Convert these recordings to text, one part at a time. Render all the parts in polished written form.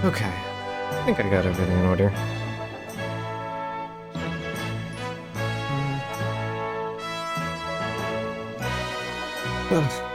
Okay, I think I got everything in order. Ugh.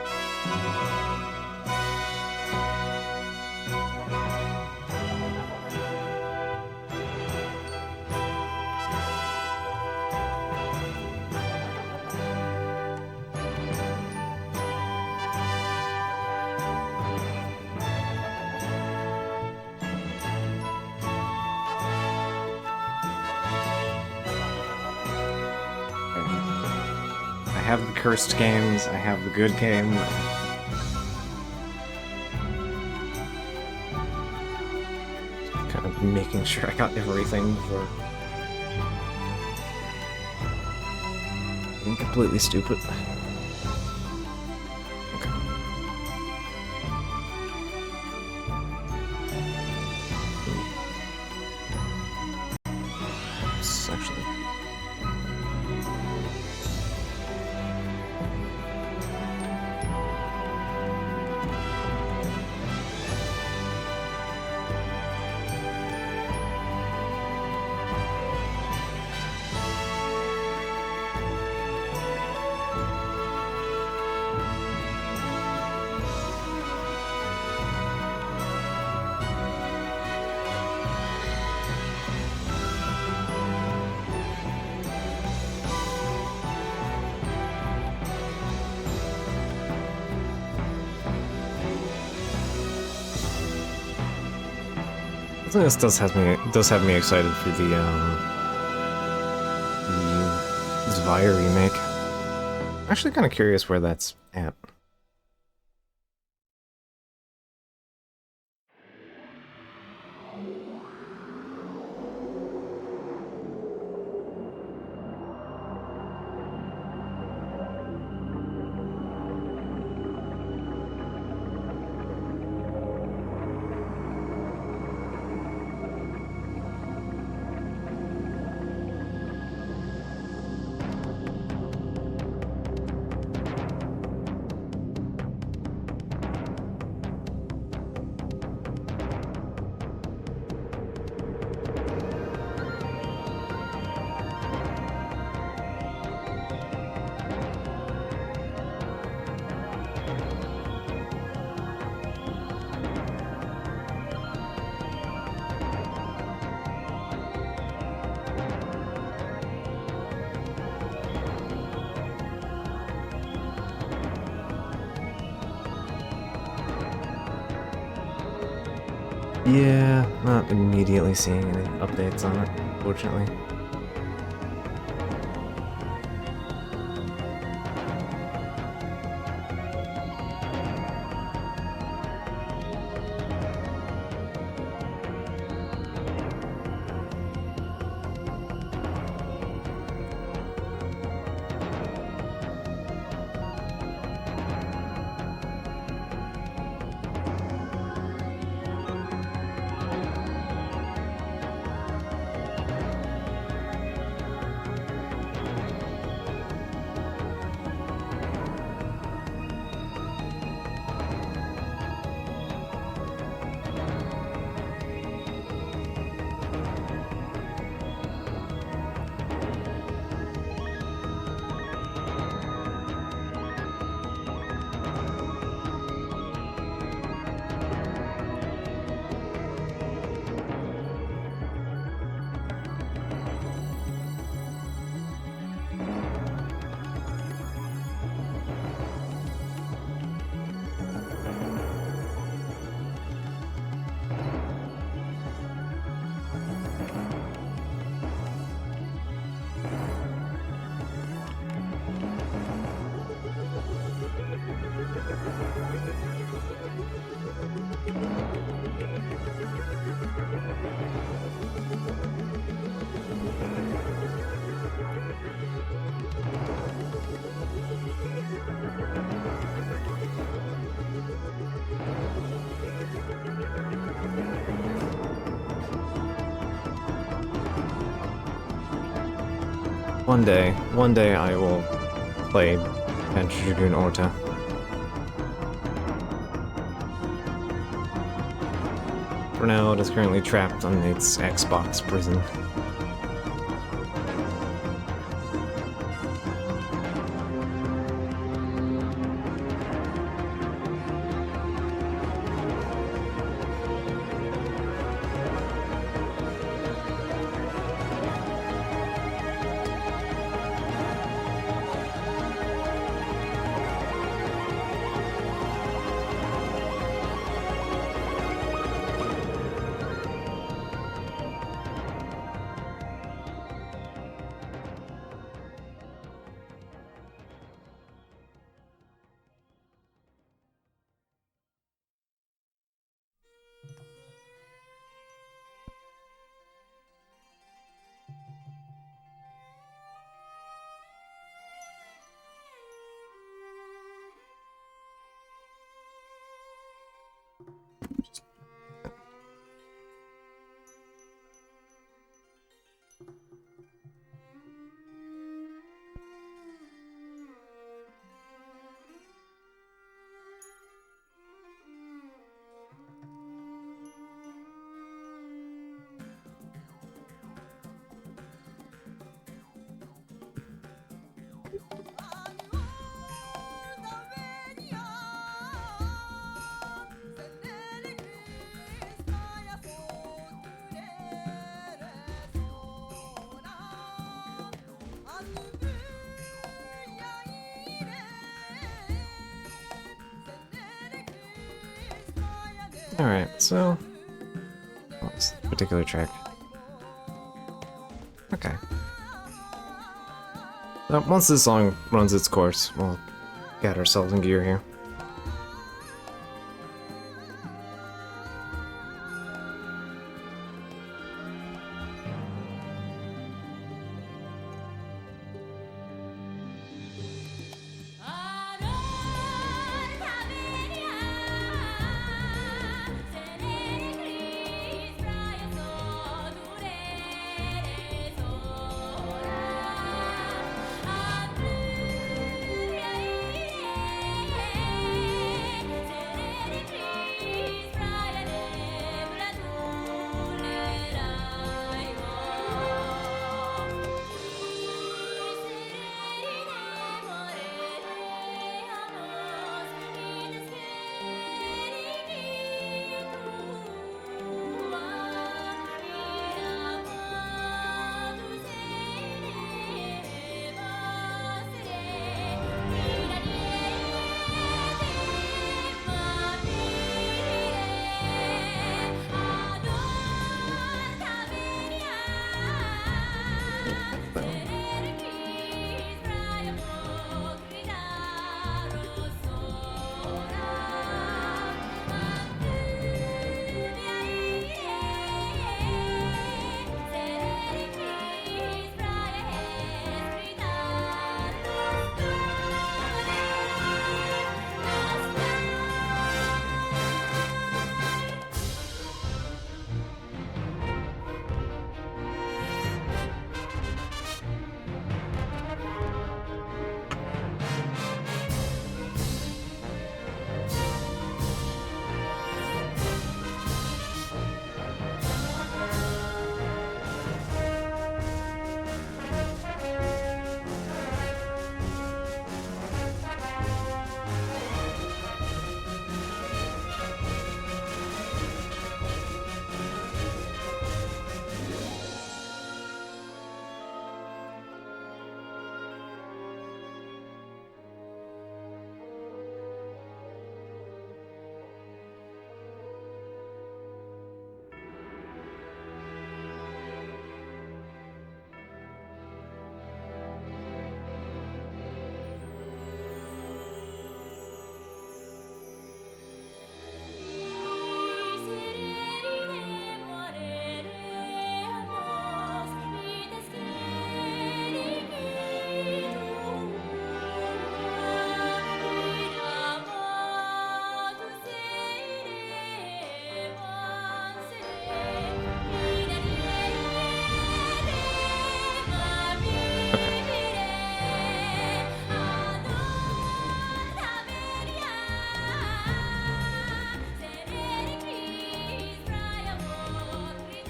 I have the cursed games, I have the good game. Kind of making sure I got everything before being completely stupid. Okay. It's actually... This does have me excited for the Zvire remake. Actually kind of curious where that's at. Yeah, not immediately seeing any updates on it, fortunately. One day I will play Panzer Dragoon Orta. For now, it is currently trapped on its Xbox prison. Alright, so... what's this particular track? Okay. Once this song runs its course, we'll get ourselves in gear here.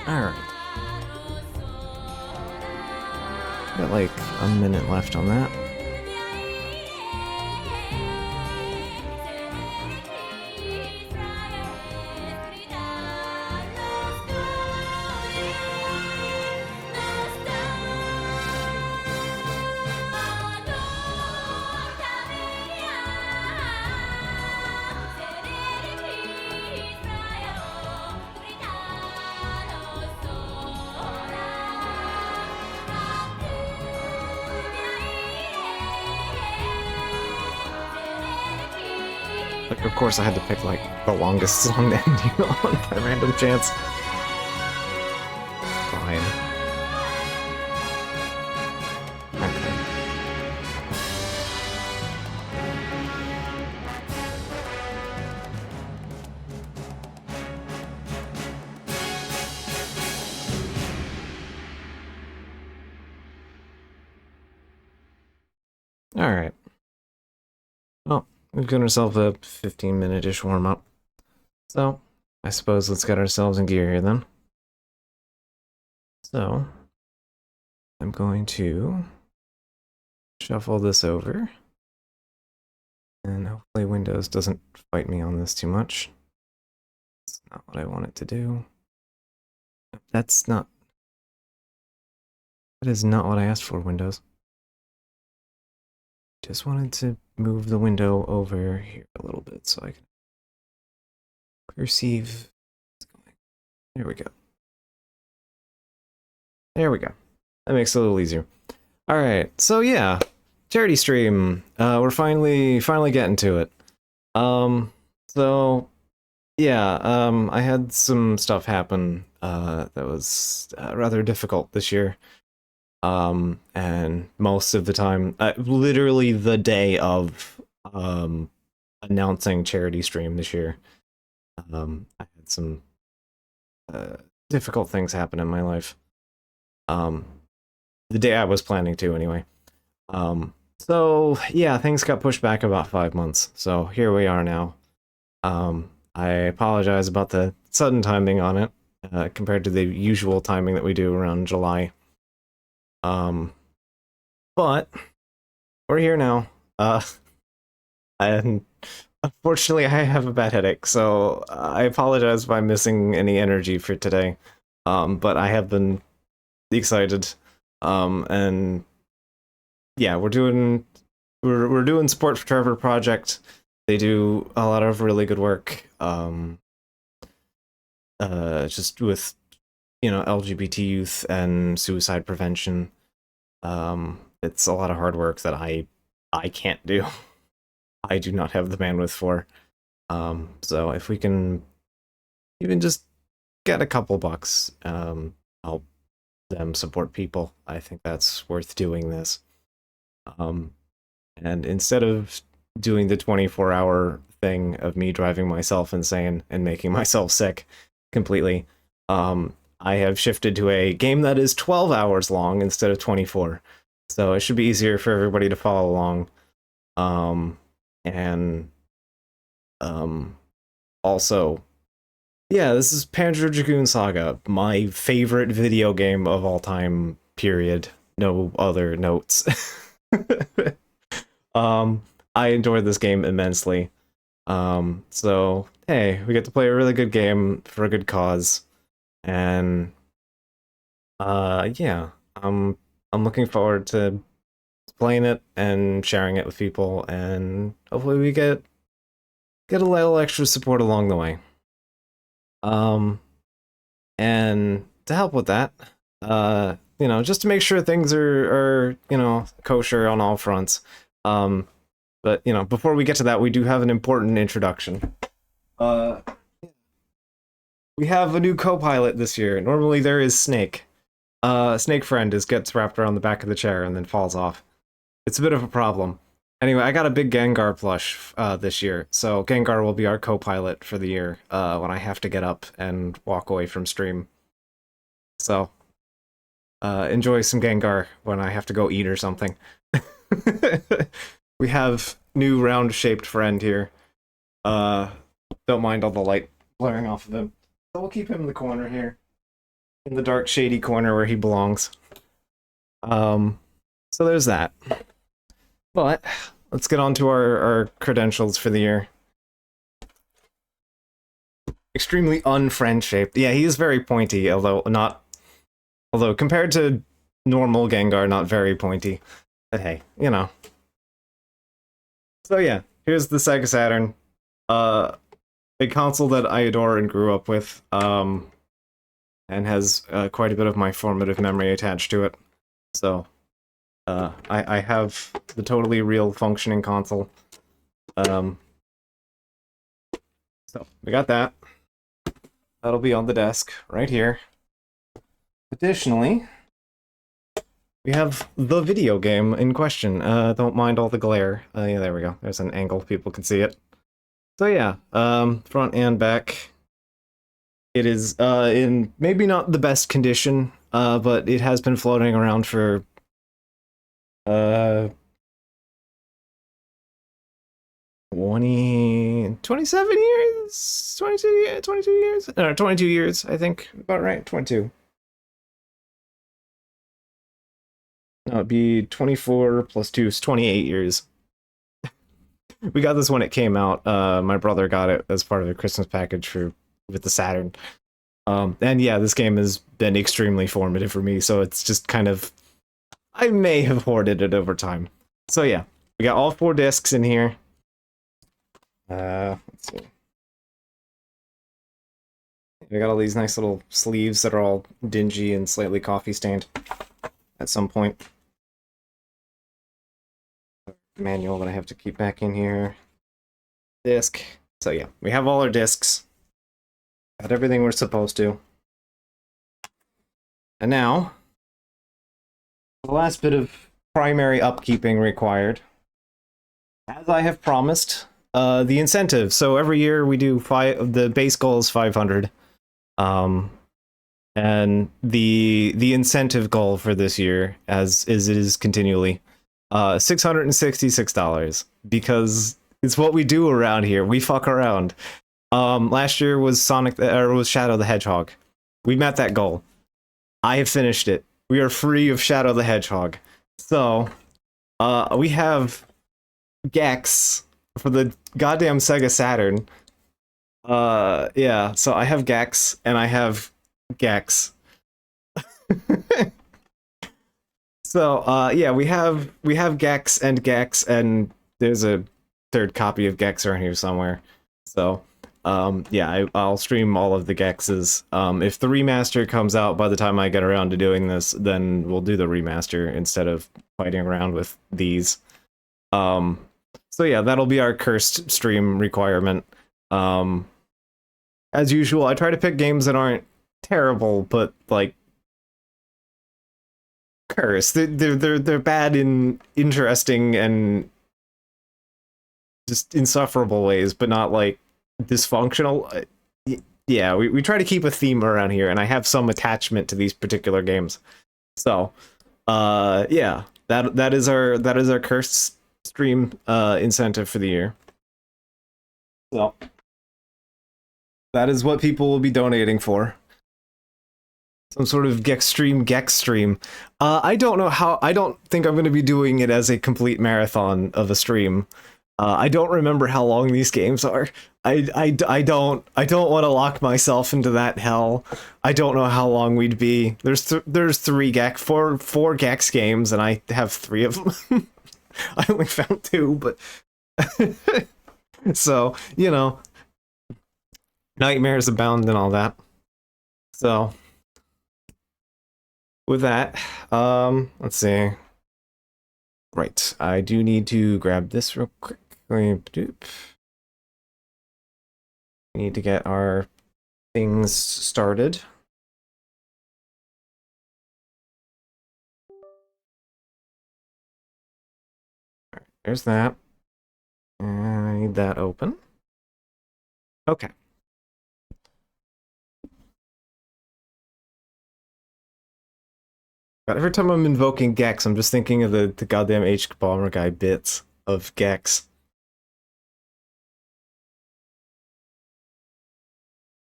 Alright. Got like a minute left on that. Like, of course I had to pick, like, the longest song to end you on by random chance. Fine. Okay. Alright. Well, we've got ourselves a 15-minute-ish warm-up. So, I suppose let's get ourselves in gear here then. So, I'm going to shuffle this over. And hopefully Windows doesn't fight me on this too much. That's not what I want it to do. That is not what I asked for, Windows. Just wanted to move the window over here a little bit so I can perceive. There we go. There we go. That makes it a little easier. Alright, so yeah, charity stream. We're finally getting to it. So yeah, I had some stuff happen that was rather difficult this year. And most of the time, literally the day of announcing charity stream this year, I had some difficult things happen in my life. The day I was planning to, anyway. So yeah, things got pushed back about 5 months. So here we are now. I apologize about the sudden timing on it, compared to the usual timing that we do around July. But we're here now. And unfortunately, I have a bad headache, so I apologize if I'm missing any energy for today. But I have been excited. And yeah, we're doing Support for Trevor project. They do a lot of really good work. Just with LGBT youth and suicide prevention. It's a lot of hard work that I can't do. I do not have the bandwidth for. So if we can even just get a couple bucks, help them support people, I think that's worth doing this. And instead of doing the 24-hour thing of me driving myself insane and making myself sick completely, I have shifted to a game that is 12 hours long instead of 24. So it should be easier for everybody to follow along. Also, yeah, this is Panzer Dragoon Saga, my favorite video game of all time, period. No other notes. I enjoyed this game immensely. So hey, we get to play a really good game for a good cause. And yeah, I'm looking forward to playing it and sharing it with people, and hopefully we get a little extra support along the way. And to help with that, just to make sure things are kosher on all fronts. But before we get to that, we do have an important introduction. We have a new co-pilot this year. Normally there is Snake. Snake Friend gets wrapped around the back of the chair and then falls off. It's a bit of a problem. Anyway, I got a big Gengar plush this year, so Gengar will be our co-pilot for the year when I have to get up and walk away from stream. So, enjoy some Gengar when I have to go eat or something. We have new round-shaped friend here. Don't mind all the light blaring off of him. So we'll keep him in the corner here. In the dark, shady corner where he belongs. So there's that. But let's get on to our credentials for the year. Extremely unfriend-shaped. Yeah, he is very pointy, although compared to normal Gengar, not very pointy. But hey, So yeah, here's the Sega Saturn. A console that I adore and grew up with, and has quite a bit of my formative memory attached to it. So I have the totally real functioning console. So we got that. That'll be on the desk right here. Additionally, we have the video game in question. Don't mind all the glare. Yeah, there we go. There's an angle, people can see it. So yeah, front and back. It is in maybe not the best condition, but it has been floating around for 27 years? 22 years? No, 22 years, I think. About right, 22. No, it'd be 24 plus 2 is 28 years. We got this when it came out. My brother got it as part of a Christmas package with the Saturn. And yeah, this game has been extremely formative for me, so it's just kind of... I may have hoarded it over time. So yeah, we got all 4 discs in here. Let's see. We got all these nice little sleeves that are all dingy and slightly coffee stained at some point. manual that I have to keep back in here. Disc. So yeah, we have all our discs. Got everything we're supposed to. And now, the last bit of primary upkeeping required. As I have promised, the incentive. So every year we do the base goal is 500. And the incentive goal for this year, as it is continually, $666, because it's what we do around here. We fuck around. Last year was was Shadow the Hedgehog. We met that goal. I have finished it. We are free of Shadow the Hedgehog. So, we have Gex for the goddamn Sega Saturn. Yeah, so I have Gex and I have Gex. So, yeah, we have Gex, and there's a third copy of Gex around here somewhere. So, yeah, I'll stream all of the Gexes. If the remaster comes out by the time I get around to doing this, then we'll do the remaster instead of fighting around with these. So yeah, that'll be our cursed stream requirement. As usual, I try to pick games that aren't terrible, but like cursed. They're bad in interesting and just insufferable ways, but not like dysfunctional. Yeah, we try to keep a theme around here, and I have some attachment to these particular games. So, yeah, that is our cursed stream incentive for the year. So that is what people will be donating for. Some sort of Gex stream. I don't know how. I don't think I'm going to be doing it as a complete marathon of a stream. I don't remember how long these games are. I don't want to lock myself into that hell. I don't know how long we'd be. There's four Gex games, and I have 3 of them. I only found 2, but so, you know, nightmares abound and all that. So with that, let's see. Right, I do need to grab this real quick. We need to get our things started. All right, there's that. And I need that open. Okay. God, every time I'm invoking Gex, I'm just thinking of the goddamn H-Bomber guy bits of Gex.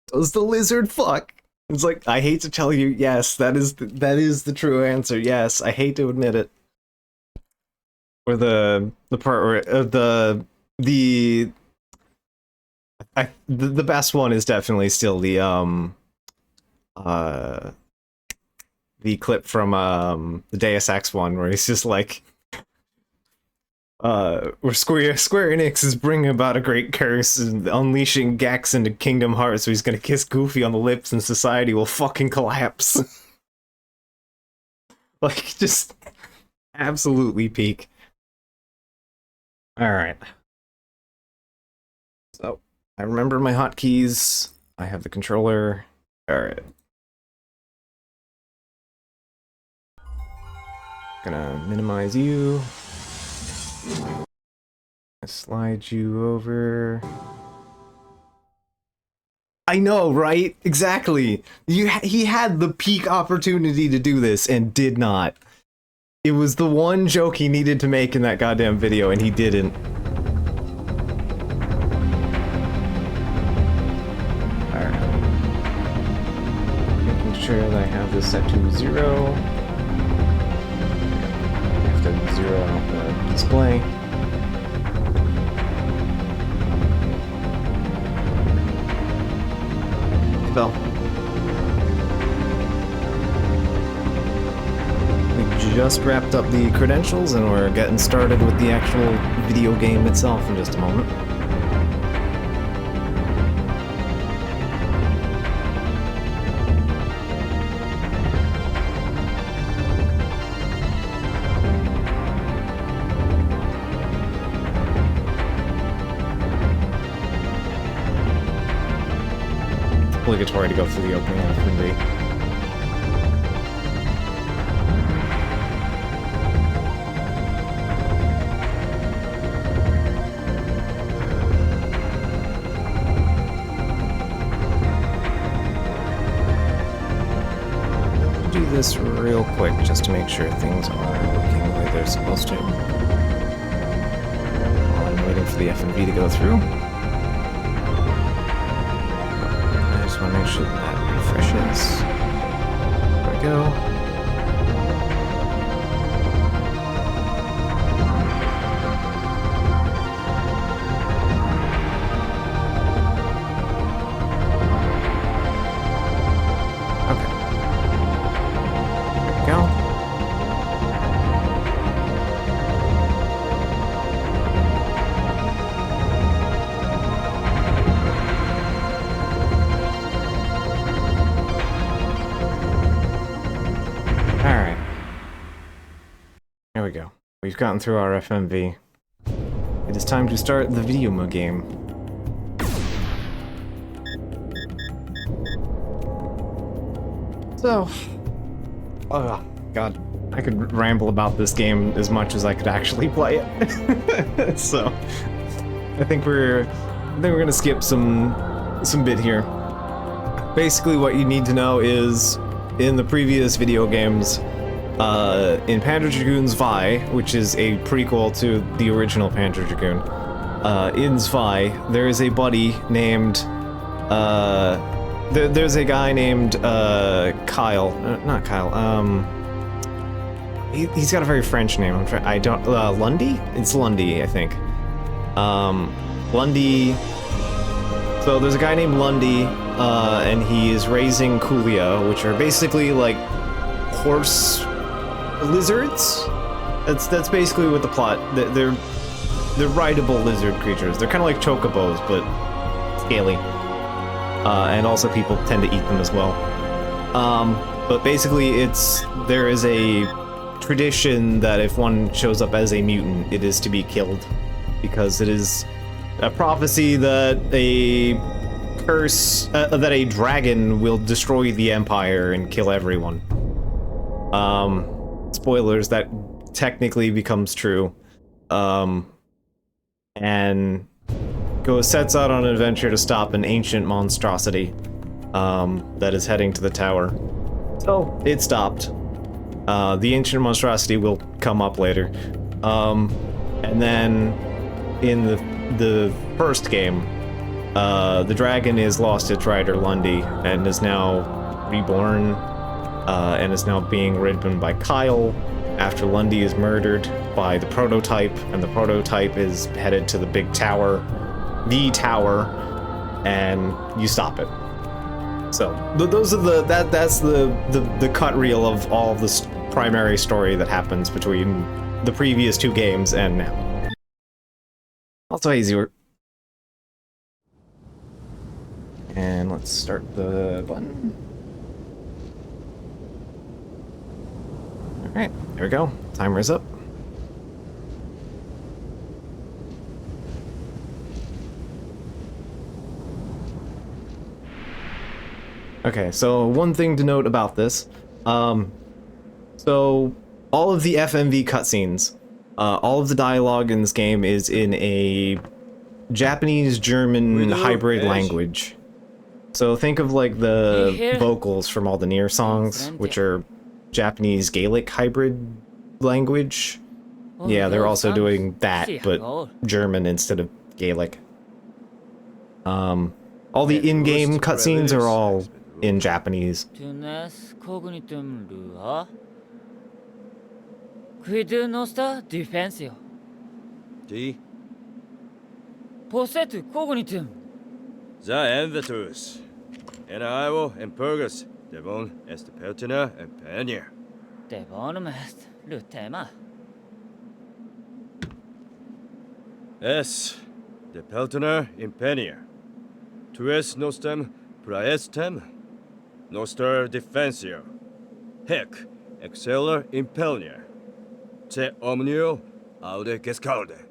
Does the lizard fuck? It's like, I hate to tell you, yes, that is the true answer. Yes, I hate to admit it. Or the part where the best one is definitely still the clip from the Deus Ex one, where he's just like, where Square Enix is bringing about a great curse and unleashing Gex into Kingdom Hearts, so he's gonna kiss Goofy on the lips and society will fucking collapse. Like, just absolutely peak. Alright. So, I remember my hotkeys. I have the controller. Alright. Gonna minimize you. Slide you over. I know, right? Exactly. He had the peak opportunity to do this and did not. It was the one joke he needed to make in that goddamn video, and he didn't. Alright. Making sure that I have this set to 0. I have to 0 out the display. So, we just wrapped up the credentials and we're getting started with the actual video game itself in just a moment. obligatory to go through the opening FMV. Do this real quick just to make sure things are working the way they're supposed to. While I'm waiting for the FMV to go through. I just want to make sure that refreshes. There we go. There we go. We've gotten through our FMV. It is time to start the video game. So, oh god, I could ramble about this game as much as I could actually play it. So, I think we're gonna skip some bit here. Basically, what you need to know is in the previous video games. In Panzer Dragoon's Vi, which is a prequel to the original Panzer Dragoon, in Zwei, there is a buddy named, there's a guy named, Kyle, not Kyle, he's got a very French name, Lundy? It's Lundy, I think. Lundy, so there's a guy named Lundy, and he is raising Kulia, which are basically, like, horse lizards? That's basically what the plot. They're rideable lizard creatures. They're kind of like chocobos, but scaly. And also people tend to eat them as well. But basically, there is a tradition that if one shows up as a mutant, it is to be killed, because it is a prophecy that a curse, that a dragon will destroy the Empire and kill everyone. Spoilers, that technically becomes true. And sets out on an adventure to stop an ancient monstrosity that is heading to the tower. So, it stopped. The ancient monstrosity will come up later. And then, in the first game, the dragon is lost its rider, Lundy, and is now reborn. And is now being ridden by Kyle after Lundy is murdered by the prototype, and the prototype is headed to the big tower, and you stop it. So those are that's the cut reel of all of the primary story that happens between the previous two games and now. Also easier. And let's start the button. Alright, there we go. Timer's up. Okay, so one thing to note about this. So all of the FMV cutscenes, all of the dialogue in this game is in a Japanese-German hybrid language. So think of like the vocals from all the Nier songs, which are Japanese Gaelic hybrid language. Yeah, they're also doing that, but German instead of Gaelic. All the in-game cutscenes are all in Japanese. Devon est de Peltiner and Panier. Devon est le thème. Es de Peltiner in Panier. Tues nostem praestem, noster defensio. Hec exceller in Pelnier. Te omnio aude gescalde.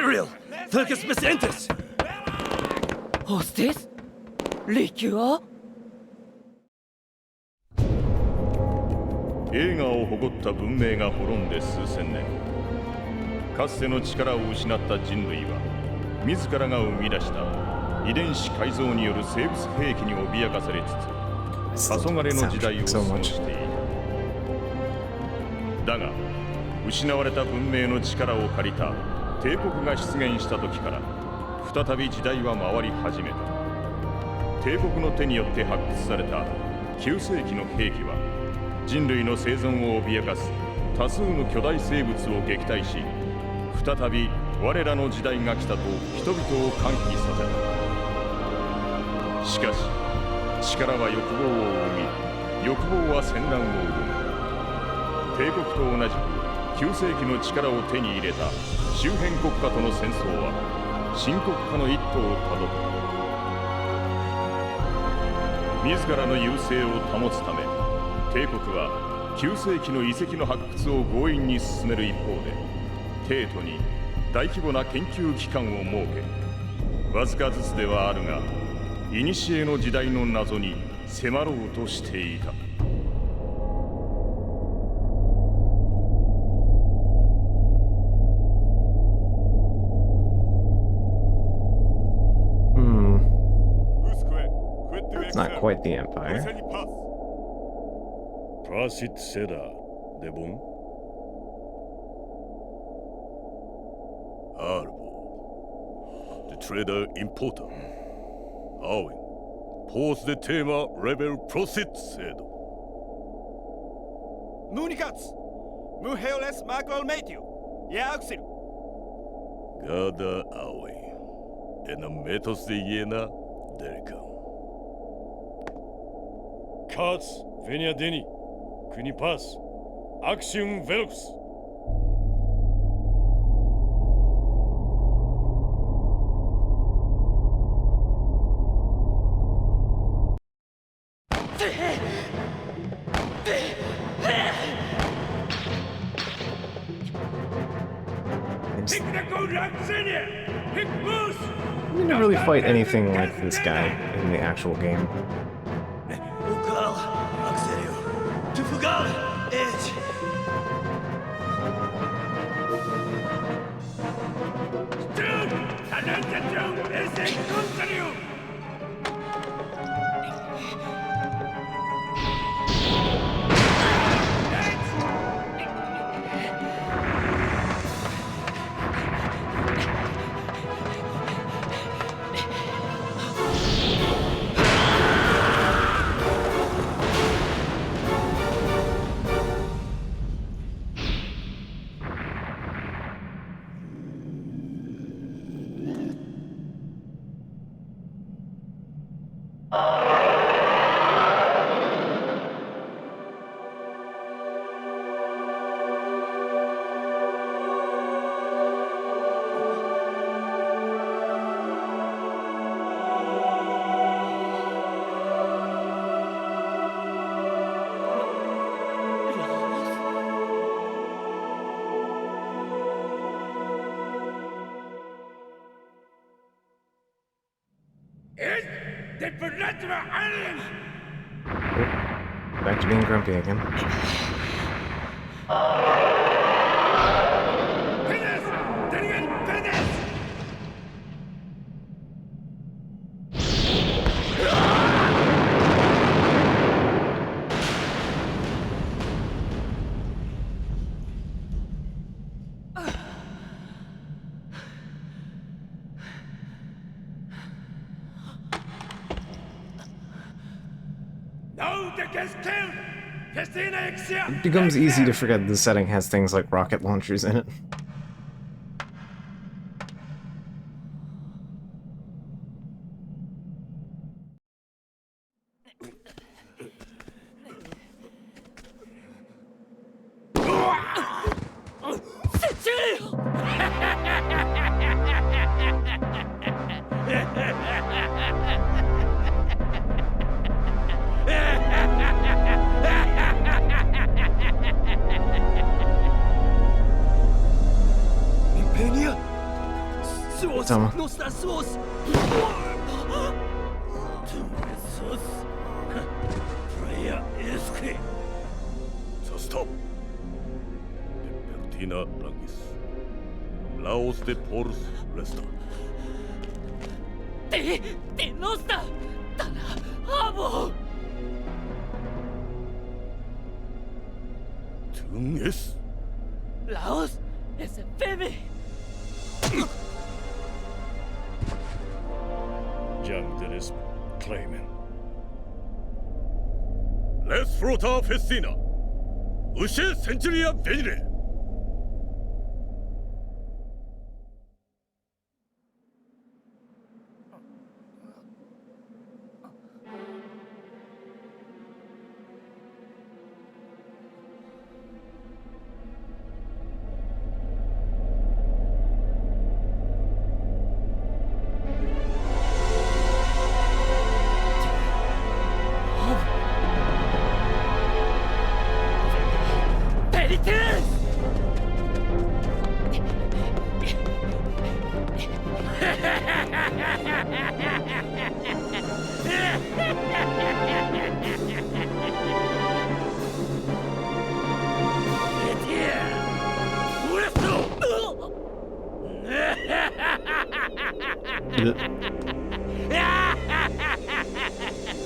Ariel, Turkish Miss Entes. Hostis? Liquor? 栄華を誇った文明が滅んで数千年。かつての力を失った人類は自らが生み出した遺伝子改造による生物兵器に脅かされつつ黄昏の時代を過ごしていた。だが失われた文明の力を借りた帝国が出現した時から再び時代は回り始めた。帝国の手によって発掘された9世紀の兵器は人類の生存を脅かす多数の巨大生物を撃退し、再び我らの時代が来たと人々を歓喜させた。しかし力は欲望を生み、欲望は戦乱を生む。帝国と同じく9世紀の力を手に入れた周辺国家との戦争は深刻化の一途をたどった。自らの優勢を保つため帝国は9世紀の遺跡の発掘を強引に進める一方で、帝都に大規模な研究機関を設け、わずかずつではあるが古の時代の謎に迫ろうとしていた。It's not quite the Empire. Prosit Seda, Devon. Arbo. The trader importer. Owen. Pause the tema rebel Prosit Seda. Munikats. Muheoles Macwell Matthew. Yaxil. Gada Owen. En a metos de Yena, Delcam. Kats, Venia Deni. Kunipas, Axiom Velux. You didn't really fight anything like this guy in the actual game. Back to being grumpy again. It becomes easy to forget this setting has things like rocket launchers in it. dumb. Nostas os. Freya esque. So stop. De Pertina Langis. Laos de Porus Resta. De Nosta. Tana. Abo. Tunges. Laos es febe. Janderis Clayman. Les Fruta Festina. Ushe Centuria Venire. Peritus.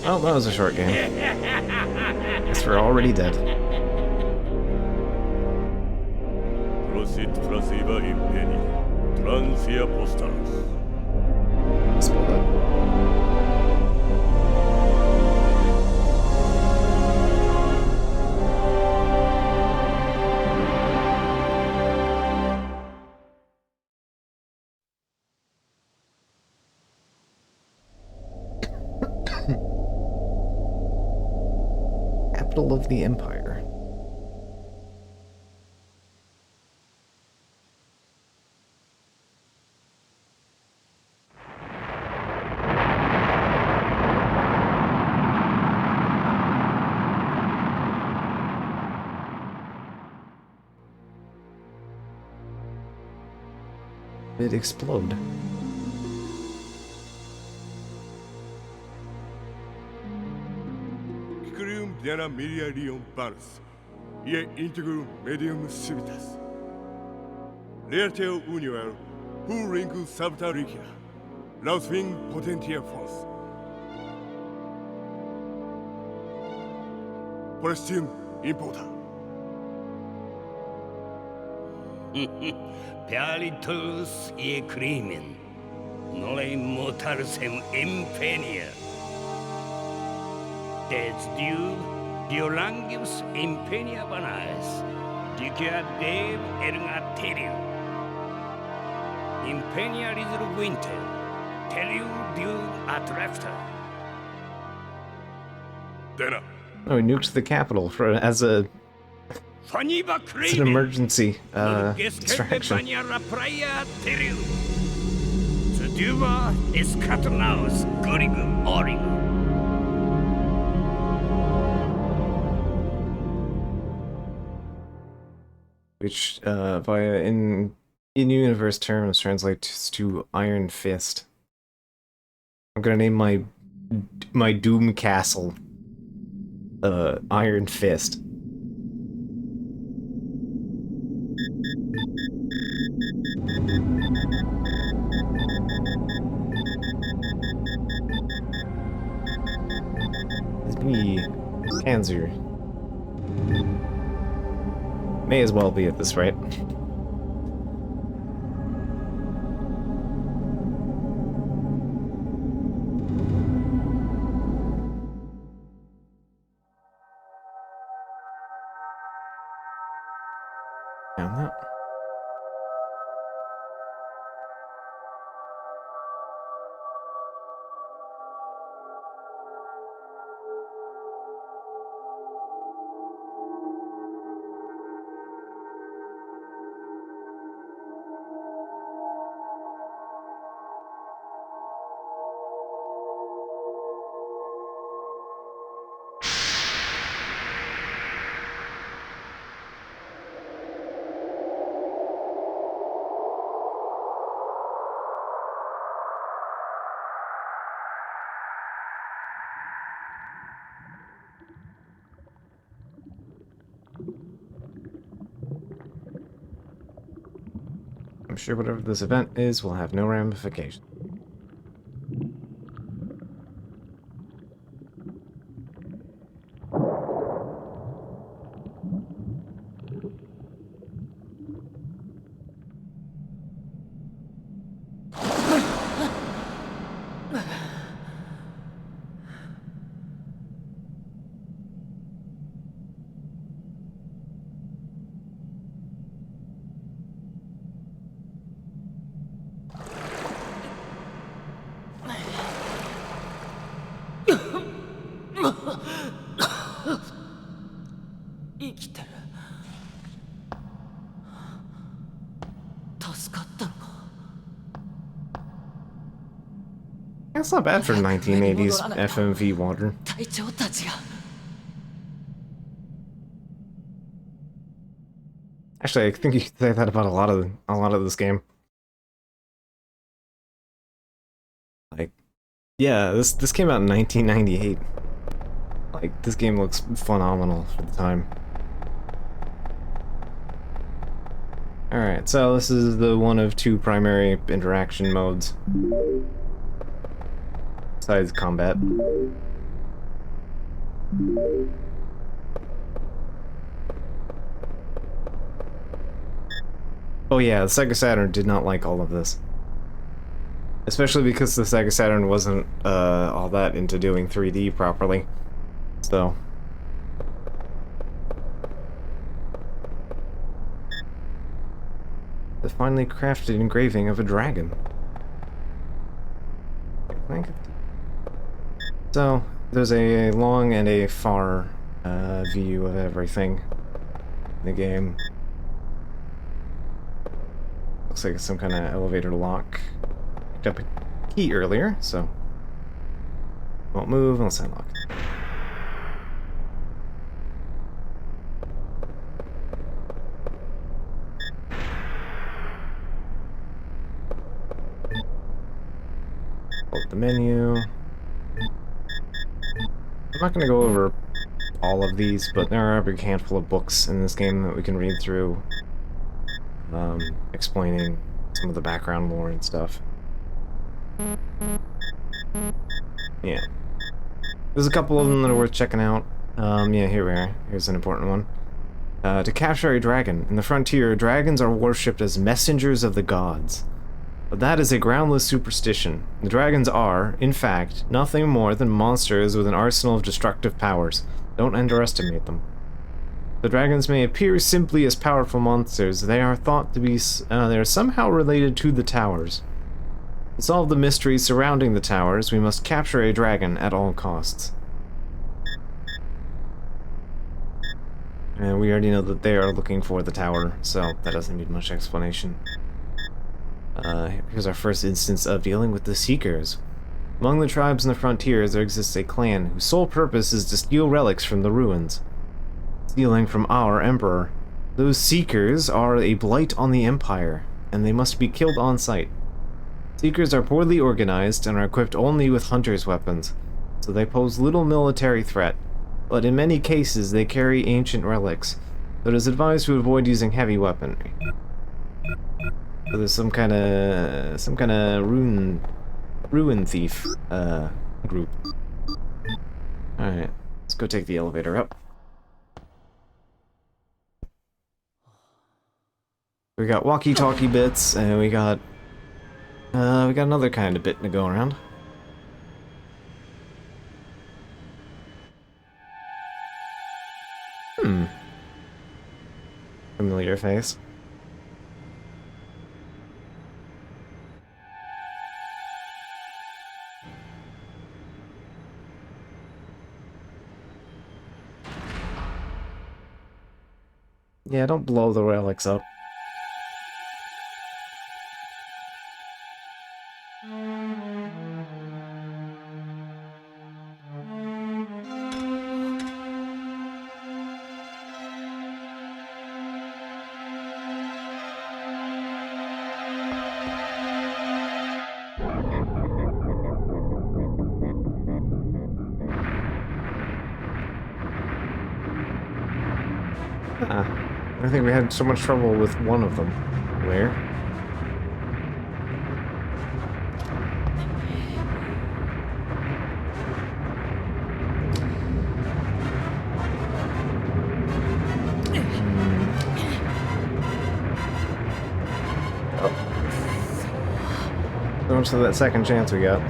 Oh, that was a short game. Guess we're already dead. Prosit Prasiva Impeni. Transia Postars. Spell that. Capital of the Empire. Did it explode? Icurium dena miliarium barus. Ie integrum medium civitas. Learteo univer, hu ringu sabta ricia. Lausving potentia fons. Prestum impota. Pialitus e crimen, nole motarsem impenia. Des diolangius impenia banais, dicia dev ergaterium. Impenia ridru winter, teliu dium atrefta. Dena. Oh, we nuked the capital for as an emergency distraction. Seduva escatonaus gurigum origum. Which via in-universe terms translates to Iron Fist. I'm gonna name my Doom Castle Iron Fist. It's me, Panzer. May as well be at this rate. Found that. I'm sure whatever this event is will have no ramifications. That's not bad for 1980s FMV water. 隊長たちが Actually, I think you could say that about a lot of this game. Like, yeah, this came out in 1998. Like, this game looks phenomenal for the time. Alright, so this is the one of two primary interaction modes. Besides combat. Oh yeah, the Sega Saturn did not like all of this. Especially because the Sega Saturn wasn't all that into doing 3D properly. So... the finely crafted engraving of a dragon. So, there's a long and a far view of everything in the game. Looks like it's some kind of elevator lock. Picked up a key earlier, so won't move unless I lock it. Hold the menu. I'm not going to go over all of these, but there are a big handful of books in this game that we can read through, explaining some of the background lore and stuff. Yeah. There's a couple of them that are worth checking out. Yeah, here we are. Here's an important one. To capture a dragon. In the frontier, dragons are worshipped as messengers of the gods. But that is a groundless superstition. The dragons are, in fact, nothing more than monsters with an arsenal of destructive powers. Don't underestimate them. The dragons may appear simply as powerful monsters. They are thought to be they are somehow related to the towers. To solve the mysteries surrounding the towers, we must capture a dragon at all costs. And we already know that they are looking for the tower, so that doesn't need much explanation. Here's our first instance of dealing with the Seekers. Among the tribes in the frontiers, there exists a clan whose sole purpose is to steal relics from the ruins. Stealing from our Emperor. Those Seekers are a blight on the Empire, and they must be killed on sight. Seekers are poorly organized and are equipped only with hunter's weapons, so they pose little military threat, but in many cases they carry ancient relics, so it is advised to avoid using heavy weaponry. So there's some kind of ruin thief group. All right, let's go take the elevator up. We got walkie-talkie bits, and we got another kind of bit to go around. Familiar face. Yeah, don't blow the relics up. I think we had so much trouble with one of them. Where? much of that second chance we got.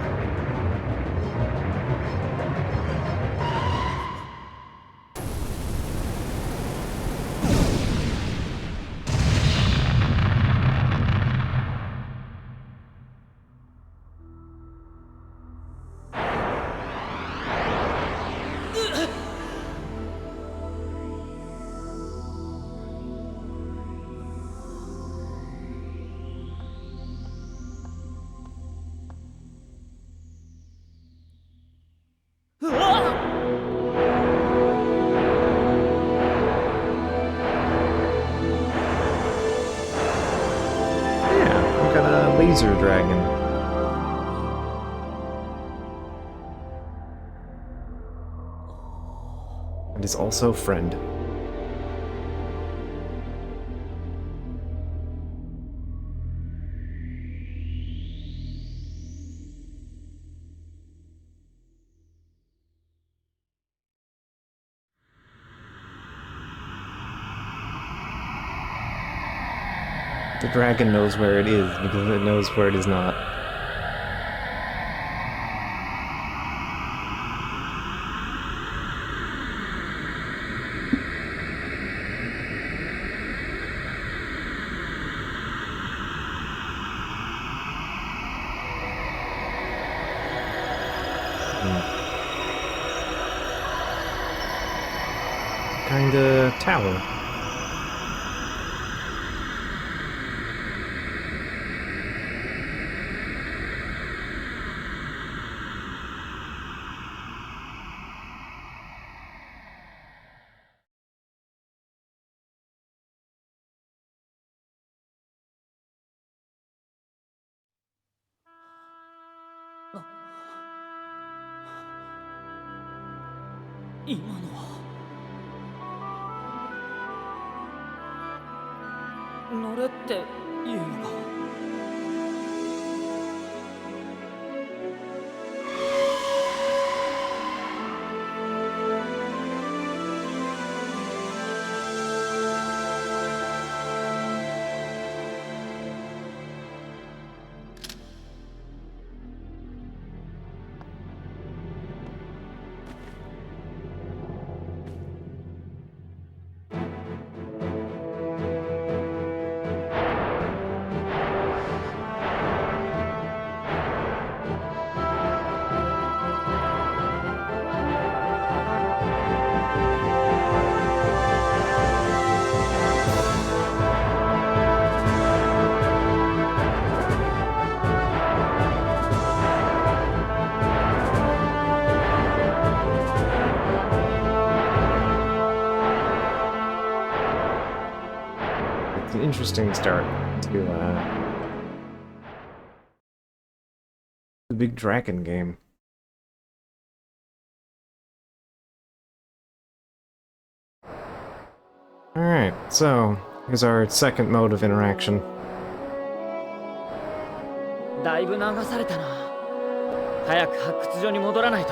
Yeah, we got a laser dragon. And is also friend. The dragon knows where it is because it knows where it is not. Kinda tower.乗れっていうのか。It's an interesting start to the big dragon game. Alright, so here's our second mode of interaction. だいぶ流されたな。早く発掘所に戻らないと。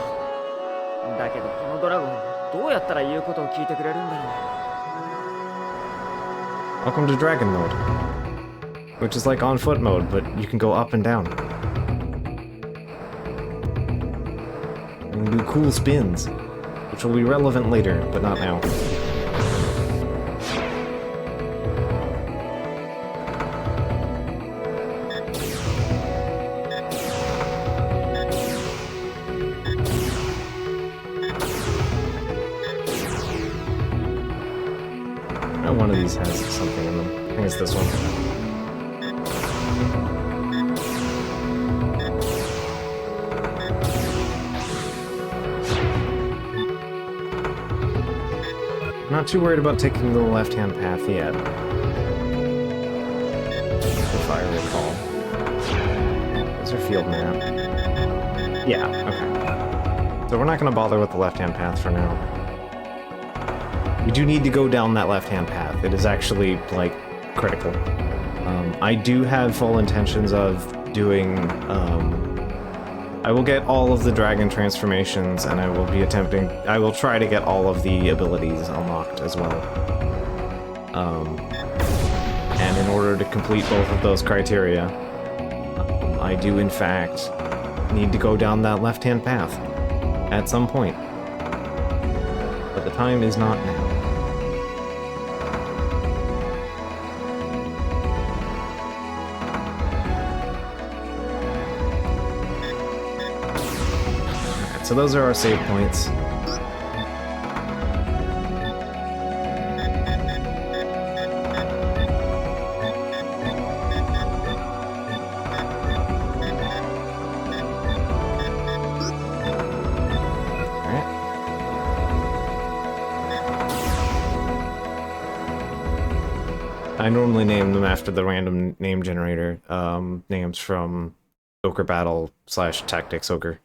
だけどこのドラゴン、どうやったら言うことを聞いてくれるんだろう。 Welcome to Dragon mode, which is like on foot mode, but you can go up and down. And do cool spins, which will be relevant later, but not now. One of these has something in them. I think it's this one. I'm not too worried about taking the left-hand path yet. If I recall. There's our field map. Yeah, okay. So we're not going to bother with the left-hand path for now. We do need to go down that left-hand path. It is actually, like, critical. I do have full intentions of doing, I will get all of the dragon transformations, and I will be I will try to get all of the abilities unlocked as well. And in order to complete both of those criteria, I do in fact need to go down that left-hand path at some point. But the time is not now. Alright, so those are our save points. I normally name them after the random name generator, names from Ogre Battle / Tactics Ogre,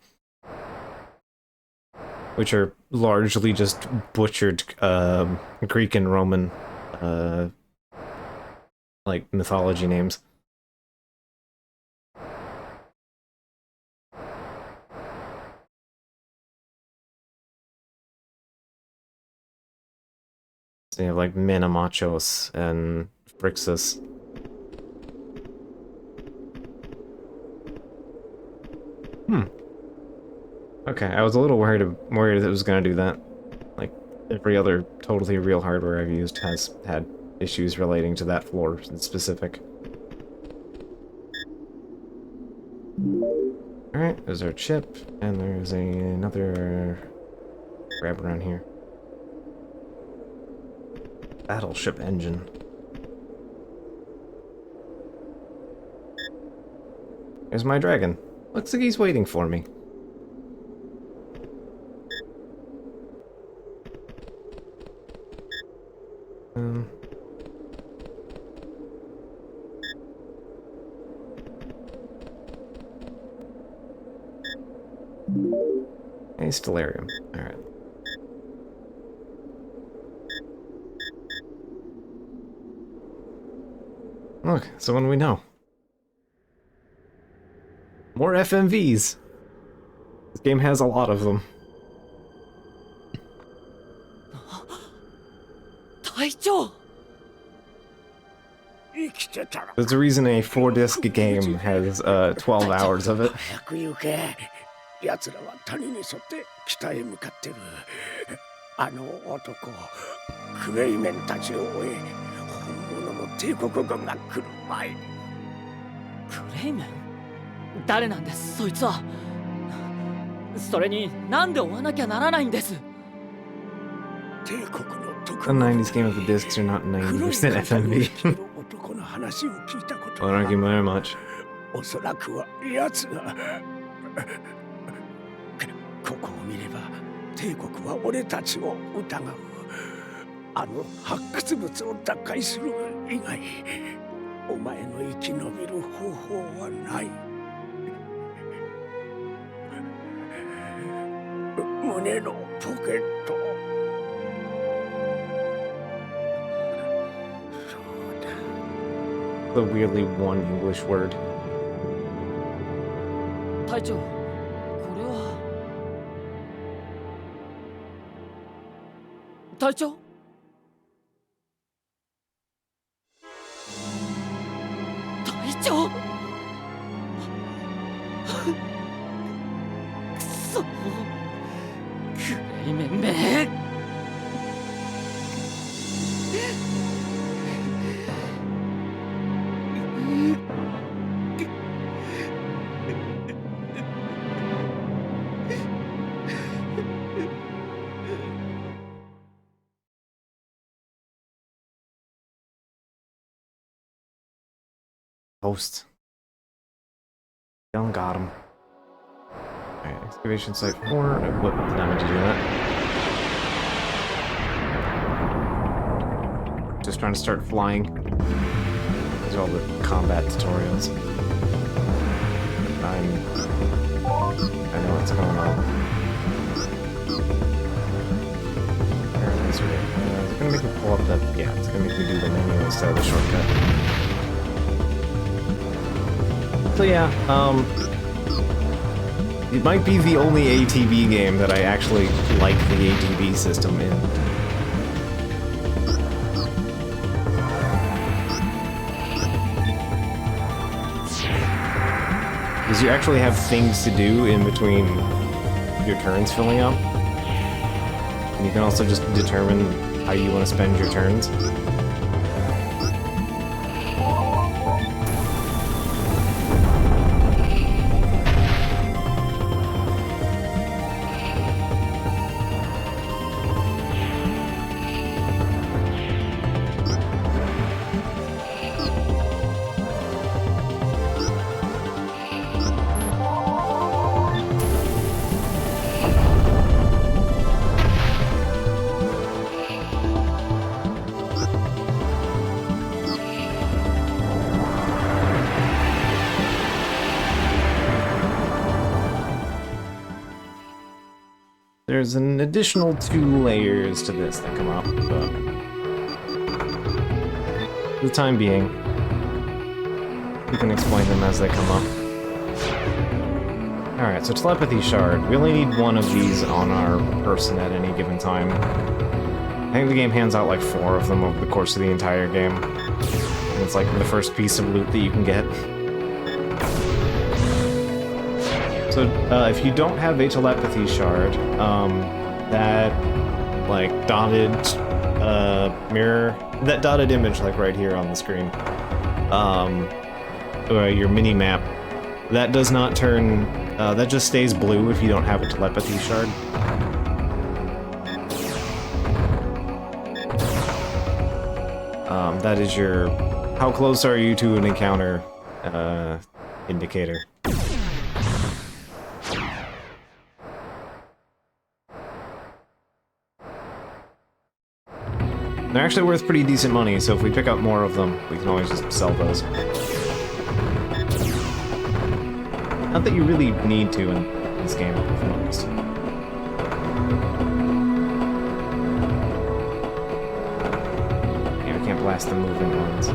which are largely just butchered Greek and Roman like mythology names. So you have like Menamachos and Phrixus. Okay, I was a little worried that it was gonna do that. Like, every other totally real hardware I've used has had issues relating to that floor in specific. Alright, there's our chip, and there's another grab around here. Battleship engine. There's my dragon. Looks like he's waiting for me. Hey, Stellarium. Alright. Look, someone we know. More FMVs! This game has a lot of them. There's a reason a 4-disc game has 12 hours of it. 奴らは谷に沿って北へ向かってる。あの男、クレイメンたちを追え、本物の帝国軍が来る前に。クレイメン？誰なんです、そいつは。それに、なんで追わなきゃならないんです。帝国の The 90s game of the discs are not 90% FMV. 男の話を聞いたこと I don't argue very much. おそらくは奴が。ここを見れば帝国は俺たちを疑う。あの発掘物を奪回する以外お前の生き延びる方法はない。胸のポケット。そうだ。 The weirdly one English word. 隊長、これは。隊長？隊長？くそ！クレイメンめ！Host. Young got him. Alright, excavation site 4. What damage to do that? Just trying to start flying. These are all the combat tutorials. I know what's going on. It's gonna make me pull up that. Yeah, it's gonna make me do the menu instead of the shortcut. So yeah, it might be the only ATB game that I actually like the ATB system in. is you actually have things to do in between your turns filling up. And you can also just determine how you want to spend your turns. There's an additional 2 layers to this that come up, but for the time being, we can explain them as they come up. Alright, so telepathy shard. We only need 1 of these on our person at any given time. I think the game hands out like 4 of them over the course of the entire game. And it's like the first piece of loot that you can get. So, if you don't have a telepathy shard, that, like, dotted, mirror, that dotted image, like, right here on the screen, your mini-map, that does not turn, that just stays blue if you don't have a telepathy shard. That is your, how close are you to an encounter, indicator. They're actually worth pretty decent money, so if we pick up more of them, we can always just sell those. Not that you really need to in this game, if I'm honest. Yeah, we can't blast the moving ones.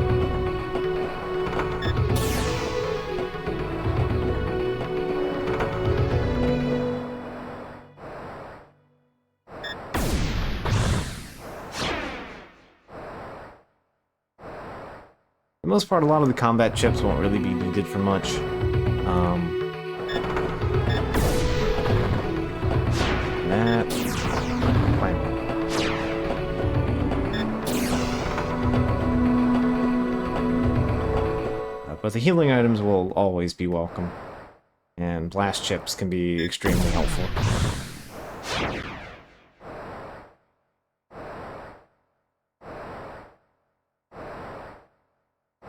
For the most part, a lot of the combat chips won't really be needed for much. That... Fine. But the healing items will always be welcome. And blast chips can be extremely helpful.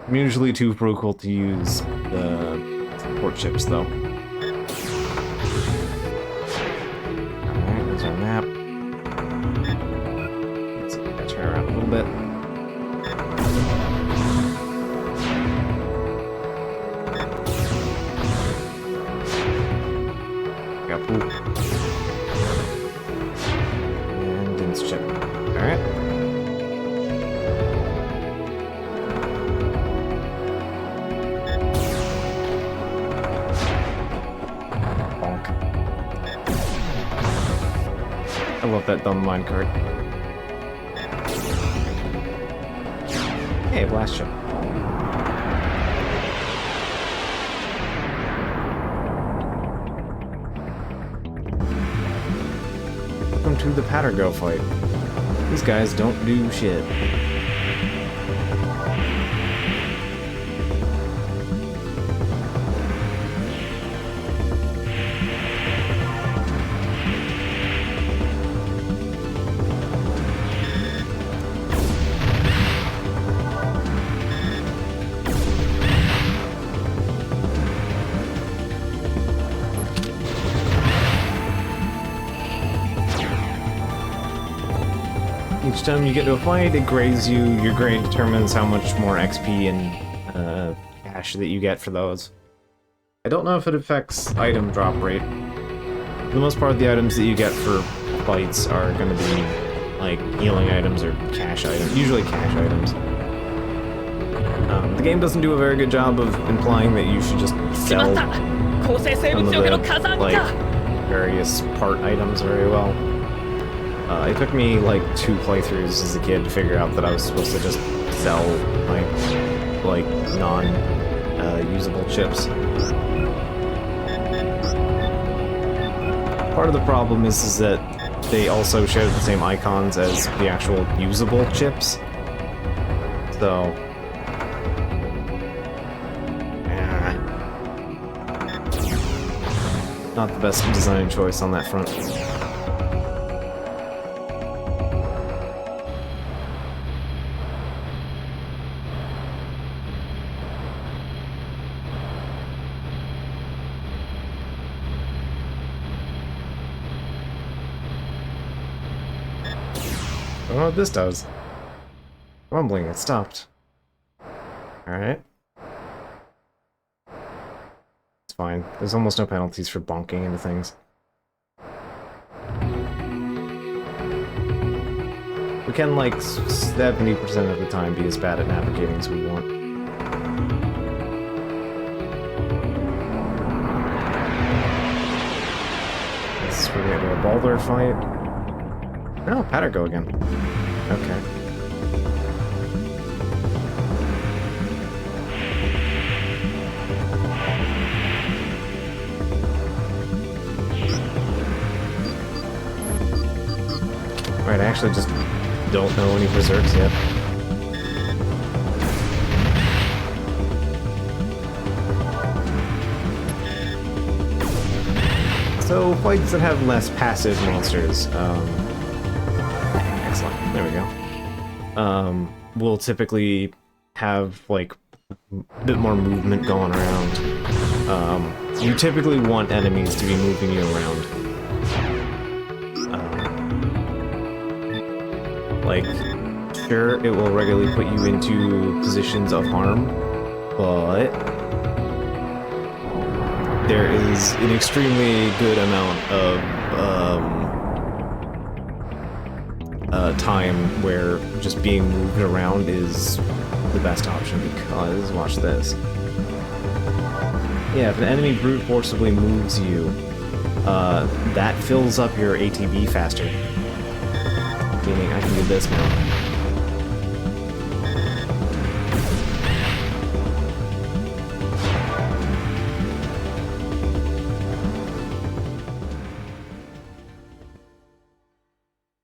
I'm usually too frugal to use the support chips, though. Alright, there's our map. Let's see if I can turn around a little bit. Got poop. And Din's chip. Alright. I love that dumb minecart. Hey, blast chip. Welcome to the Pattergo fight. These guys don't do shit. Each time you get to a fight, it grades you. Your grade determines how much more XP and cash that you get for those. I don't know if it affects item drop rate. For the most part, the items that you get for fights are going to be like healing items or cash items, usually cash items. The game doesn't do a very good job of implying that you should just sell some of the, like, various part items very well. It took me like 2 playthroughs as a kid to figure out that I was supposed to just sell my, like, non-usable chips. Part of the problem is that they also share the same icons as the actual usable chips. So... not the best design choice on that front. I don't know what this does. Rumbling, it stopped. Alright. It's fine. There's almost no penalties for bonking into things. We can, like, 70% of the time be as bad at navigating as we want. This is where we have a Baldur fight. Oh, Patter again. Okay. Right, I actually just don't know any berserks yet. So, fights that have less passive monsters, excellent, there we go. Will typically have, like, a bit more movement going around. You typically want enemies to be moving you around. Like, sure, it will regularly put you into positions of harm, but there is an extremely good amount of time where just being moved around is the best option, because, watch this. Yeah, if an enemy brute forcibly moves you, that fills up your ATB faster. Meaning I can do this now.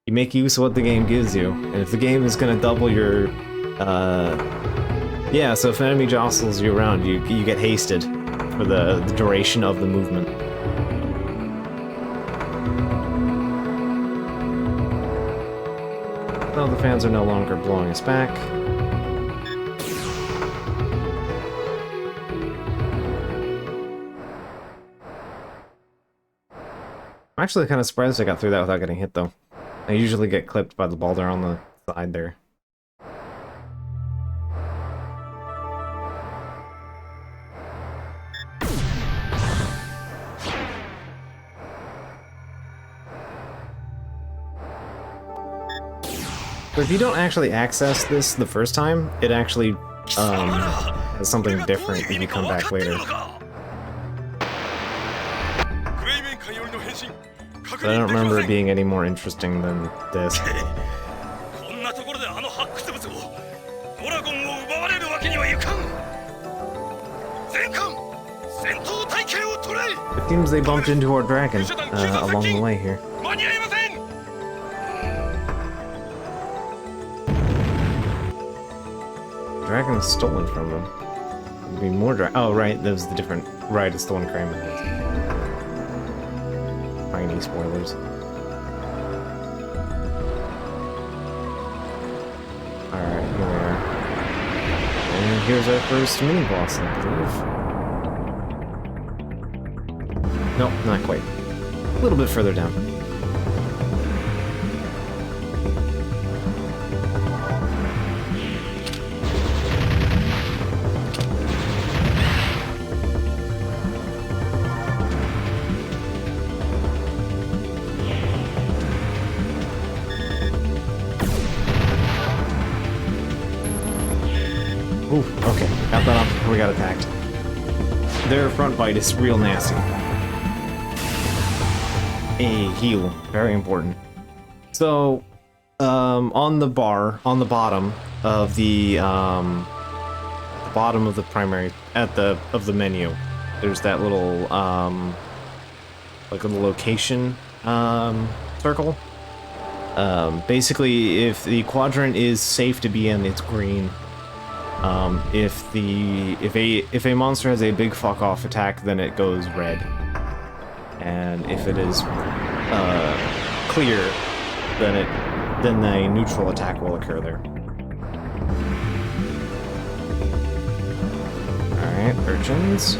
You make use of what the game gives you, and if the game is gonna double your, yeah, so if an enemy jostles you around, you get hasted for the duration of the movement. Well, the fans are no longer blowing us back. I'm actually kind of surprised I got through that without getting hit, though. I usually get clipped by the Baldur on the side there. So if you don't actually access this the first time, it actually has something different if you come back later. But I don't remember it being any more interesting than this. It seems they bumped into our dragon along the way here. Dragon is stolen from them. There'd be more oh, right, that was the different... Right, it's the one Kramen is. Tiny spoilers. Alright, here we are. And here's our first mini-boss, I believe. Nope, not quite. A little bit further down. Ooh, okay. Got that off before we got attacked. Their front bite is real nasty. A heal. Very important. So, on the bar, on the bottom of the bottom of the primary, of the menu, there's that little, like a location circle. Basically, if the quadrant is safe to be in, it's green. If a monster has a big fuck off attack, then it goes red. And if it is clear, then a neutral attack will occur there. Alright, urchins.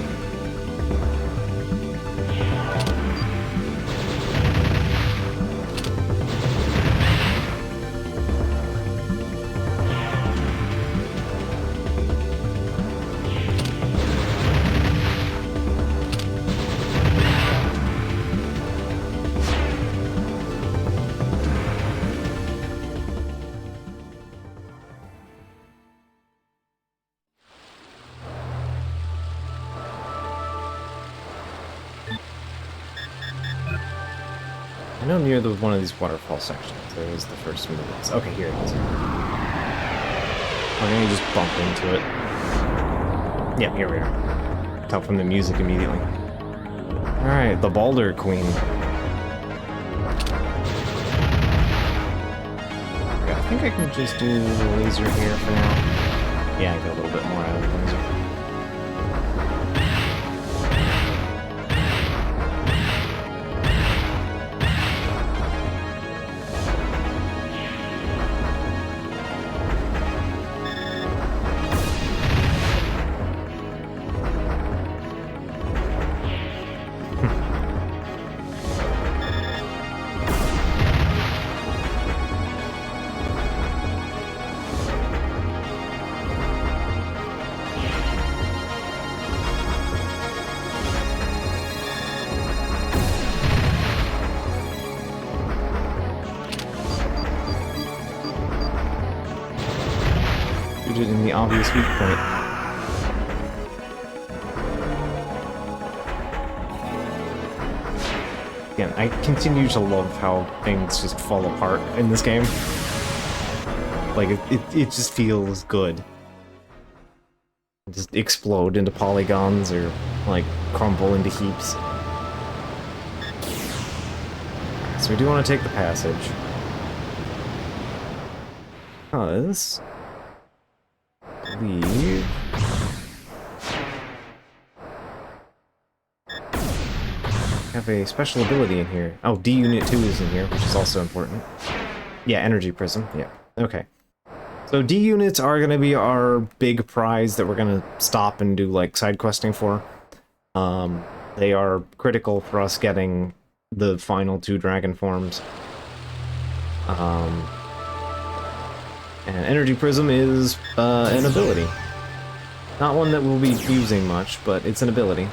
I know near one of these waterfall sections, there is the first one of these. Okay, here it is. I'm gonna just bump into it. Yep, here we are. Tell from the music immediately. Alright, the Balder Queen. I think I can just do the laser here for now. Yeah, I got a little bit more out of the laser. In the obvious weak point. Again, I continue to love how things just fall apart in this game. Like, it just feels good. Just explode into polygons or, like, crumble into heaps. So we do want to take the passage. Because... leave. Have a special ability in here. Oh, D Unit 2 is in here, which is also important. Yeah, Energy Prism. Yeah. Okay. So D units are going to be our big prize that we're going to stop and do like side questing for. They are critical for us getting the final 2 dragon forms. And Energy Prism is an ability. Not one that we'll be using much, but it's an ability.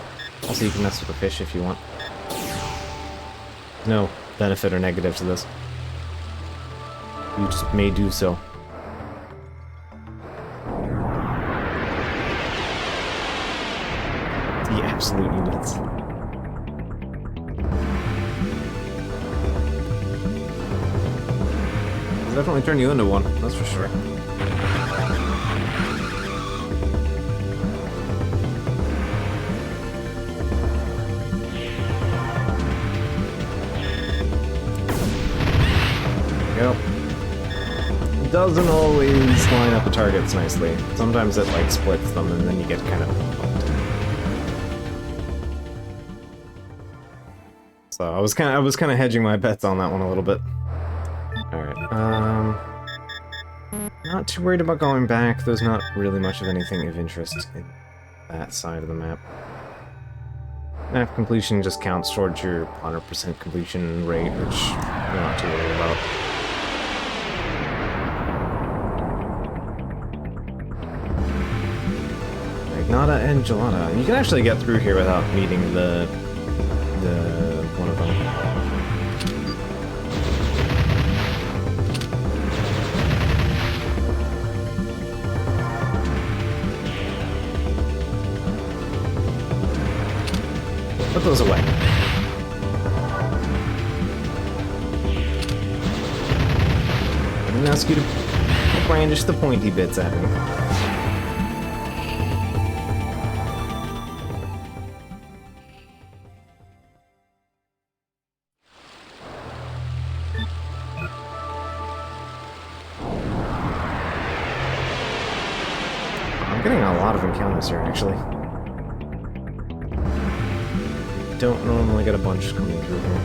Also, you can mess with the fish if you want. No benefit or negative to this. You just may do so. The absolute units. Definitely turn you into one, that's for sure. There we go. It doesn't always line up the targets nicely. Sometimes it like splits them and then you get kind of bumped. So I was kind of hedging my bets on that one a little bit. Alright, not too worried about going back. There's not really much of anything of interest in that side of the map. Map completion just counts towards your 100% completion rate, which you're not too worried about. Ignata and Gelada. You can actually get through here without meeting the one of them. Put those away. I didn't ask you to brandish the pointy bits at me. I'm getting a lot of encounters here, actually. Don't normally get a bunch coming through here.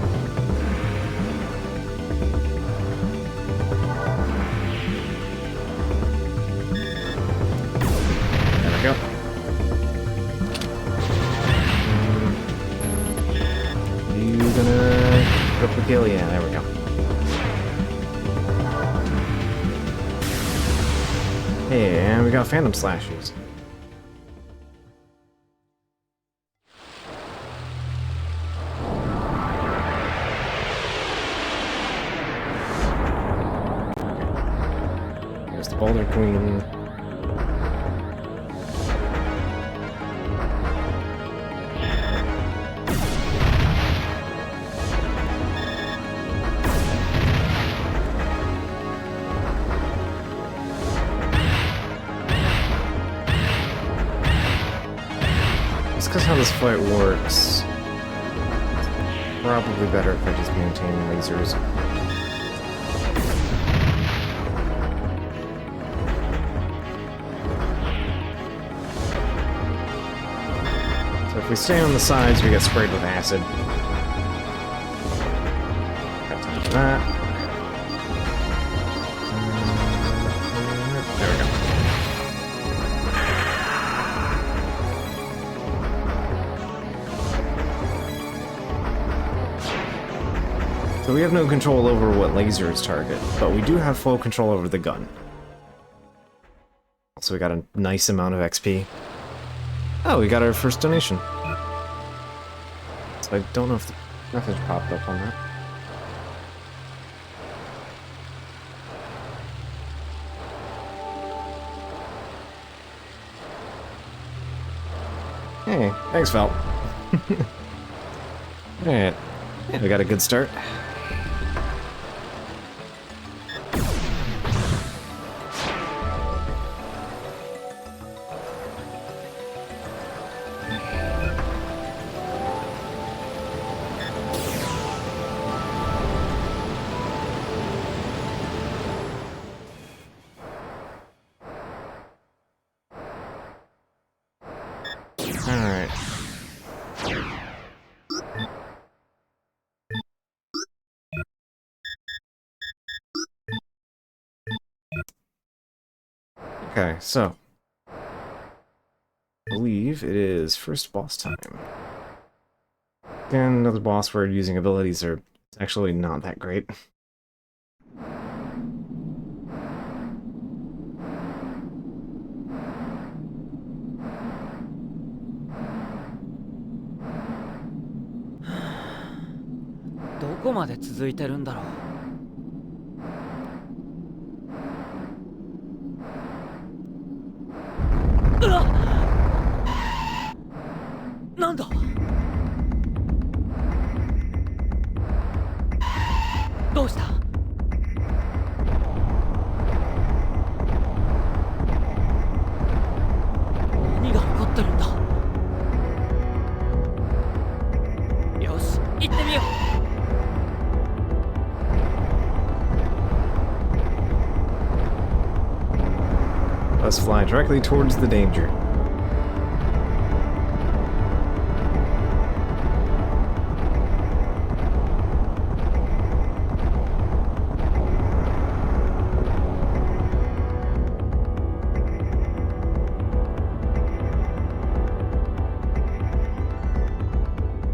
There we go. You gonna go for the kill? Yeah, there we go. Hey, and we got Phantom Slashers. Here's the Boulder Queen. Because how this fight works, probably better if I just maintain lasers. So if we stay on the sides, we get sprayed with acid. Got time for that. There we go. So we have no control over what lasers target, but we do have full control over the gun. Also, we got a nice amount of XP. Oh, we got our first donation. So I don't know if the message popped up on that. Hey, thanks, Val. Alright. Yeah, we got a good start. Alright. Okay, so I believe it is first boss time. Again, another boss where using abilities are actually not that great.どこまで続いてるんだろう。うわっ！なんだ？どうした？何が起こってるんだ？よし、行ってみよう。Let's fly directly towards the danger.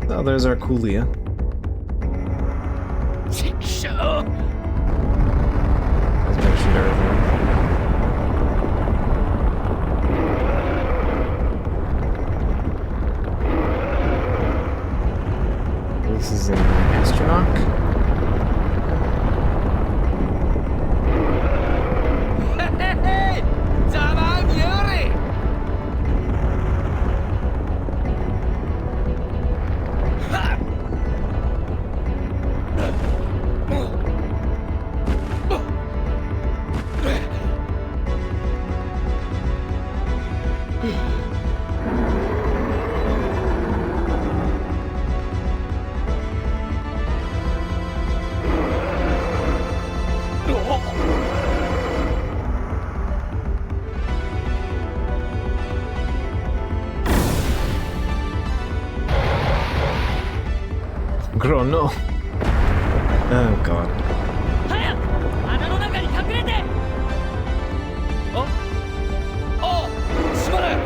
Oh, there's our Coolia. Let's mention everything. This is an astronaut. Hey! Zaman Yuri! no. Oh god. 早く穴の中に隠れて。すまない。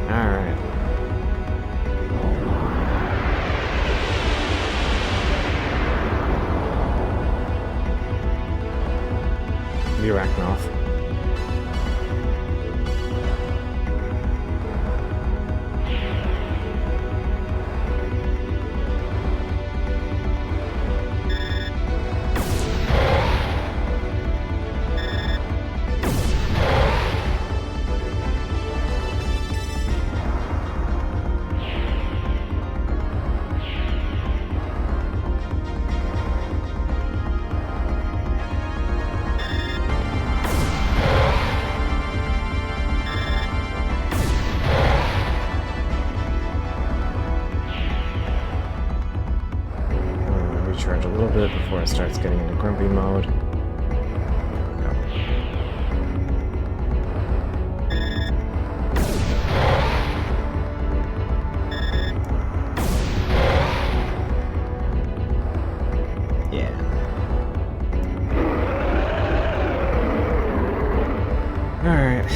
Alright. The Arachnoth. Recharge a little bit before it starts getting into grumpy mode. Yeah. Alright.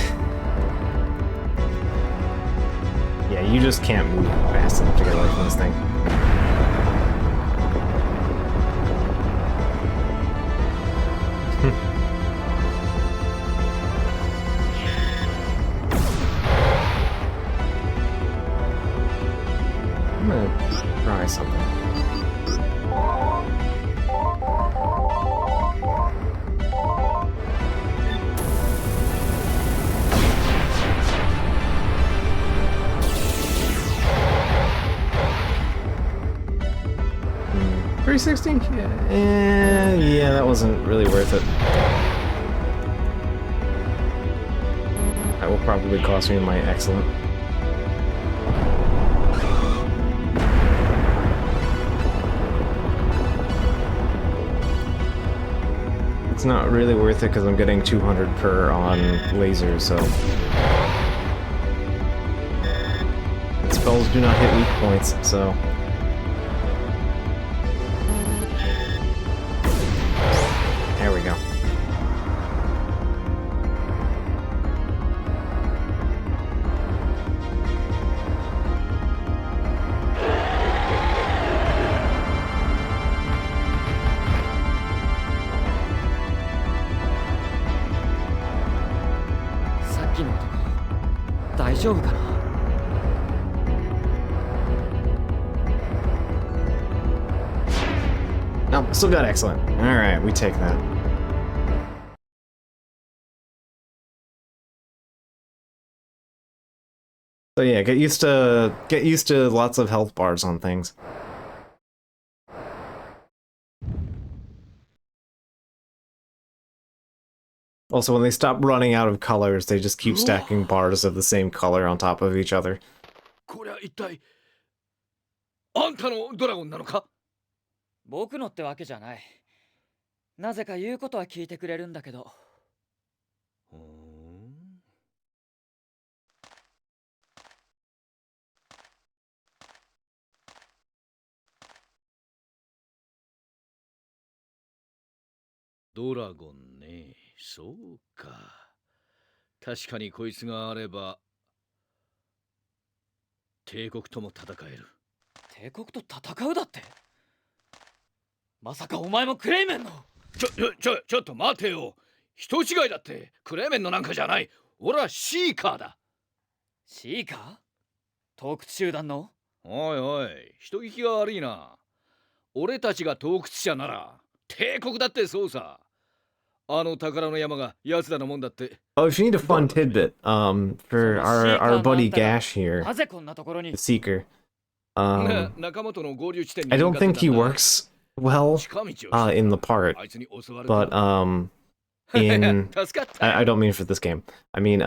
Yeah, you just can't move fast enough to get away from this thing. I'm gonna try something. Hmm, 360? Yeah, that wasn't really worth it. That will probably cost me my excellent. It's not really worth it because I'm getting 200 per on laser, so... Spells do not hit weak points, so... There we go. Nope, still got excellent. Alright, we take that. So yeah, get used to lots of health bars on things. Also, when they stop running out of colors, they just keep stacking bars of the same color on top of each other. こりゃ一体あんたのドラゴンなのか？僕のってわけじゃない。なぜか言うことは聞いてくれるんだけど。ドラゴンね、そうか。確かにこいつがあれば帝国とも戦える。帝国と戦うだって？まさかお前もクレイメンの？ちょっと待てよ。人違いだって。クレーメンのなんかじゃない。俺はシーカーだ。シーカー？洞窟集団の？おいおい、人聞きが悪いな。俺たちが洞窟者なら帝国だってそうさ。あの宝の山が奴らのもんだって。Oh, if you need a fun tidbit, for our buddy Gash here, なぜこんなところに？ the Seeker, 仲間との合流地点に I don't think he works well, in the part, but, I don't mean for this game. I mean,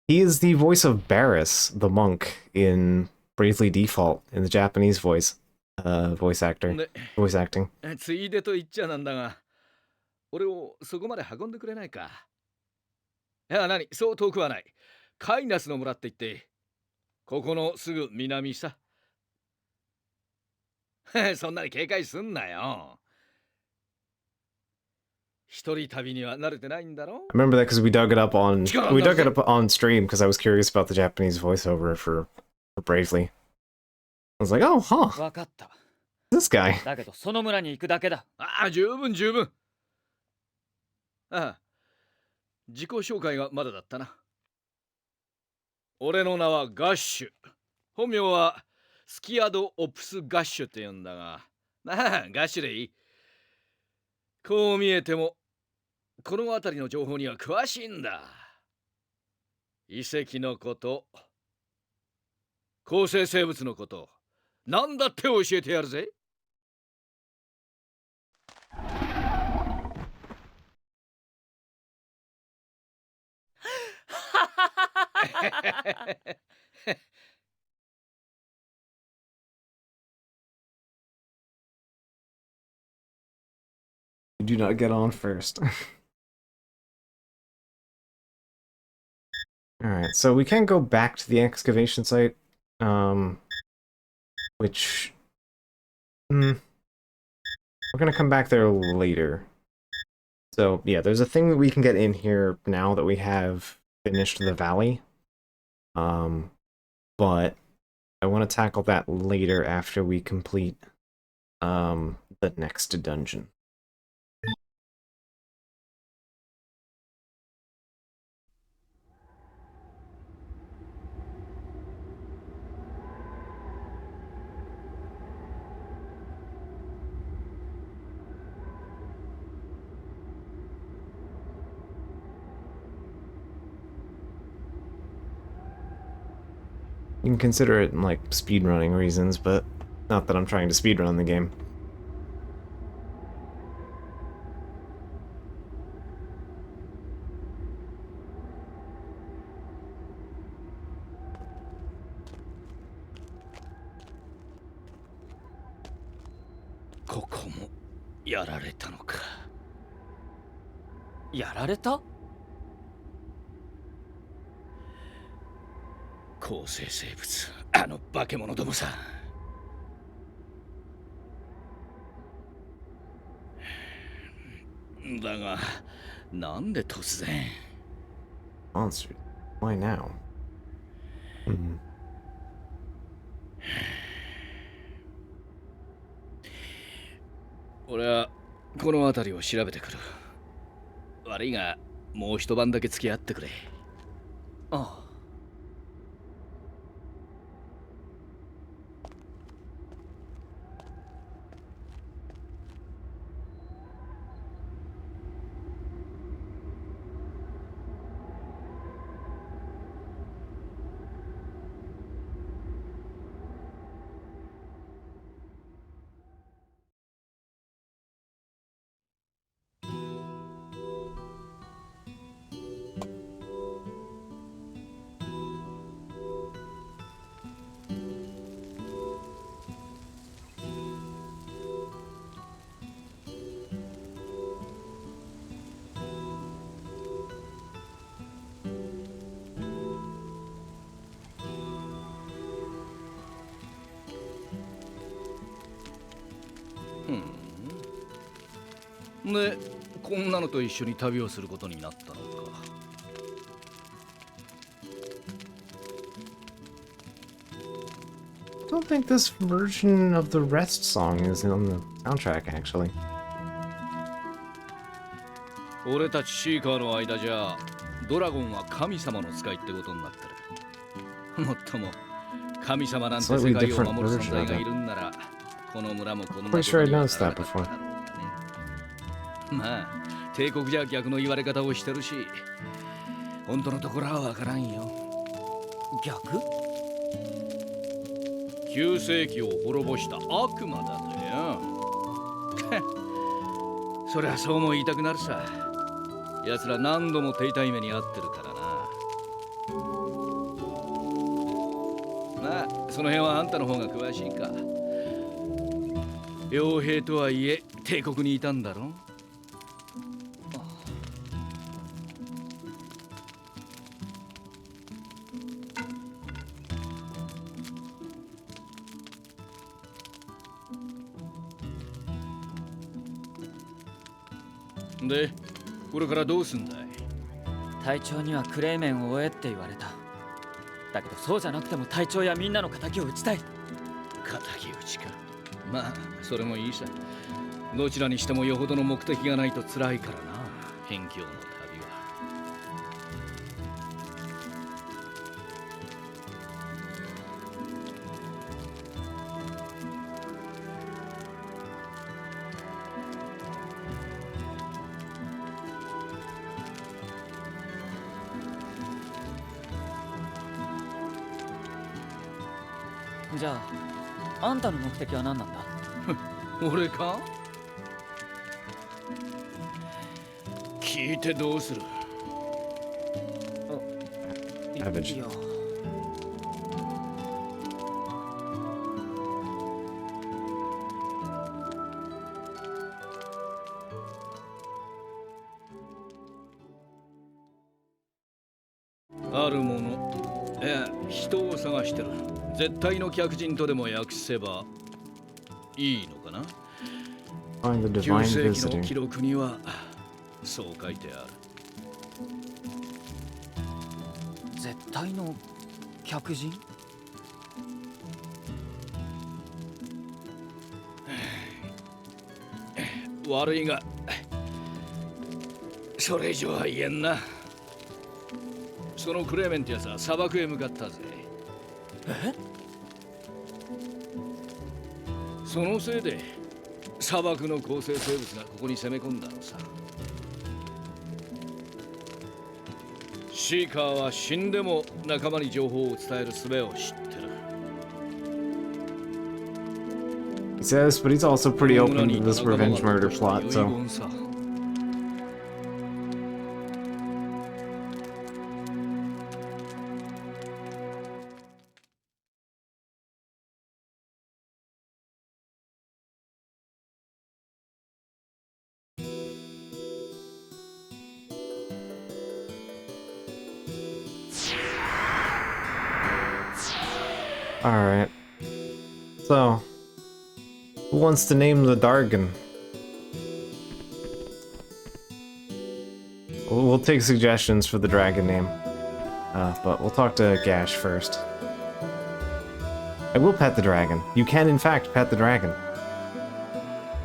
he is the voice of Barris, the monk, in Bravely Default, in the Japanese voice acting. ついでと言っちゃなんだが、俺をそこまで運んでくれないか。や、何そう遠くはない。カイナスの村って言って、ここのすぐ南さ。そんなに警戒すんなよ。一人旅には慣れてないんだろ I remember that because we dug it up on Chicago we dug does it up on stream because I was curious about the Japanese voiceover for Bravely. I was like, oh, huh, わかった。 this guy. だけどその村に行くだけだ。ああ、十分十分。ああ、自己紹介がまだだったな。俺の名はガッシュ。本名はスキアド・オプス・ガッシュって言うんだが。ああ、ガッシュでいい。こう見えても、この辺りの情報には詳しいんだ。遺跡のこと、構成生物のこと、何だって教えてやるぜ。You do not get on first. Alright, so we can go back to the excavation site, which... we're gonna come back there later. So, yeah, there's a thing that we can get in here now that we have finished the valley. But I want to tackle that later after we complete, the next dungeon. You can consider it in, like, speedrunning reasons, but not that I'm trying to speedrun the game.ここもやられたのか。やられた？構成生物、あの化け物どもさ。だが、なんで突然。Monster. Why now? Hmm. 俺はこの辺りを調べてくる。悪いが、もう一晩だけ付き合ってくれ。ああ。で、こんなのと一緒に旅をすることになったのか。I don't think this version of the rest song is on the soundtrack, actually. 俺たちシーカーの間じゃ、ドラゴンは神様の使いってことになってる。もっとも、神様なんて世界を守る存在がいるんなら、この村もこんなことにはならなかっただろうね。まあ、帝国じゃ逆の言われ方をしてるし、本当のところはわからんよ。逆9世紀を滅ぼした悪魔だとよ。そりゃそうも言いたくなるさ。奴ら何度も手痛い目に遭ってるからな。まあ、その辺はあんたの方が詳しいか。傭兵とはいえ帝国にいたんだろ。で、これからどうすんだい？隊長にはクレーメンを追えって言われた。だけどそうじゃなくても隊長やみんなの敵を討ちたい。敵討ちか。まあそれもいいさ。どちらにしてもよほどの目的がないと辛いからな、辺境の旅は。じゃああんたの目的は何なんだ？俺か？聞いてどうする？Savage. いやあるもの、いや人を探してる。絶対の客人とでも訳せばいいのかな。 Find the 9 divine 世紀の visitor. 記録にはそう書いてある。絶対の客人？悪いがそれ以上は言えんな。そのクレーメンってやつは砂漠へ向かったぜ。え？そのせいで砂漠の構成生物がここに攻め込んだのさ。シーカーは死んでも仲間に情報を伝える術を知ってる。 He says, but he's also pretty open to this revenge murder plot, so. Alright. So, who wants to name the Dragoon? We'll take suggestions for the dragon name. But we'll talk to Gash first. I will pet the dragon. You can, in fact, pet the dragon.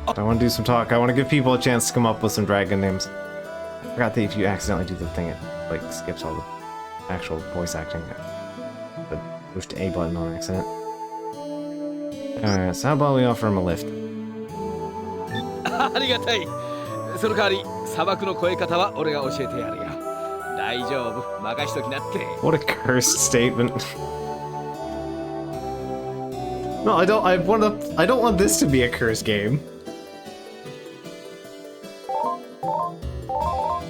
I want to do some talk. I want to give people a chance to come up with some dragon names. I forgot that if you accidentally do the thing, it like skips all the actual voice acting. But pushed A button on accident. Alright, so how about we offer him a lift? ありがたい。その代わり砂漠の越え方は俺が教えてやるよ。大丈夫、任しときなって。 What a cursed statement. No, I don't want this to be a cursed game.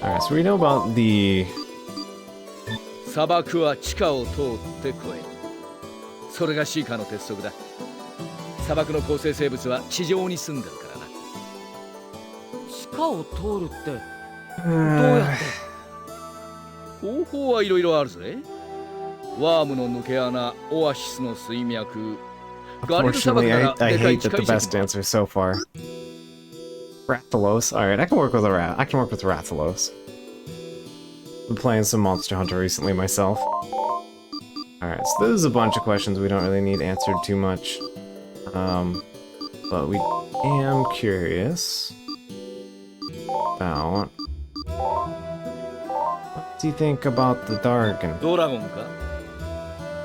Alright, so we know about the 砂漠は地下を通って越える。それがシーカーの鉄則だ。砂漠の構成生物は地上に住んでるからな。地下を通るってどうやって？方法はいろいろあるぜ。ワームの抜け穴、オアシスの水脈。ガリル砂漠 Unfortunately, なら I でかい hate 地 that 下 the 遺跡 best もある。 answer so far. Rathalos. Alright, I can work with a rat. I can work with Rathalos. Been playing some Monster Hunter recently myself. Alright, so there's a bunch of questions we don't really need answered too much. But we am curious about what do you think about the Dragoon? ドラゴンか？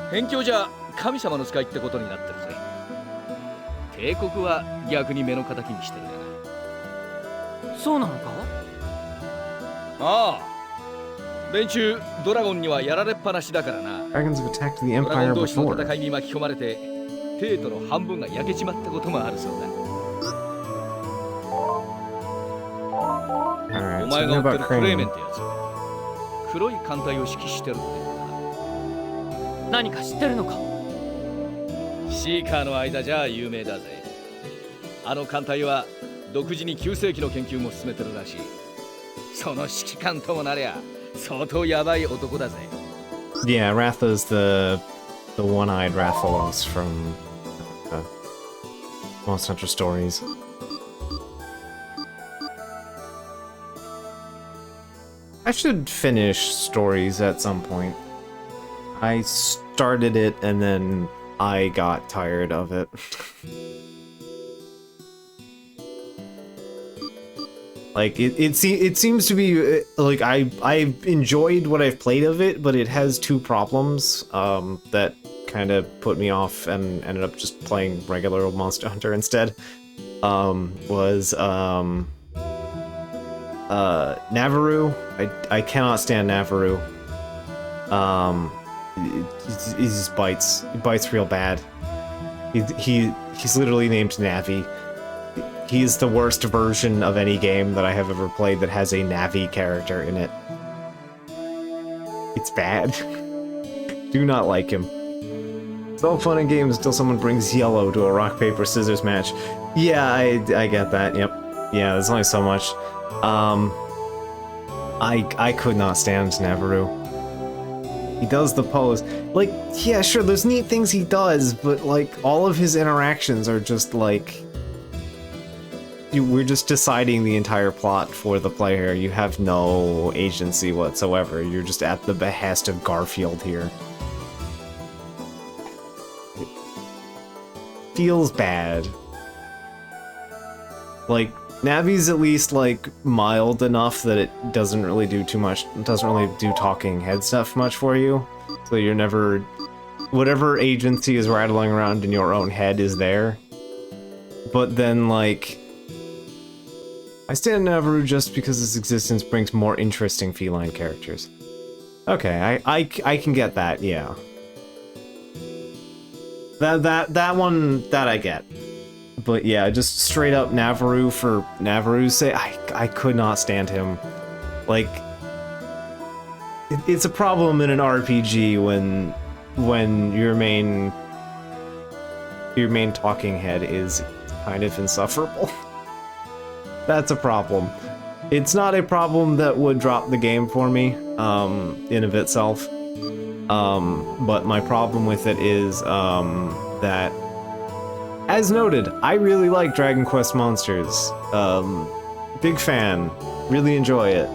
辺境じゃ神様の使いってことになってるぜ。帝国は逆に目の敵にしてるがな。そうなのか？ああ。連中ドラゴンにはやられっぱなしだからな。 Dragons have attacked the ドラゴ Empire ン同士の before. 戦いに巻き込まれて帝都の半分が焼けちまったこともあるそうだ。 Alright, お so 前 we が know 追って about るクレーメン Crane. ってやつ。黒い艦隊を指揮してるって言ったな。何か知ってるのか？シーカーの間じゃ有名だぜ。あの艦隊は独自に9世紀の研究も進めてるらしい。その指揮官ともなりゃ相当ヤバい男だぜ。 Yeah, Ratha's the one-eyed Rathalos from Monster Hunter Stories. I should finish stories at some point. I started it and then I got tired of it. Like it seems to be like I enjoyed what I've played of it, but it has two problems that kind of put me off and ended up just playing regular old Monster Hunter instead. Navaroo. I cannot stand Navaroo. He just bites. He bites real bad. He's literally named Navi. He's the worst version of any game that I have ever played that has a Navi character in it. It's bad. Do not like him. It's all fun and games until someone brings yellow to a rock, paper, scissors match. Yeah, I get that, yep. Yeah, there's only so much. I could not stand Navaroo. He does the pose. Like, yeah, sure, there's neat things he does, but like, all of his interactions are just like... We're just deciding the entire plot for the player. You have no agency whatsoever. You're just at the behest of Garfield here. It feels bad. Like, Navi's at least, like, mild enough that it doesn't really do too much. It doesn't really do talking head stuff much for you. So you're never... Whatever agency is rattling around in your own head is there. But then, like... I stand Navaroo just because his existence brings more interesting feline characters. Okay, I can get that, yeah. That one, that I get. But yeah, just straight up Navaroo for Navaroo's sake, I could not stand him. Like, it's a problem in an RPG when your main talking head is kind of insufferable. That's a problem. It's not a problem that would drop the game for me, in of itself. But my problem with it is, that, as noted, I really like Dragon Quest Monsters. Big fan. Really enjoy it.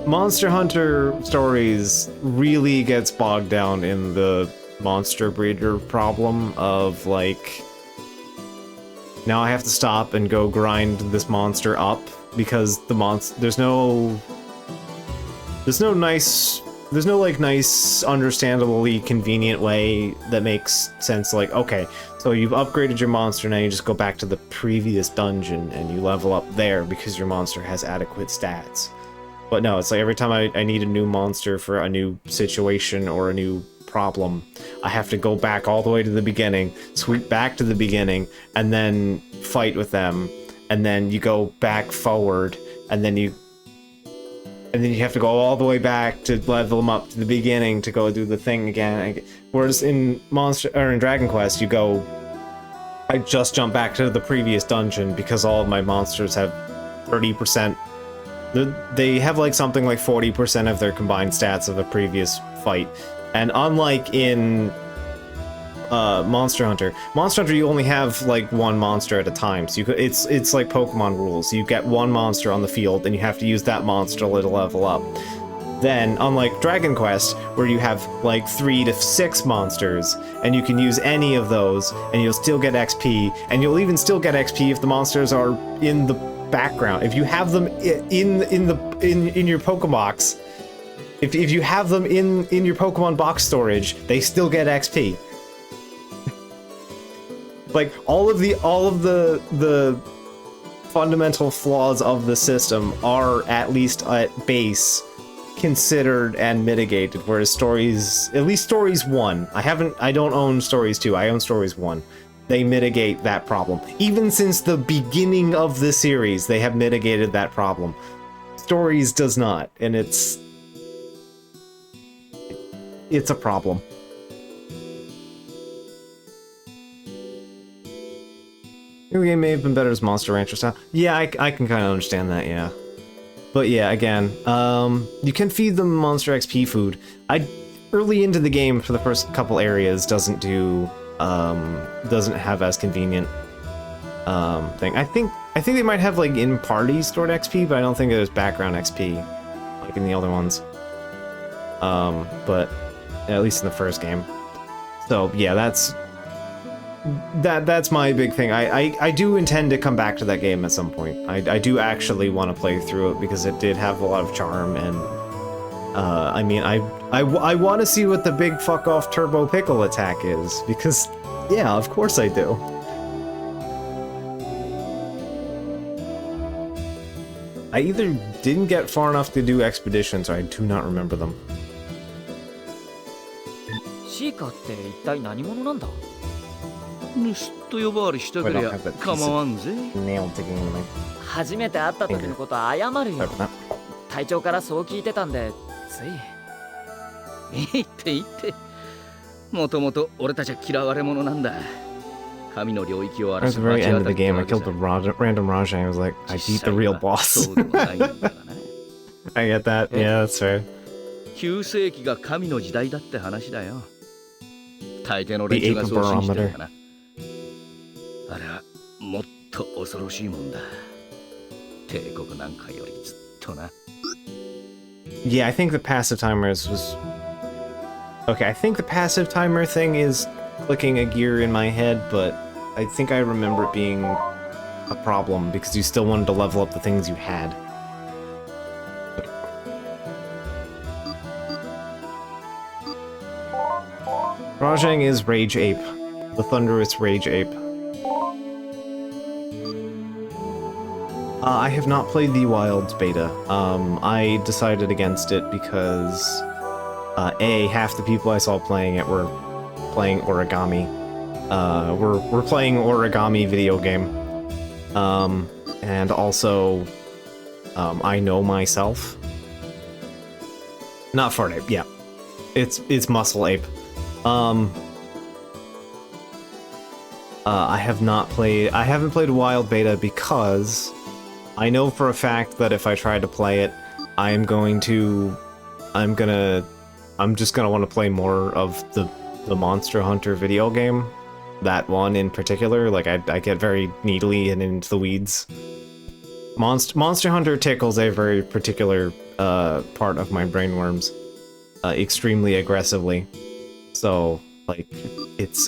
Monster Hunter Stories really gets bogged down in the monster breeder problem of, like... Now I have to stop and go grind this monster up because the there's no nice, understandably convenient way that makes sense. Like, okay, so you've upgraded your monster, now you just go back to the previous dungeon and you level up there because your monster has adequate stats. But no, it's like every time I need a new monster for a new situation or a new problem, I have to go back all the way to the beginning, sweep back to the beginning, and then fight with them, and then you go back forward, and then you have to go all the way back to level them up to the beginning to go do the thing again. Whereas in Dragon Quest, I just jump back to the previous dungeon because all of my monsters have 30%. They have like something like 40% of their combined stats of a previous fight. And unlike in Monster Hunter, you only have like one monster at a time. So it's like Pokemon rules. You get one monster on the field, and you have to use that monster to level up. Then, unlike Dragon Quest, where you have like 3 to 6 monsters, and you can use any of those, and you'll still get XP, and you'll even still get XP if the monsters are in the background. If you have them in your Pokebox. If you have them in your Pokemon box storage, they still get XP. Like all of the fundamental flaws of the system are at least at base considered and mitigated, whereas Stories, at least Stories 1, I don't own Stories 2, I own Stories 1. They mitigate that problem. Even since the beginning of the series, they have mitigated that problem. Stories does not, and it's a problem. The game may have been better as Monster Rancher style. Yeah, I can kind of understand that, yeah. But yeah, again, you can feed them Monster XP food. Early into the game, for the first couple areas, doesn't have as convenient thing. I think I think they might have like in-party stored XP, but I don't think there's background XP like in the other ones. But at least in the first game. So yeah, that's my big thing. I do intend to come back to that game at some point. I do actually want to play through it because it did have a lot of charm, and I mean I want to see what the big fuck off turbo pickle attack is, because yeah, of course I do. I either didn't get far enough to do expeditions, or I do not remember them. シーカーって一体何者なんだ？盗と呼ばわりしたけりゃ構わんぜ。 Nailed the game. 初めて会った時のこと謝るよ。隊長からそう聞いてたんで、つい。言って言って。もともと俺たちは嫌われ者なんだ。神の領域を At the very end of the game, I killed the random Raja, and I was like, I beat the real boss. I get that. Yeah, that's fair. 9世紀が神の時代だって話だよ。大抵の連中がそう信じてるかな。あれはもっと恐ろしいもんだ。帝国なんかよりずっとな。Yeah, I think the passive timers was... Okay, I think the passive timer thing is clicking a gear in my head, but I think I remember it being a problem because you still wanted to level up the things you had. Rajang is Rage Ape, the thunderous Rage Ape. I have not played the Wilds beta. I decided against it because A, half the people I saw playing it were playing origami. We're playing origami video game. And also, I know myself. Not Fart Ape, yeah. It's Muscle Ape. I haven't played Wild Beta because I know for a fact that if I try to play it, I'm just gonna want to play more of the Monster Hunter video game. That one in particular, like I get very needly and into the weeds. Monster Hunter tickles a very particular part of my brainworms extremely aggressively. So, like,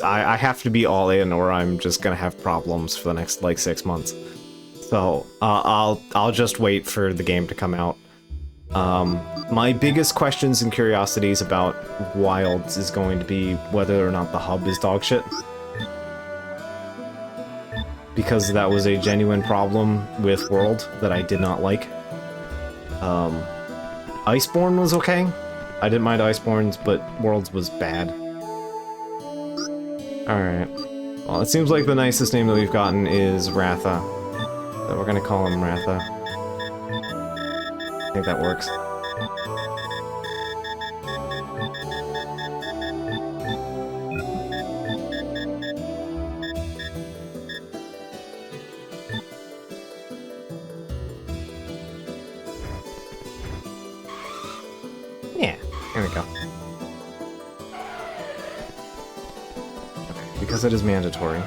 I have to be all in or I'm just gonna have problems for the next, like, 6 months. So, I'll just wait for the game to come out. My biggest questions and curiosities about Wilds is going to be whether or not the hub is dogshit. Because that was a genuine problem with World that I did not like. Iceborne was okay. I didn't mind Iceborne's, but Worlds was bad. Alright. Well, it seems like the nicest name that we've gotten is Ratha. So we're gonna call him Ratha. I think that works. Yeah, here we go. Okay, because it is mandatory.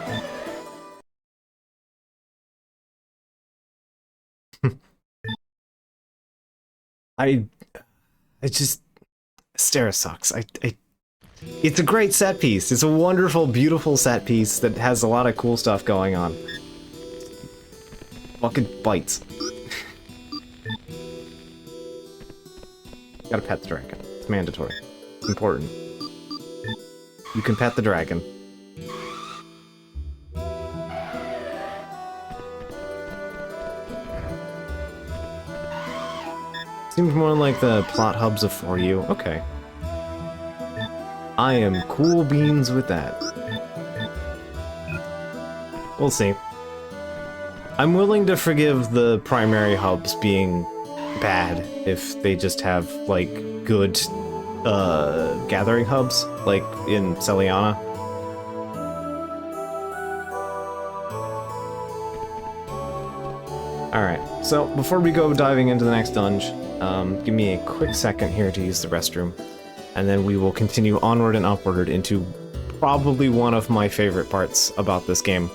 I just... Stera sucks. It's a great set piece. It's a wonderful, beautiful set piece that has a lot of cool stuff going on. Fucking bites. Gotta pet the dragon. It's mandatory. It's important. You can pet the dragon. Seems more like the plot hubs of For You. Okay. I am cool beans with that. We'll see. I'm willing to forgive the primary hubs being bad if they just have, like, good, gathering hubs, like in Celiana. Alright, so before we go diving into the next dungeon, give me a quick second here to use the restroom, and then we will continue onward and upward into probably one of my favorite parts about this game.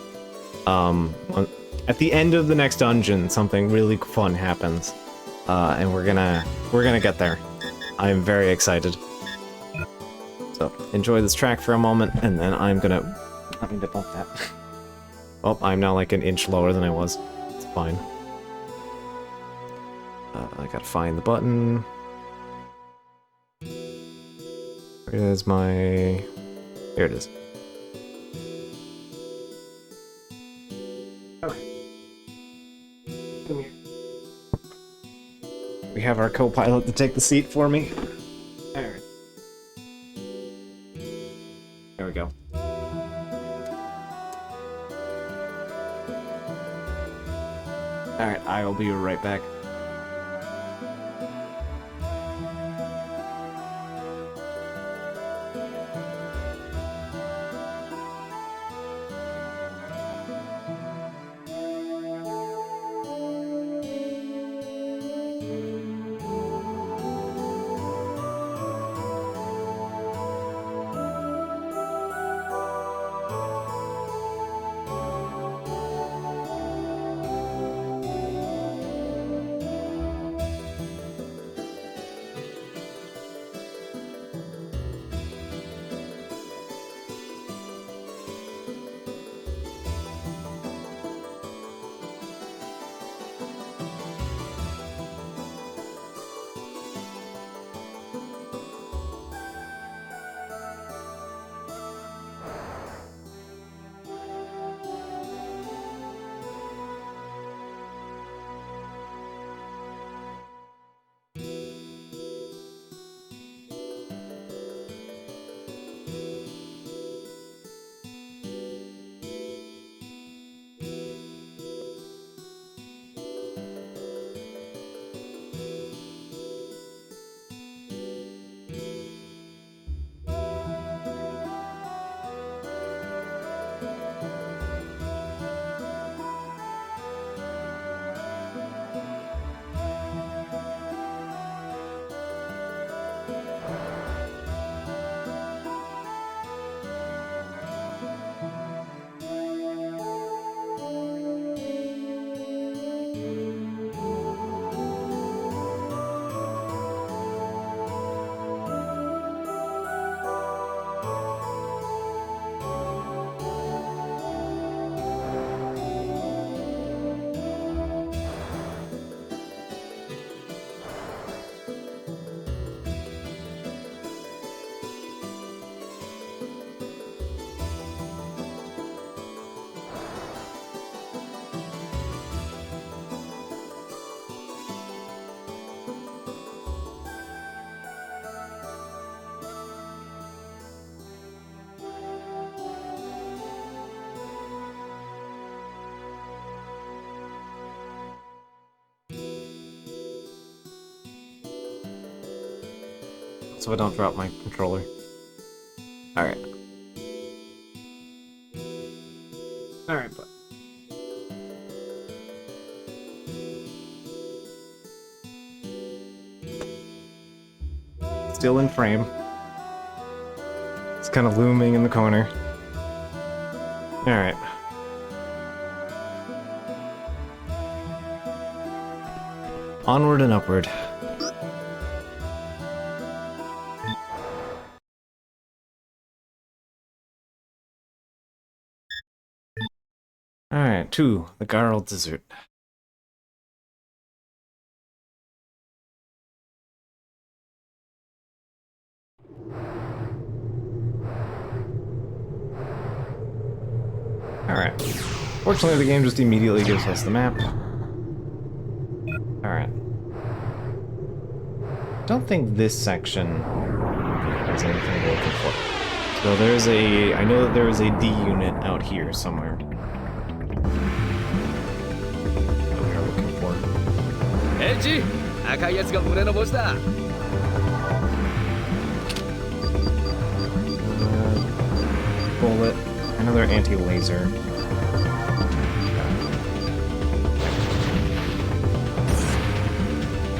at the end of the next dungeon, something really fun happens. And we're gonna get there. I'm very excited. So, enjoy this track for a moment, and then I'm gonna... I mean to bump that. Oh, I'm now like an inch lower than I was. It's fine. I gotta find the button. Where is my... Here it is. Okay. Come here. We have our co-pilot to take the seat for me. Alright. There we go. Alright, I will be right back. So I don't drop my controller. Alright. Alright, but... Still in frame. It's kind of looming in the corner. Alright. Onward and upward. Alright, to the Garl Desert. Alright. Fortunately, the game just immediately gives us the map. Alright. Don't think this section has anything we're looking for. So there's a... I know that there is a D unit out here somewhere. That we are looking for. エッジ赤いやつが胸の帽子だ Bullet. Another anti-laser.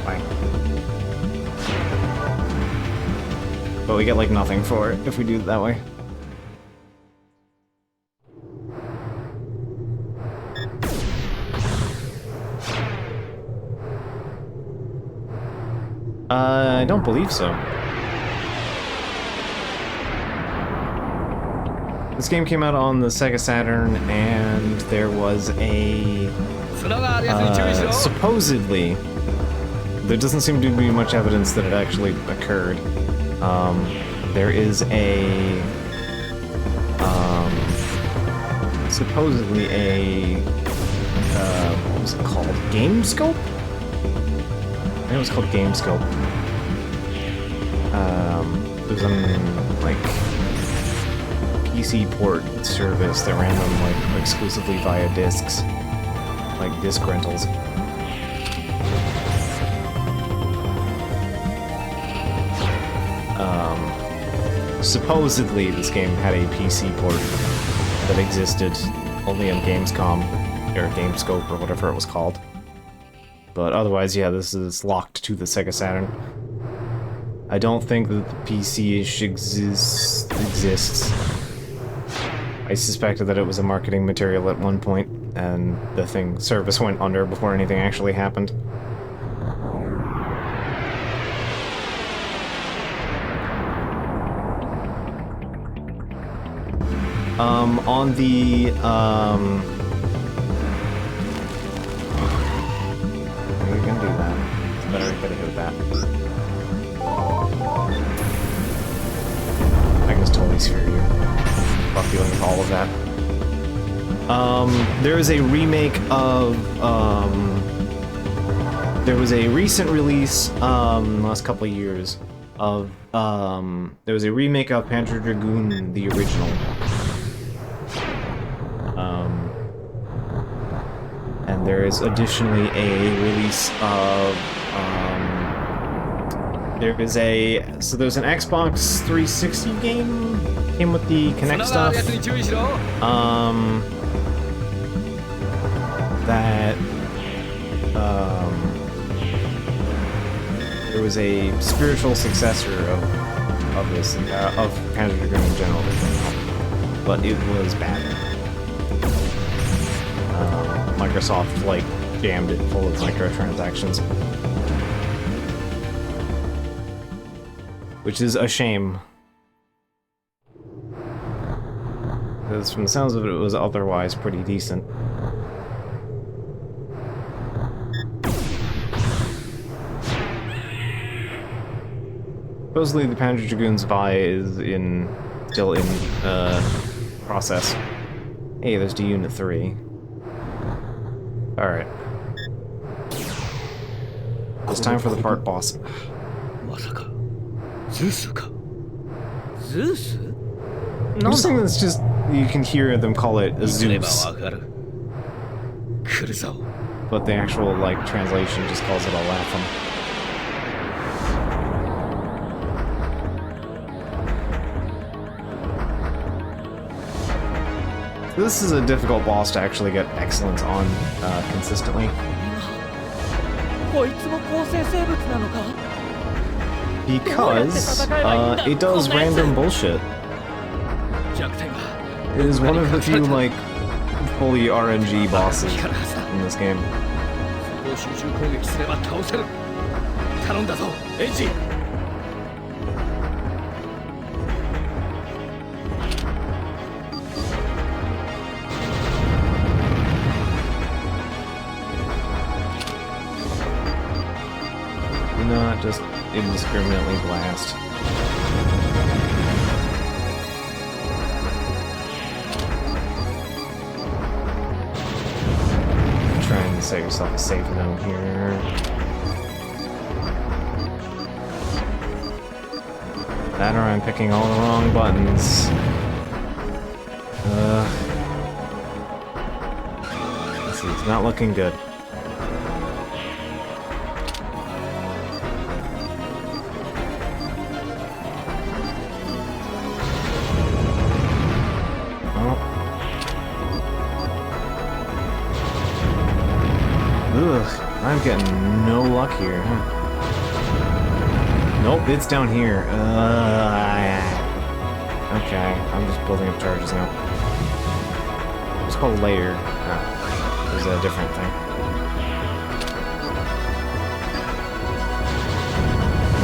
Bye. But we get like nothing for it if we do it that way. I don't believe so. This game came out on the Sega Saturn, and there was a... supposedly, there doesn't seem to be much evidence that it actually occurred. There is a... supposedly a... what was it called? GameScope? I think it was called GameScope. It was an, like, PC port service that ran them, like, exclusively via discs. Like, disc rentals. Supposedly, this game had a PC port that existed only on Gamescom, or GameScope, or whatever it was called. But otherwise, yeah, this is locked to the Sega Saturn. I don't think that the PC-ish exists. I suspected that it was a marketing material at one point, and the service went under before anything actually happened. On the, how are you gonna do that? It's better hit that. I can just totally sphere you. Fuck dealing with all of that. There is a remake of, there was a recent release, last couple of years, of, there was a remake of Panzer Dragoon, the original. And there is additionally a release of, there's an Xbox 360 game, came with the Kinect stuff, there was a spiritual successor of this, of Panzer Dragoon in general, but it was bad. Microsoft, like, jammed it full of microtransactions. Which is a shame. Because from the sounds of it, it was otherwise pretty decent. Supposedly the Panzer Dragoon's Vi is still in process. Hey, there's D-Unit 3. Alright. It's time for the part boss. I'm just saying that's just, you can hear them call it a Zeus. But the actual, like, translation just calls it a Latham. This is a difficult boss to actually get excellence on consistently. Because it does random bullshit. It is one of the few, like, fully RNG bosses in this game. Not just indiscriminately blast. Trying to set yourself a safe zone here. That or I'm picking all the wrong buttons. This is not looking good. I'm getting no luck here. Nope, it's down here. Okay, I'm just building up charges now. It's called layer. There's a different thing.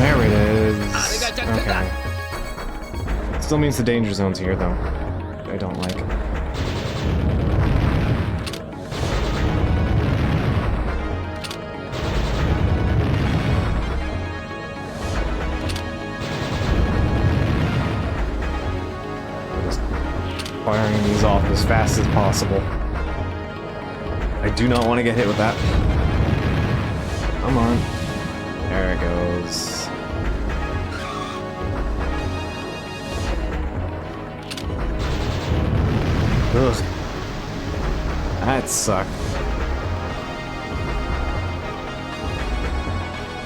There it is. Okay. Still means the danger zone's here, though. I don't like. Just firing these off as fast as possible. I do not want to get hit with that. Come on. There it goes. Ugh. That sucked.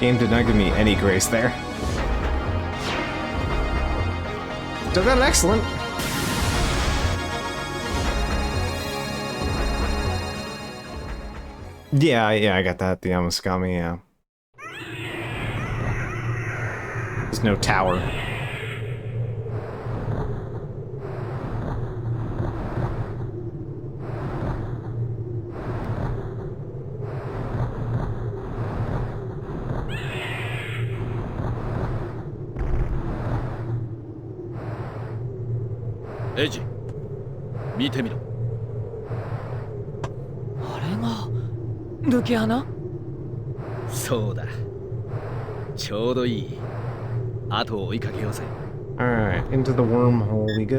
Game did not give me any grace there. Still got an excellent. Yeah, I got that. The Amaskami, yeah. There's no tower. Eiji, 見てみろ。あれが抜け穴？そうだ。ちょうどいい。後を追いかけようぜ。Alright, into the wormhole we go.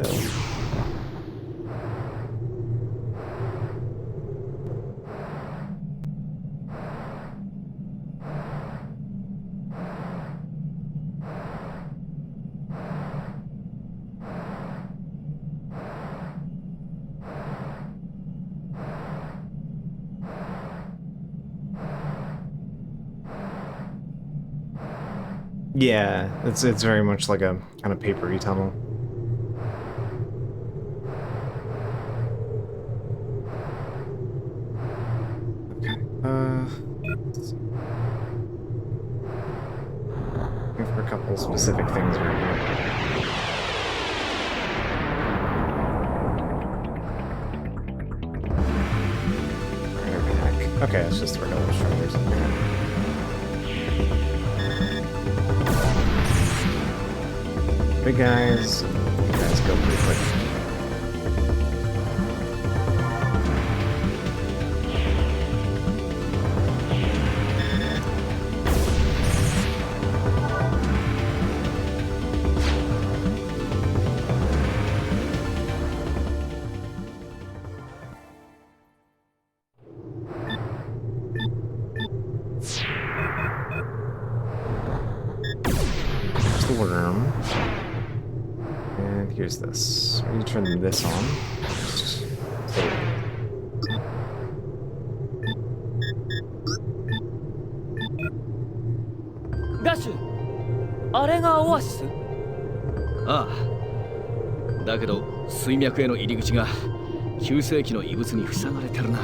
Yeah, it's very much like a kind of papery tunnel. Okay, let's see. Looking for a couple specific things right here. Where the heck? Okay, it's just the regular structures. Big guys, you guys go pretty quick. There's the worm. And here's this. When you turn this on, Gash, あれがオアシス？ああ。だけど水脈への入り口が9世紀の遺物に塞がれてるな。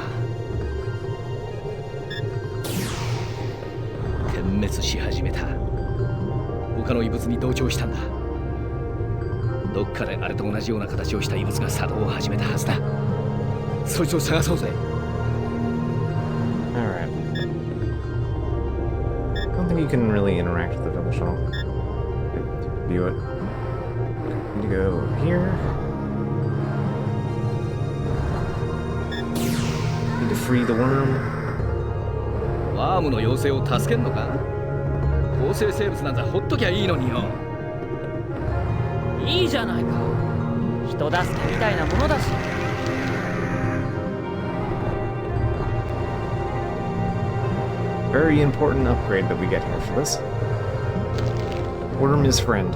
点滅し始めた。他の遺物に同調したんだ。どっかであれと同じような形をした遺物が作動を始めたはずだ。そいつを探そうぜ。Alright. I don't think you can really interact with the village at all. View it. Need to go over here. Need to free the worm. ワームの妖精を助けんのか？構成生物なんざほっときゃいいのによ。いいじゃないか。人助けみたいなものだし。Very important upgrade that we get here for this. Worm is friend.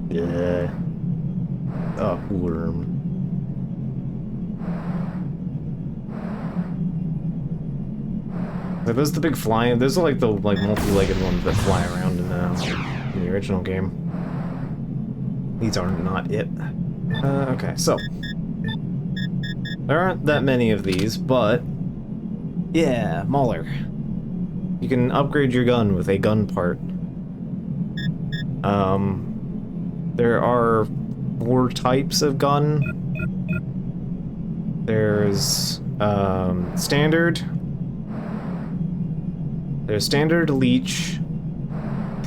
Yeah. Oh, worm. Are those the big flying? Those are like the multi-legged ones that fly around in the original game. These are not it. Okay, so. There aren't that many of these, but... Yeah, Mauler. You can upgrade your gun with a gun part. There are 4 types of gun. There's, standard. There's standard, leech,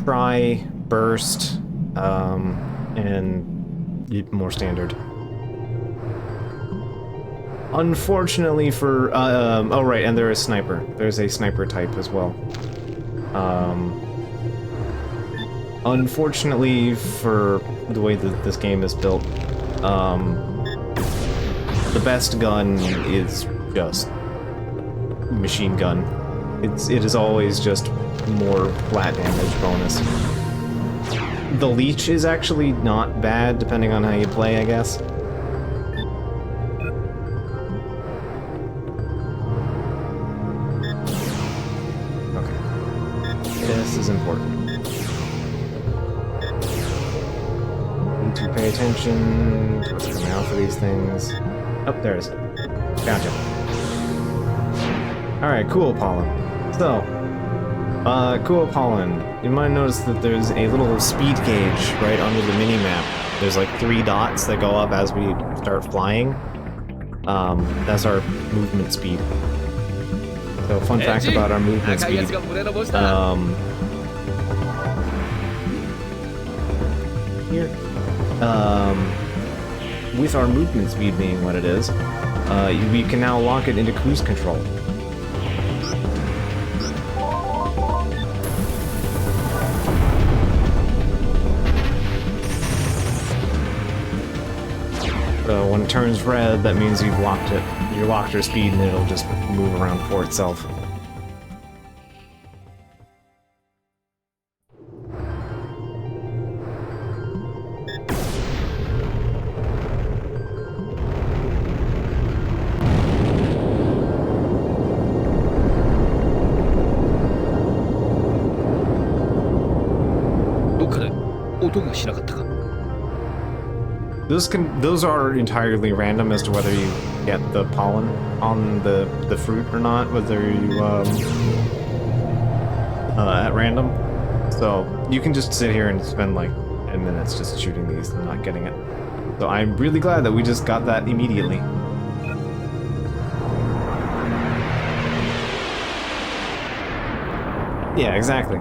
try, burst, and more standard. Unfortunately for, oh right, and there is sniper. There's a sniper type as well. Unfortunately for the way that this game is built, the best gun is just machine gun. It is always just more flat damage bonus. The leech is actually not bad, depending on how you play, I guess. Okay. This is important. Need to pay attention to what's coming out for these things. Oh, there it is. Gotcha. Alright, cool pollen. So, cool pollen. You might notice that there's a little speed gauge right under the mini-map. There's like 3 dots that go up as we start flying. That's our movement speed. So, fun fact about our movement speed. Here. With our movement speed being what it is, we can now lock it into cruise control. So when it turns red, that means you've locked it. You locked your speed and it'll just move around for itself. Those are entirely random as to whether you get the pollen on the fruit or not, whether you at random. So you can just sit here and spend like 10 minutes just shooting these and not getting it. So I'm really glad that we just got that immediately. Yeah, exactly.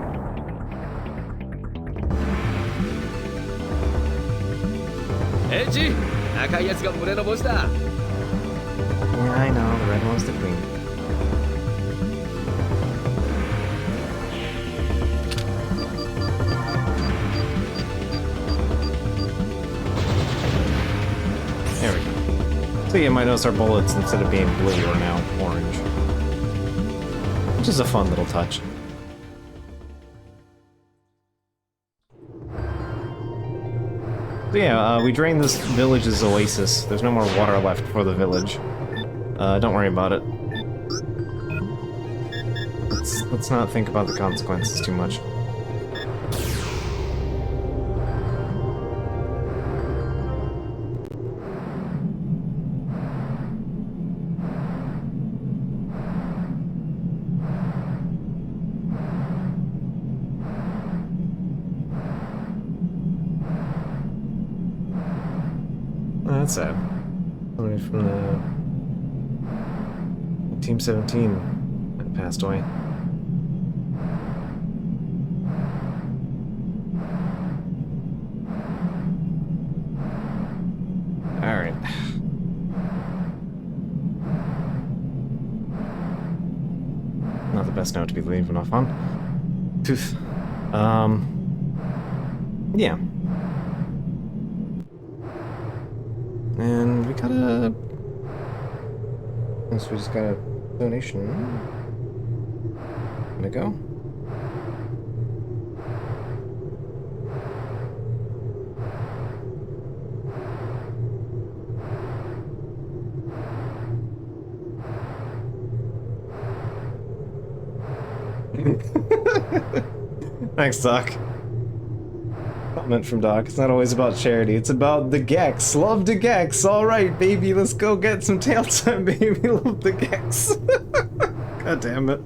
Edgy! 赤いやつが群れのボスだ。 Yeah, I know, the red one's the queen. There we go. So you might notice our bullets, instead of being blue, are now orange. Which is a fun little touch. So yeah, we drained this village's oasis. There's no more water left for the village. Don't worry about it. Let's not think about the consequences too much. That's sad. Somebody from the Team 17 that passed away. Alright. Not the best note to be leaving off on. Poof. Yeah. And we got a... Guess we just got a donation. Gonna go. Thanks, Doc. comment from Doc. It's not always about charity. It's about the Gex. Love the Gex. All right, baby. Let's go get some tail time, baby. Love the Gex. God damn it.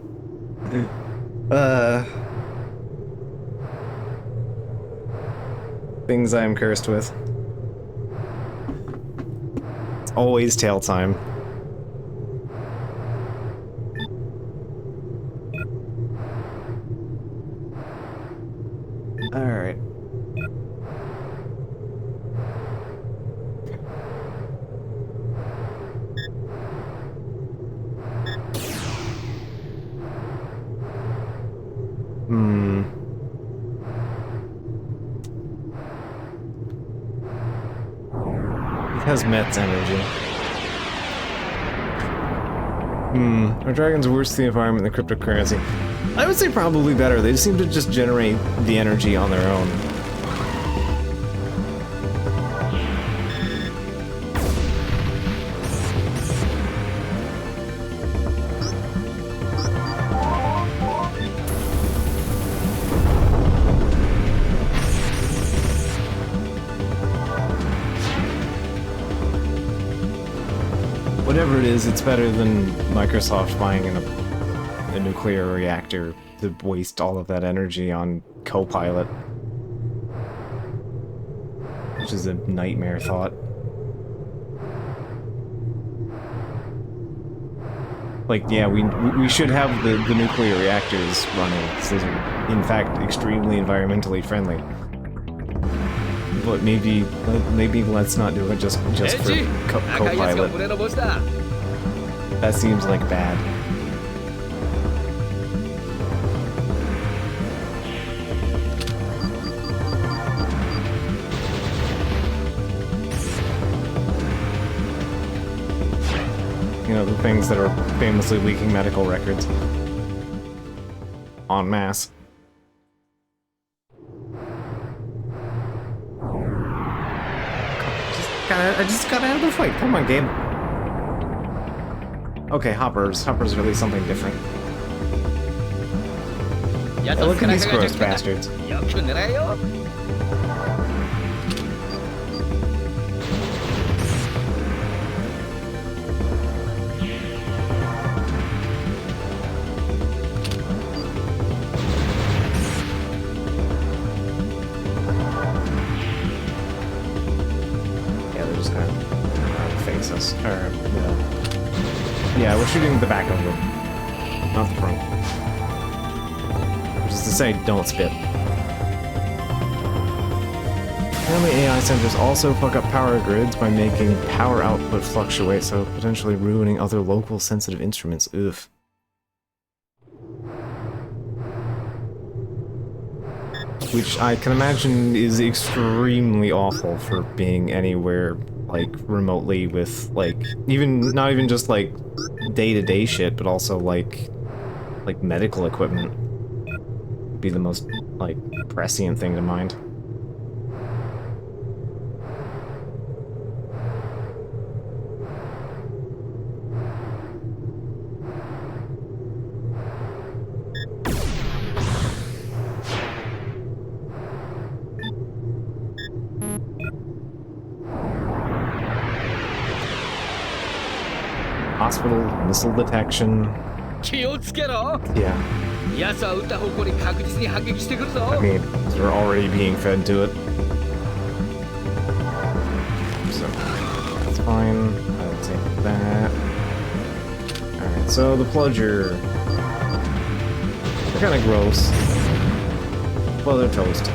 Things I am cursed with. It's always tail time. Alright. It has Met's energy. Are dragons worse to the environment than cryptocurrency? I would say probably better. They seem to just generate the energy on their own. Whatever it is, it's better than Microsoft buying a nuclear reactor to waste all of that energy on Copilot. Which is a nightmare thought. Like, yeah, we should have the nuclear reactors running. So those are, in fact, extremely environmentally friendly. But maybe let's not do it just for Copilot. That seems like bad. You know, the things that are famously leaking medical records. En masse. I just got out of the fight. Come on, game. Okay, hoppers. Hoppers are at least something different. Hey, look at these gross bastards. Yeah, we're shooting the back of them, not the front. Which is to say, don't spit. Apparently AI centers also fuck up power grids by making power output fluctuate, so potentially ruining other local sensitive instruments. Oof. Which I can imagine is extremely awful for being anywhere, like, remotely with, like, not even just, like, day-to-day shit, but also, like medical equipment. Would be the most, like, prescient thing to mind. Hospital, missile detection. Yeah. I mean, we're already being fed to it. So, that's fine. I'll take that. Alright, so the Pludger. They're kinda gross. Well, they're toast.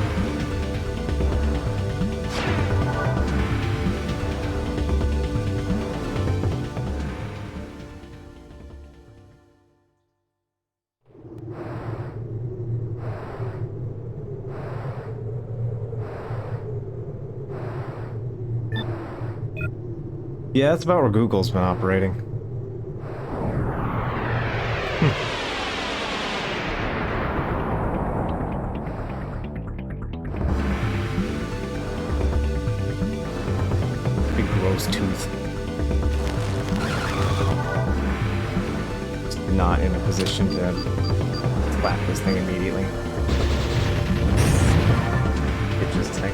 Yeah, that's about where Google's been operating. Big gross tooth. Just not in a position to slap this thing immediately. Get just like.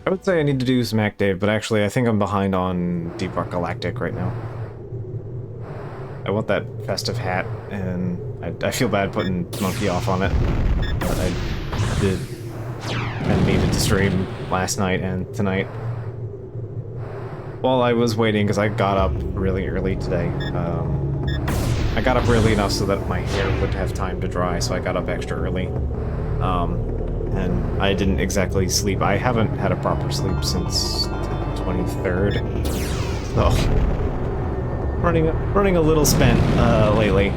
I would say I need to do some Act Dave, but actually I think I'm behind on Deep Rock Galactic right now. I want that festive hat, and I feel bad putting Monkey off on it, but I did and needed to stream last night and tonight. While I was waiting, because I got up really early today. I got up early enough so that my hair would have time to dry, so I got up extra early. And I didn't exactly sleep. I haven't had a proper sleep since the 23rd. So, running a little spent lately.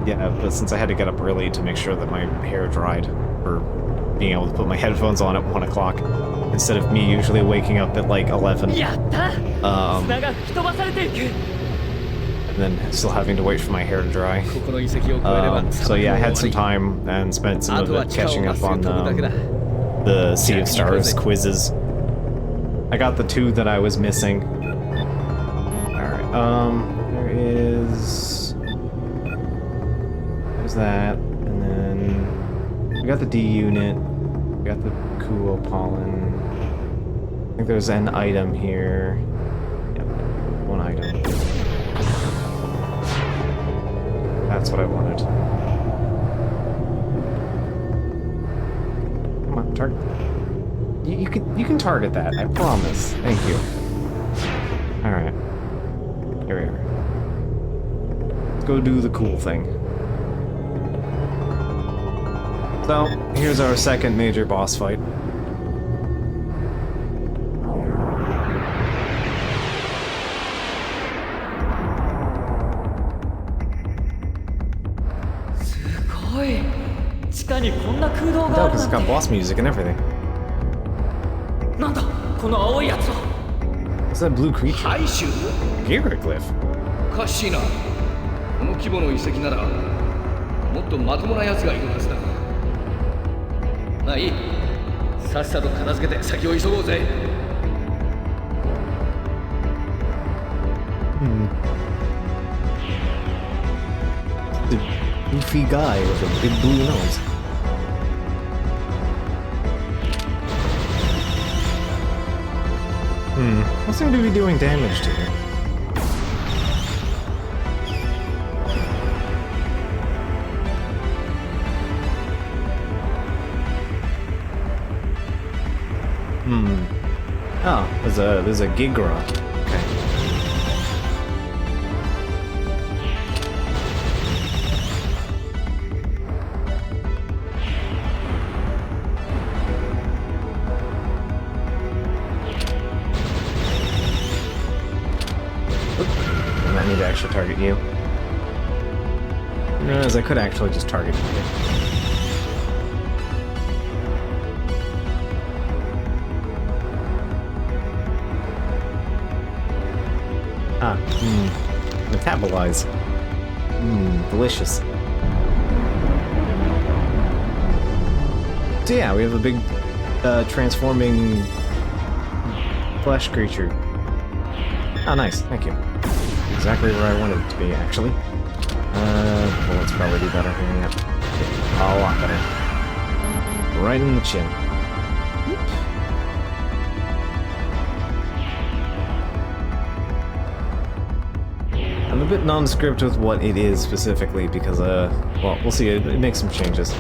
Yeah, but since I had to get up early to make sure that my hair dried for being able to put my headphones on at 1 o'clock instead of me usually waking up at like 11. And then still having to wait for my hair to dry. So yeah, I had some time and spent some of it catching up on the Sea of Stars quizzes. I got the 2 that I was missing. Alright, there's that, and then we got the D unit, we got the Kuo pollen. I think there's an item here. Yep, 1 item. That's what I wanted. Come on, target. You can target that. I promise. Thank you. All right. Here we are. Let's go do the cool thing. So here's our second major boss fight. No, because it's got boss music and everything. What's that blue creature? Hieroglyph. おかしいな。この規模の遺跡ならもっとまともな奴がいるはずだ。まあいい。さっさと片付けて先を急ごうぜ。The goofy guy with a big blue nose. What seem to be doing damage to her? Oh, there's a Gigra. Okay. I need to actually target you. As I could actually just target you. Metabolize. Delicious. So yeah, we have a big transforming flesh creature. Oh, nice. Thank you. Exactly where I wanted it to be, actually. Well, let's probably do better here. Yep. A lot better. Right in the chin. I'm a bit nondescript with what it is specifically because, well, we'll see. It makes some changes.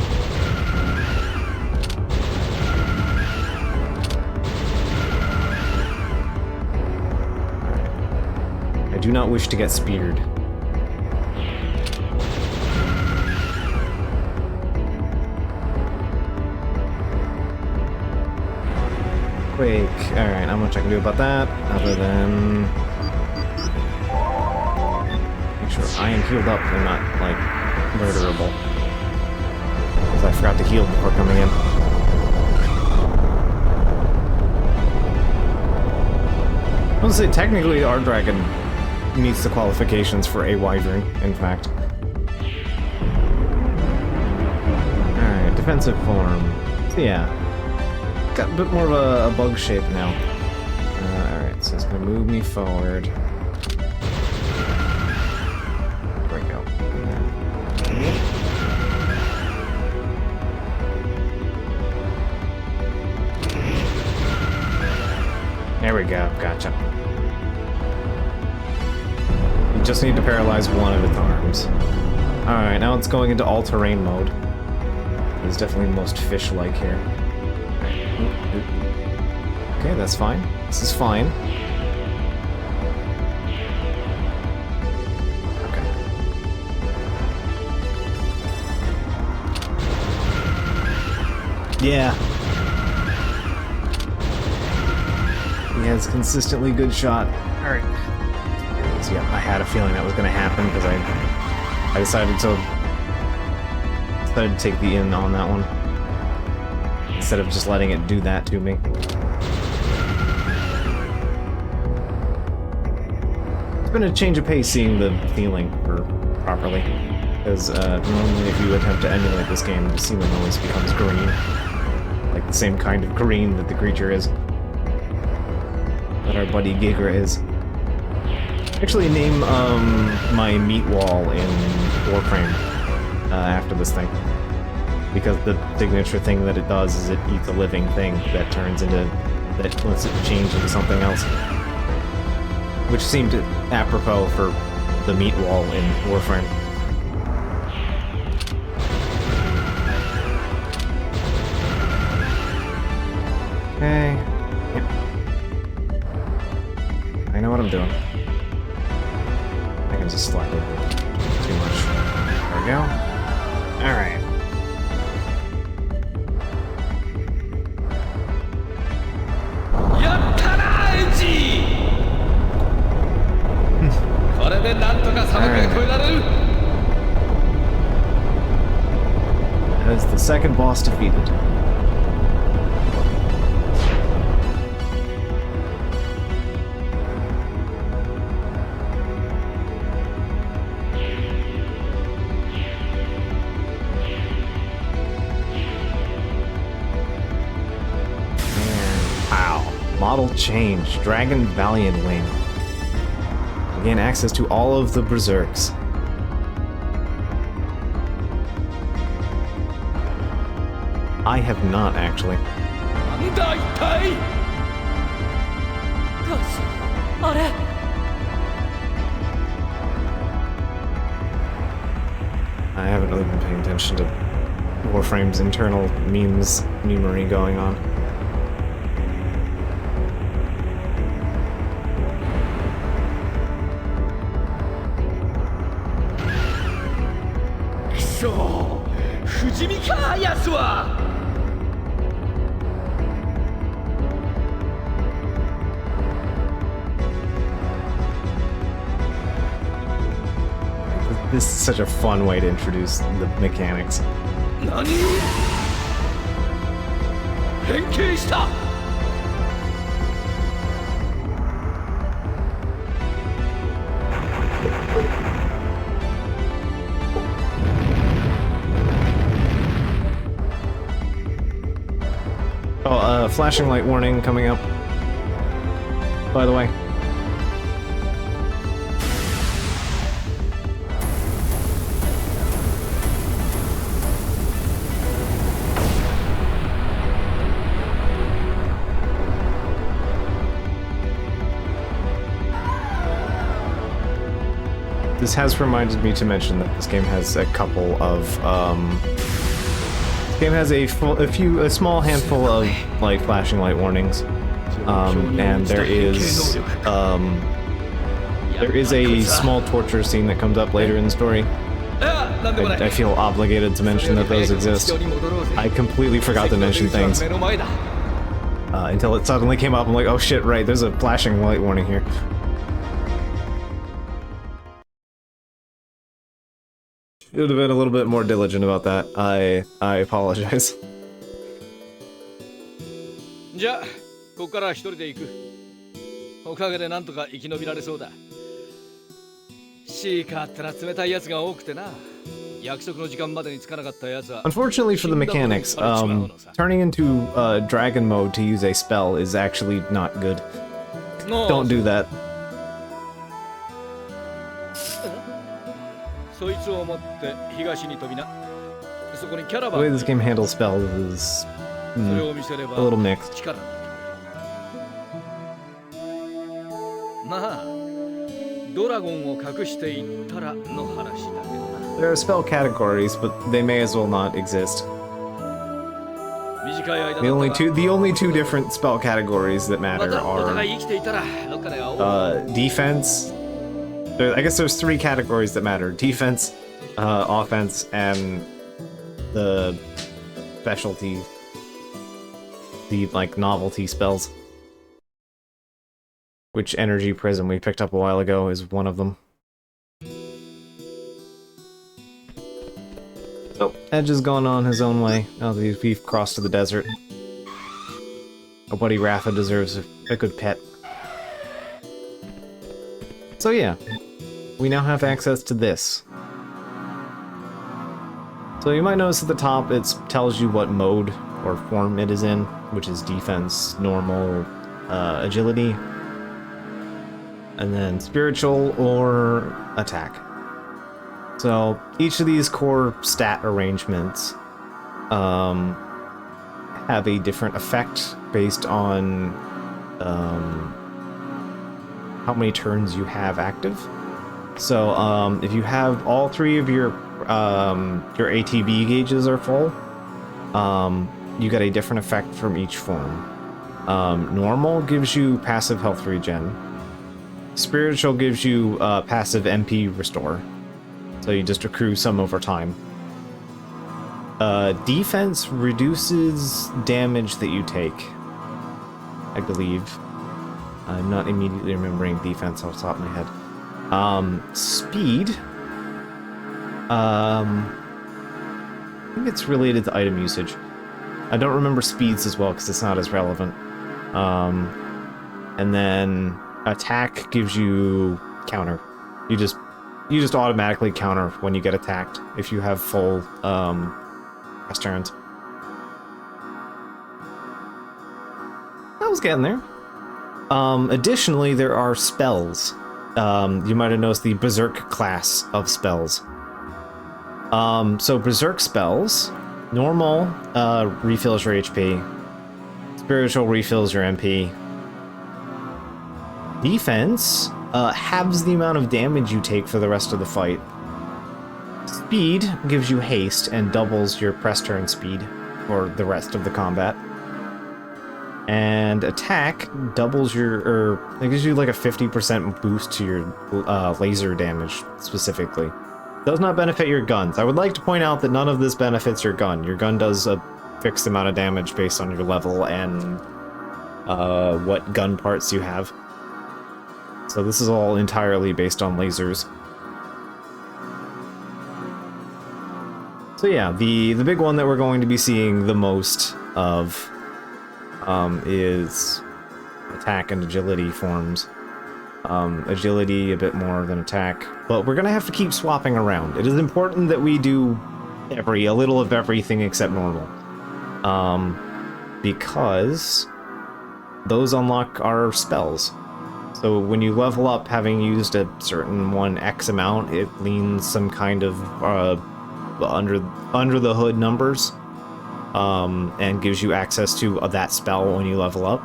I do not wish to get speared. Quake. Alright, not much I can do about that, other than make sure I am healed up and not, like, murderable. Because I forgot to heal before coming in. I was gonna say, technically, our dragon meets the qualifications for a wyvern, in fact. Alright, defensive form. So yeah. Got a bit more of a bug shape now. Alright, so it's gonna move me forward. There we go. Gotcha. You just need to paralyze one of its arms. Alright, now it's going into all-terrain mode. It's definitely the most fish-like here. Okay, that's fine. This is fine. Okay. Yeah. He has consistently good shot. Alright. So yeah, I had a feeling that was going to happen because I decided to take the in on that one instead of just letting it do that to me. It's been a change of pace seeing the ceiling properly, because normally if you attempt to emulate this game, the ceiling always becomes green, like the same kind of green that the creature is, that our buddy Gigra is. Actually, name my meat wall in Warframe after this thing, because the signature thing that it does is it eats a living thing that turns into, that lets it change into something else, which seemed apropos for the meat wall in Warframe. Okay. Yep. I know what I'm doing. I can just slide it too much. There we go. Alright. That is the second boss defeated. Model change. Dragon Valiant Wing. Gain access to all of the berserks. I have not, actually. I haven't really been paying attention to Warframe's internal memery going on. This is such a fun way to introduce the mechanics. Oh, flashing light warning coming up, by the way. This has reminded me to mention that this game has a couple of, this game has a small handful of, like, flashing light warnings, and there is a small torture scene that comes up later in the story. I feel obligated to mention that those exist. I completely forgot to mention things, until it suddenly came up. I'm like, oh shit, right, there's a flashing light warning here. Should have been a little bit more diligent about that. I apologize. じゃあ、ここから一人で行く。おかげでなんとか生き延びられそうだ。シーカーってのは冷たいやつが多くてな。約束の時間までに着かなかったやつは。Unfortunately for the mechanics, turning into dragon mode to use a spell is actually not good. Don't do that. そいつを持って東に飛びな。そこにキャラバ The ン way this game handles spells is a little mixed. ラゴンを隠していったらの話だけどな。 There are spell categories, but they may as well not exist. 短い間だった The が only two different spell categories that ま matter たお are 互い生きていたらどっかで会おう。 defense. I guess there's 3 categories that matter: defense, offense, and the specialty, the like novelty spells. Which energy prism we picked up a while ago is one of them. So, Edge has gone on his own way now that we've crossed to the desert. Our buddy Rafa deserves a good pet. So yeah, we now have access to this. So you might notice at the top it tells you what mode or form it is in, which is defense, normal, agility, and then spiritual or attack. So each of these core stat arrangements have a different effect based on how many turns you have active. So if you have all 3 of your ATB gauges are full, you get a different effect from each form. Normal gives you passive health regen. Spiritual gives you passive MP restore, so you just accrue some over time. Defense reduces damage that you take, I believe. I'm not immediately remembering defense off the top of my head. Speed. I think it's related to item usage. I don't remember speeds as well because it's not as relevant. And then attack gives you counter. You just automatically counter when you get attacked if you have full press turns. I was getting there. Additionally, there are spells. You might have noticed the Berserk class of spells. So Berserk spells, normal refills your HP, spiritual refills your MP. Defense halves the amount of damage you take for the rest of the fight. Speed gives you haste and doubles your press turn speed for the rest of the combat. And attack doubles your, it gives you like a 50% boost to your laser damage specifically. Does not benefit your guns. I would like to point out that none of this benefits your gun. Your gun does a fixed amount of damage based on your level and what gun parts you have. So this is all entirely based on lasers. So yeah, the big one that we're going to be seeing the most of is attack and agility forms. Agility a bit more than attack, but we're gonna have to keep swapping around. It is important that we do a little of everything except normal. Because those unlock our spells. So when you level up having used a certain one X amount, it leans some kind of under the hood numbers, and gives you access to that spell when you level up.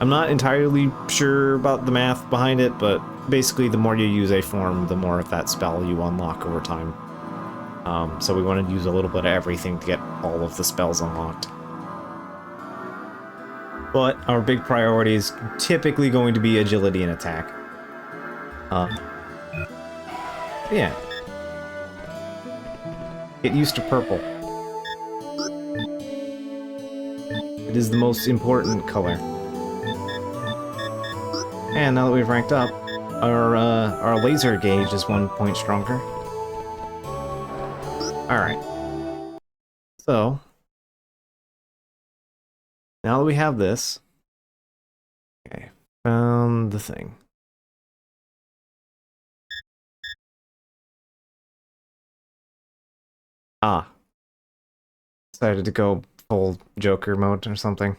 I'm not entirely sure about the math behind it, but basically the more you use a form, the more of that spell you unlock over time. So we want to use a little bit of everything to get all of the spells unlocked. But our big priority is typically going to be agility and attack. Yeah. Get used to purple. It is the most important color. And now that we've ranked up, our laser gauge is 1 point stronger. Alright. So, now that we have this, okay, found the thing. Ah. Decided to go full Joker mode or something.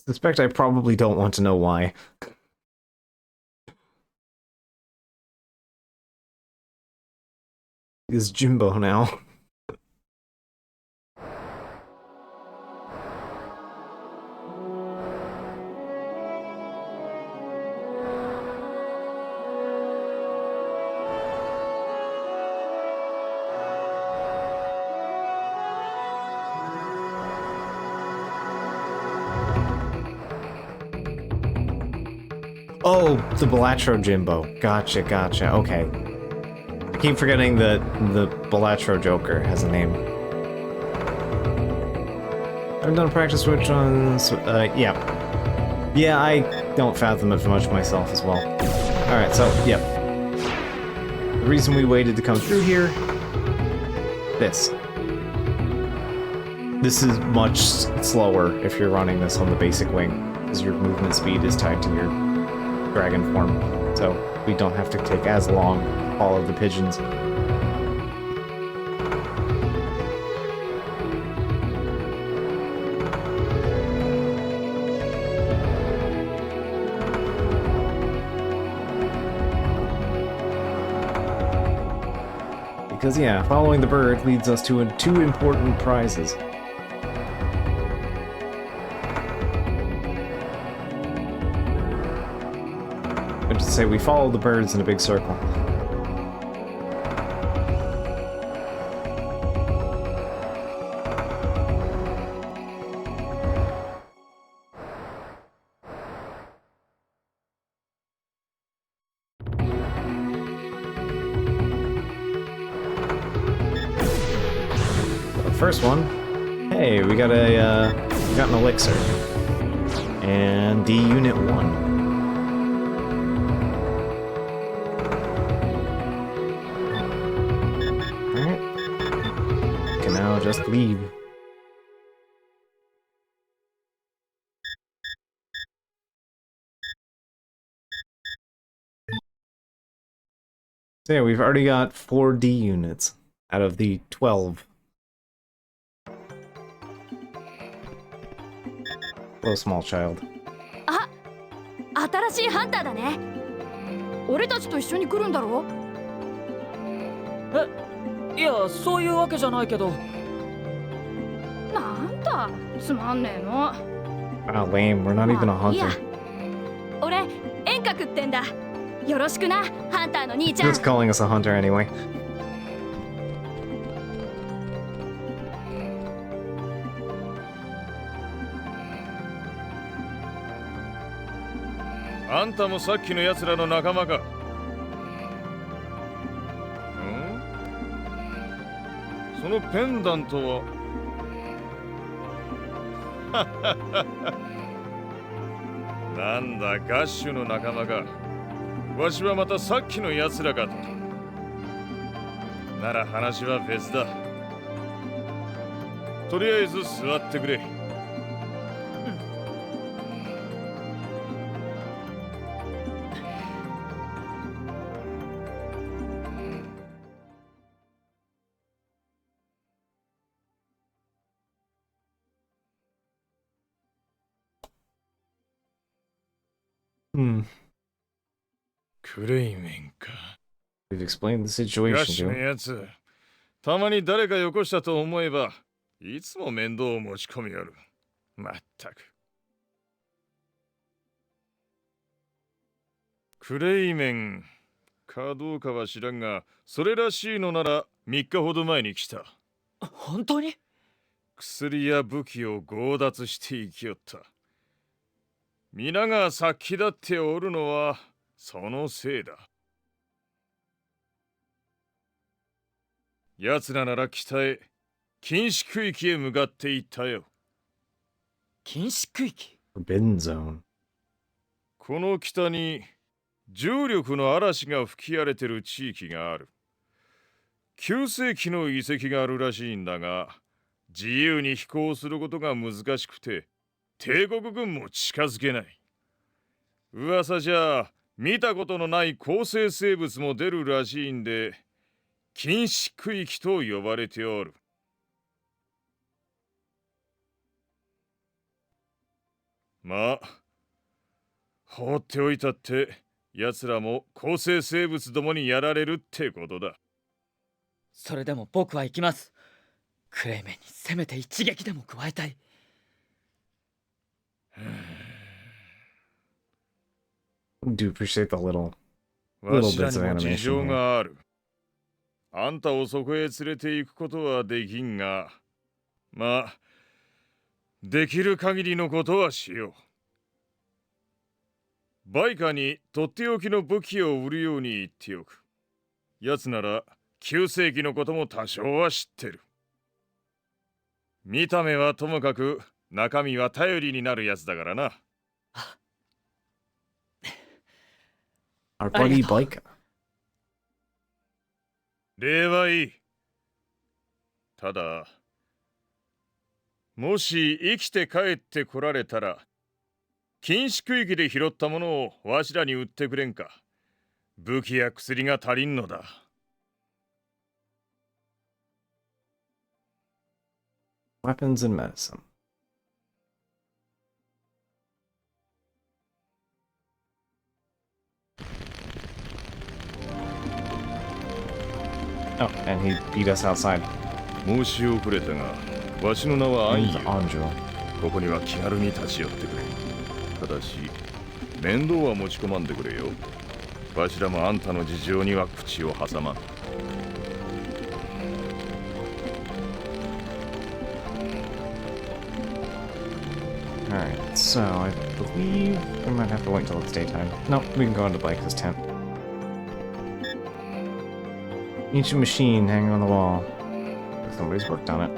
Suspect I probably don't want to know why. Is Jimbo now. Oh, the Balatro Jimbo. Gotcha, gotcha. Okay. I keep forgetting that the Balatro Joker has a name. I've done a practice switch on... yeah. Yeah, I don't fathom it much myself as well. Alright, so, yep. The reason we waited to come through here... This. This is much slower if you're running this on the basic wing, because your movement speed is tied to your dragon form, so we don't have to take as long to follow the pigeons. Because yeah, following the bird leads us to two important prizes. I just say we follow the birds in a big circle. First one, hey, we got an elixir, and D Unit 1. Alright, can now just leave. So yeah, we've already got 4 D units out of the 12. Little small child. 新しいハンターだね。俺たちと一緒に来るんだろえ、いや、そういうわけじゃないけど。なんだ、つまんねえの。Wow, lame. We're not even a いや hunter. 俺、遠隔ってんだ。よろしくな、ハンターの兄ちゃん。 Just calling us a hunter anyway. あんたもさっきの奴らの仲間か。ん？そのペンダントはなんだ、ガッシュの仲間か。わしはまたさっきの奴らかと。なら話は別だ。とりあえず座ってくれ。クレイメンか。We've explained the ガッ situation シュ to の him. やつ、たまに誰かよこしたと思えば、いつも面倒を持ち込みやる。まったく。クレイメンかどうかは知らんが、それらしいのなら3日ほど前に来た。本当に？薬や武器を強奪して生きよった。皆が殺気立っておるのはそのせいだ。奴らなら北へ、禁止区域へ向かっていったよ。禁止区域？ Forbidden zone. この北に重力の嵐が吹き荒れてる地域がある。9世紀の遺跡があるらしいんだが、自由に飛行することが難しくて、帝国軍も近づけない。噂じゃ見たことのない高生生物も出るらしいんで、禁止区域と呼ばれておる。まあ、放っておいたって奴らも高生生物どもにやられるってことだ。それでも僕は行きます。クレイメンにせめて一撃でも加えたい。Do appreciate the little わしら bits に of も事情 animation here. がある。あんたをそこへ連れて行くことはできんが、まあ、できる限りのことはしよう。バイカにとっておきの武器を売るように言っておく。奴なら旧世紀のことも多少は知ってる。見た目はともかく中身は頼りになるやつだからな。Our buddy Bika. 礼はいい。ただ、もし生きて帰ってこられたら、禁止区域で拾ったものをわしらに売ってくれんか。武器や薬が足りんのだ。Weapons and medicine. Oh, and he beat us outside. 申し遅れたが、わしの名はアンユ Anjo. ここには気軽に立ち寄ってくれ。ただし、面倒は持ち込まんでくれよ。わしらもあんたの事情には口を挟まん。Alright, so I believe we might have to wait until it's daytime. No, we can go into Bika's tent. Ancient machine hanging on the wall. Somebody's worked on it.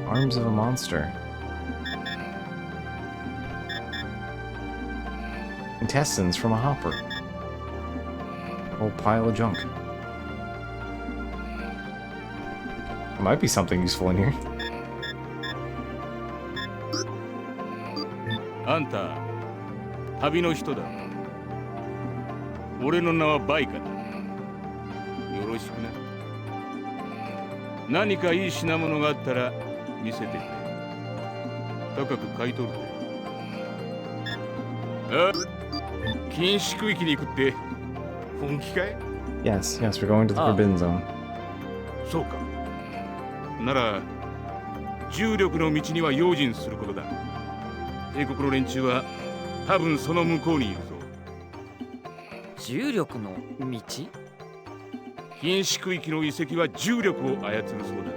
Arms of a monster. Intestines from a hopper. A whole pile of junk. There might be something useful in here. あんた旅の人だ。俺の名はバイカだ。よろしくな。何かいい品物があったら見せてくれ。高く買い取るぜ。あ、禁止区域に行くって本気かい？ Yes, yes, we're going to the Forbidden Zone. そうか。なら重力の道には用心することだ。帝国の連中は多分その向こうにいるぞ。重力の道？禁止区域の遺跡は重力を操るそうだ。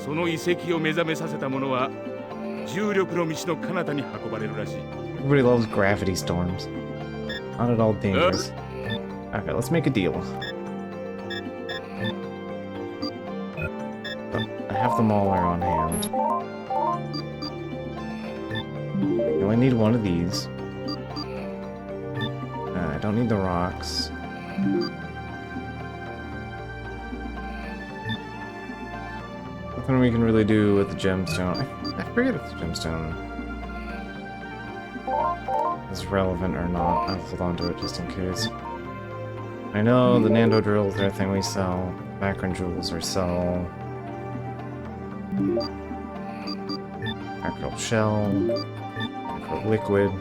その遺跡を目覚めさせた者は重力の道の彼方に運ばれるらしい。 Everybody loves gravity storms. Not at all dangerous. Okay, let's make a deal. I have the mauler on hand. I only need one of these. I don't need the rocks. Nothing we can really do with the gemstone. I forget if the gemstone is relevant or not. I'll hold on to it just in case. I know the Nando drills are a thing we sell. Background jewels are sell. Mackerel shell. Mackerel liquid.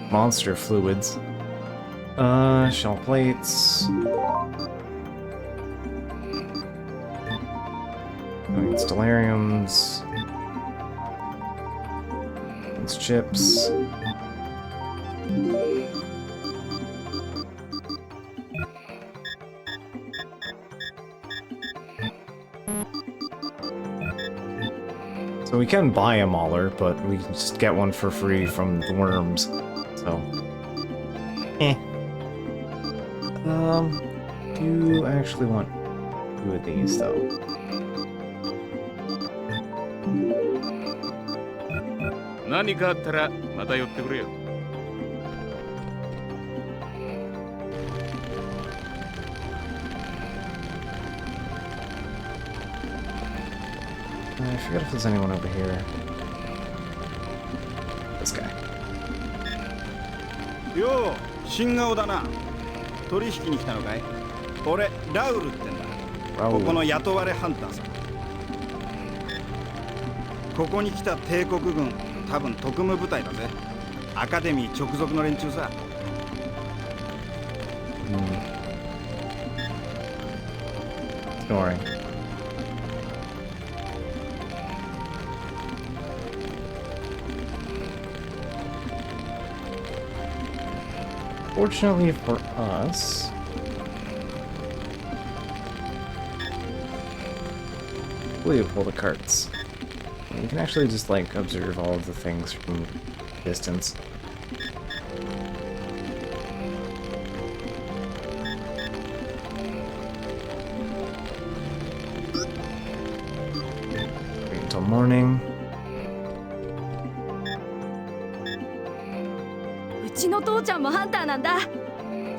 Monster fluids. Shell plates. Stellariums. It's chips. So we can buy a mauler, but we can just get one for free from the worms. So, do I actually want two of these though? I forget if there's anyone over here. This guy. よう、新顔だな。取引に来たのかい？俺、ラウルってんだ。ここの雇われハンターさ。ここに来た帝国軍、多分特務部隊だぜ。アカデミー直属の連中さ。Don't worry. Fortunately for us, hopefully pull the carts. And you can actually just, like, observe all of the things from distance. Wait until morning. うちの父ちゃんもハンターなんだ。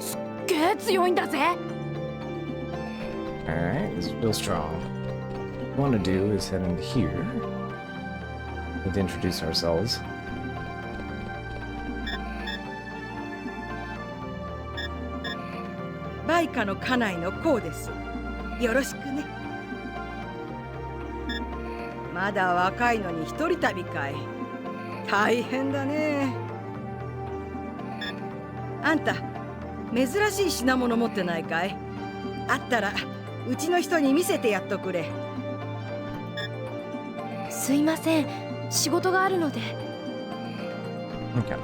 すっげえ強いんだぜ。Alright, this is real strong. What we want to do is head into here. Need to introduce ourselves. バイカの家内のコウです。よろしくね。まだ若いのに一人旅かい。大変だね。あんた、珍しい品物持ってないかい？あったらうちの人に見せてやっとくれ。すいません。仕事があるので。Okay.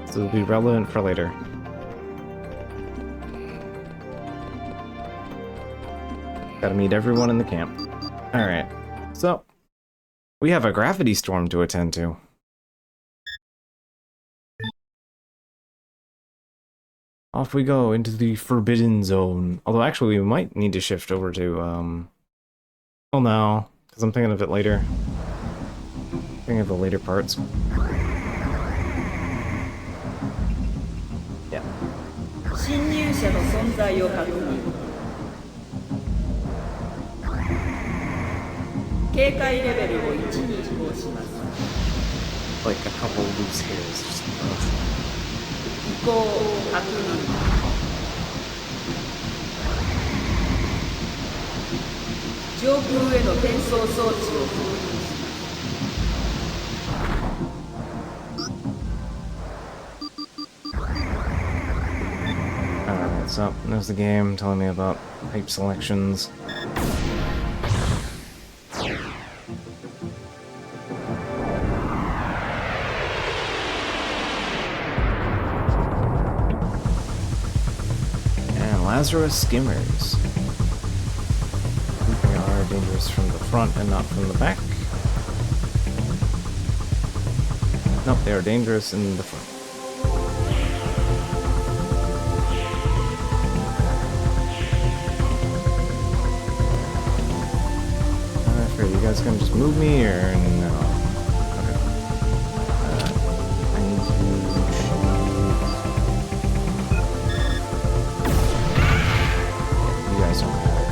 So it'll be relevant for later. Gotta meet everyone in the camp. Alright. So, we have a gravity storm to attend to. Off we go into the Forbidden Zone. Although, actually, we might need to shift over to, oh no, because I'm thinking of it later. Thinking of the later parts. Yeah. 侵入者の存在を確認。警戒レベルを1に移行します。 Like a couple loose hairs or something. 移行確認。上空への転送装置を封印します。 Alright, so there's the game telling me about type selections. And Lazarus skimmers. They are dangerous from the front and not from the back. Nope, they are dangerous in the front. You guys gonna just move me or no? Okay. I need to shoot. You guys don't matter.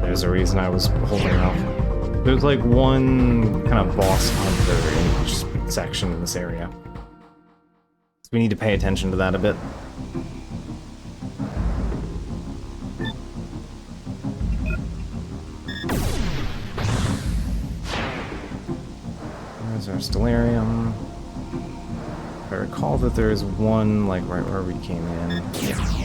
There's a reason I was holding off. There's like one kind of boss hunter in each section in this area. We need to pay attention to that a bit. There's our Stellarium. I recall that there's one, like, right where we came in. Yeah.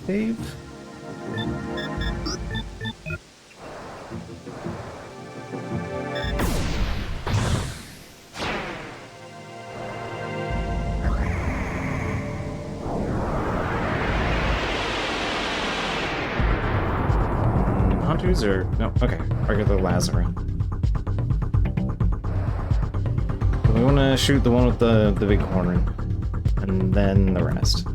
Save. Hunters or no? Okay, regular Lazarus. We want to shoot the one with the big horn, and then the rest.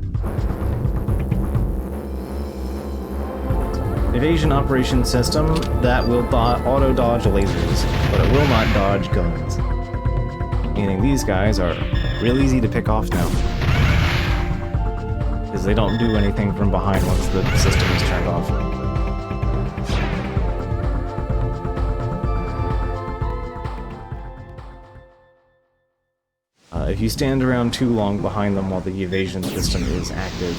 Evasion operation system that will auto-dodge lasers, but it will not dodge guns. Meaning these guys are real easy to pick off now. Because they don't do anything from behind once the system is turned off. If you stand around too long behind them while the evasion system is active,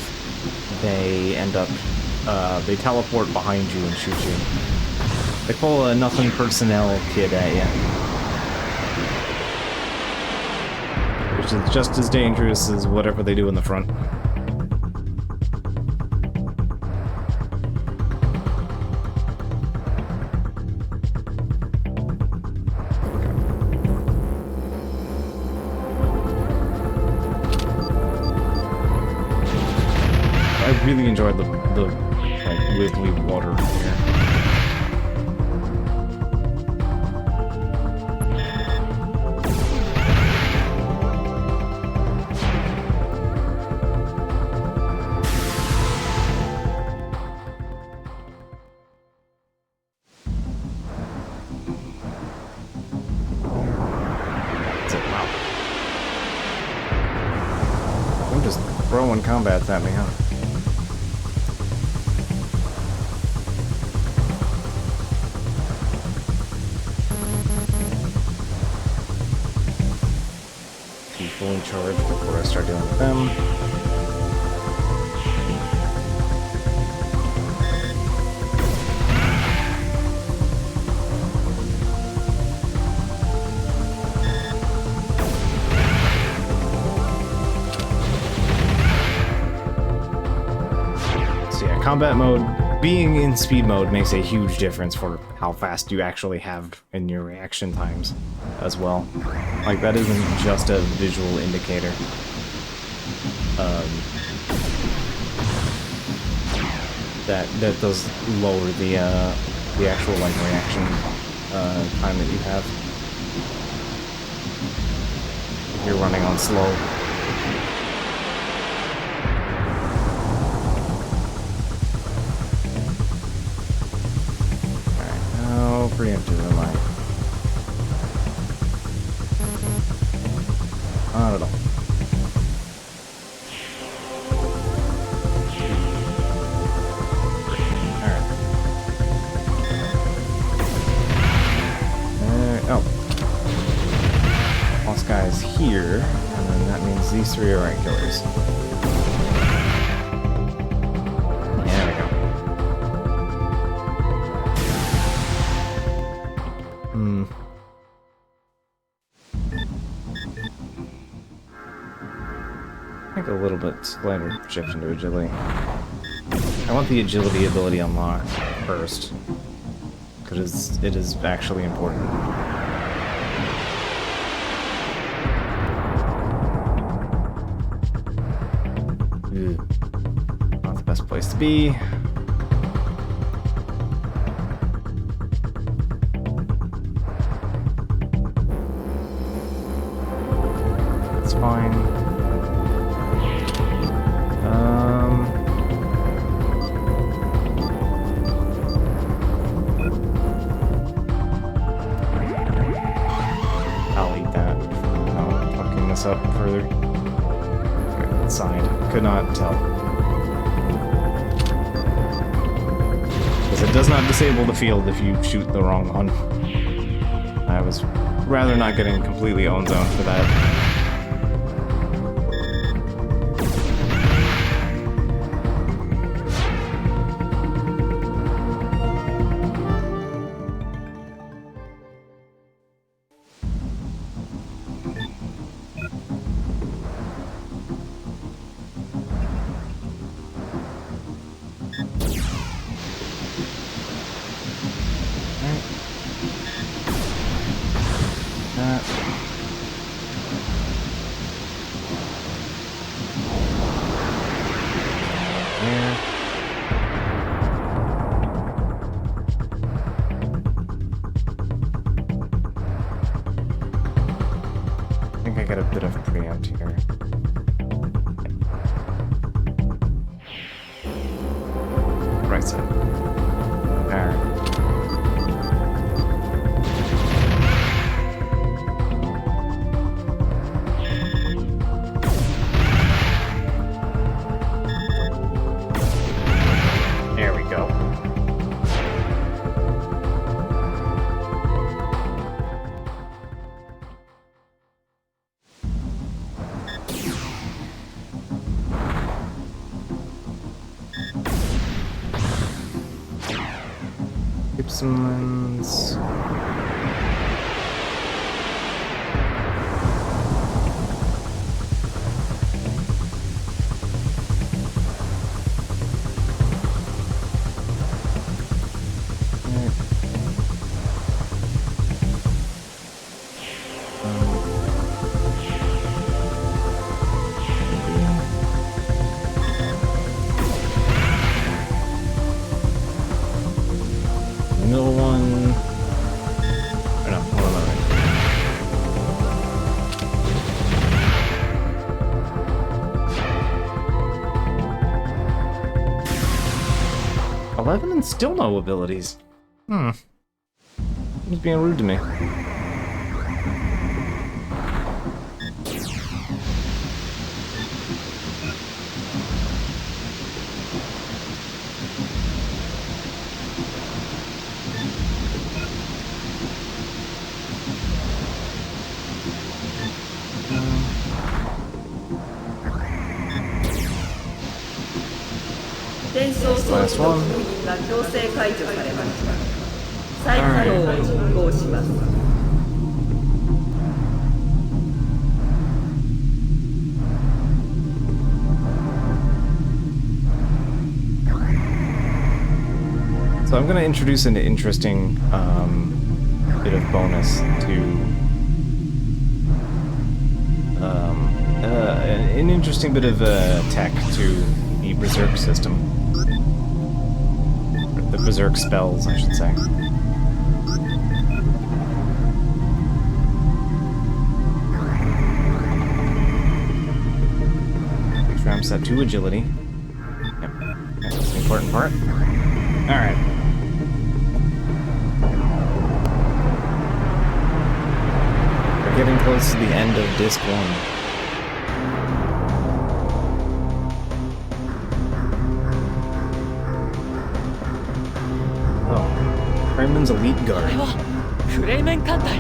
they end up they teleport behind you and shoot you. They pull a nothing personnel kid at you. Which is just as dangerous as whatever they do in the front. I really enjoyed the like wiggly water here. That's it, wow. I'm just throwing combats at me, huh? Fully charged before I start dealing with them. So yeah, combat mode, being in speed mode makes a huge difference for how fast you actually have in your reaction times as well. Like, that isn't just a visual indicator. That does lower the actual, like, reaction time that you have. If you're running on slow. Alright, how preemptive am I? Not at all. Alright. Oh. Boss guy is here, and then that means these three are right killers. There we go. I think a little bit slighter shift into agility. I want the agility ability unlocked first, because it is actually important. Not the best place to be. It's fine. I'll eat that without fucking this up further. Okay, side. Could not tell. Because it does not disable the field if you shoot the wrong one. I was rather not getting completely own zone for that. I think I got a bit of preempt here. Right side. Alright. There we go. Gibson's. Middle one. Or no, hold on, right. 11 and still no abilities. He's being rude to me. Last one. So I'm going to introduce an interesting bit of bonus to an interesting bit of tech to the Berserk system. The Berserk spells, I should say. Make sure I'm set to agility. Yep, that's the important part. Alright. We're getting close to the end of Disc 1. Raymond's Elite Guard. フレイメン艦隊。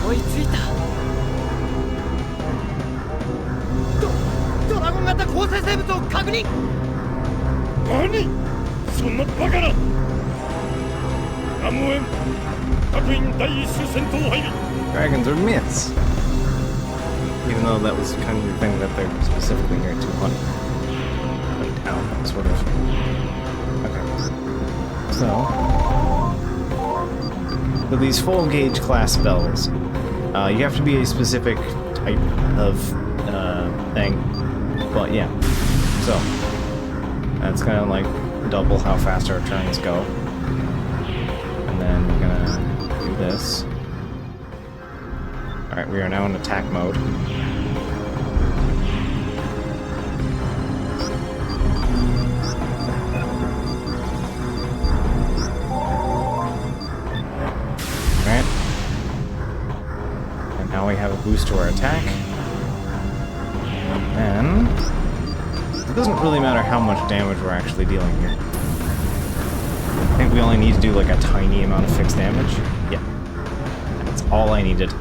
追いついた。ドラゴン型構成生物を確認。何？そんなバカな！アムエン、各員第一種戦闘配備。 Dragons are myths. Even though that was kind of the thing that they're specifically here to hunt down, sort of. So, for these full gauge class spells, you have to be a specific type of thing. But yeah, so that's kind of like double how fast our turns go. And then we're gonna do this. All right, we are now in attack mode. Now we have a boost to our attack. And it doesn't really matter how much damage we're actually dealing here. I think we only need to do like a tiny amount of fixed damage. Yeah. That's all I needed.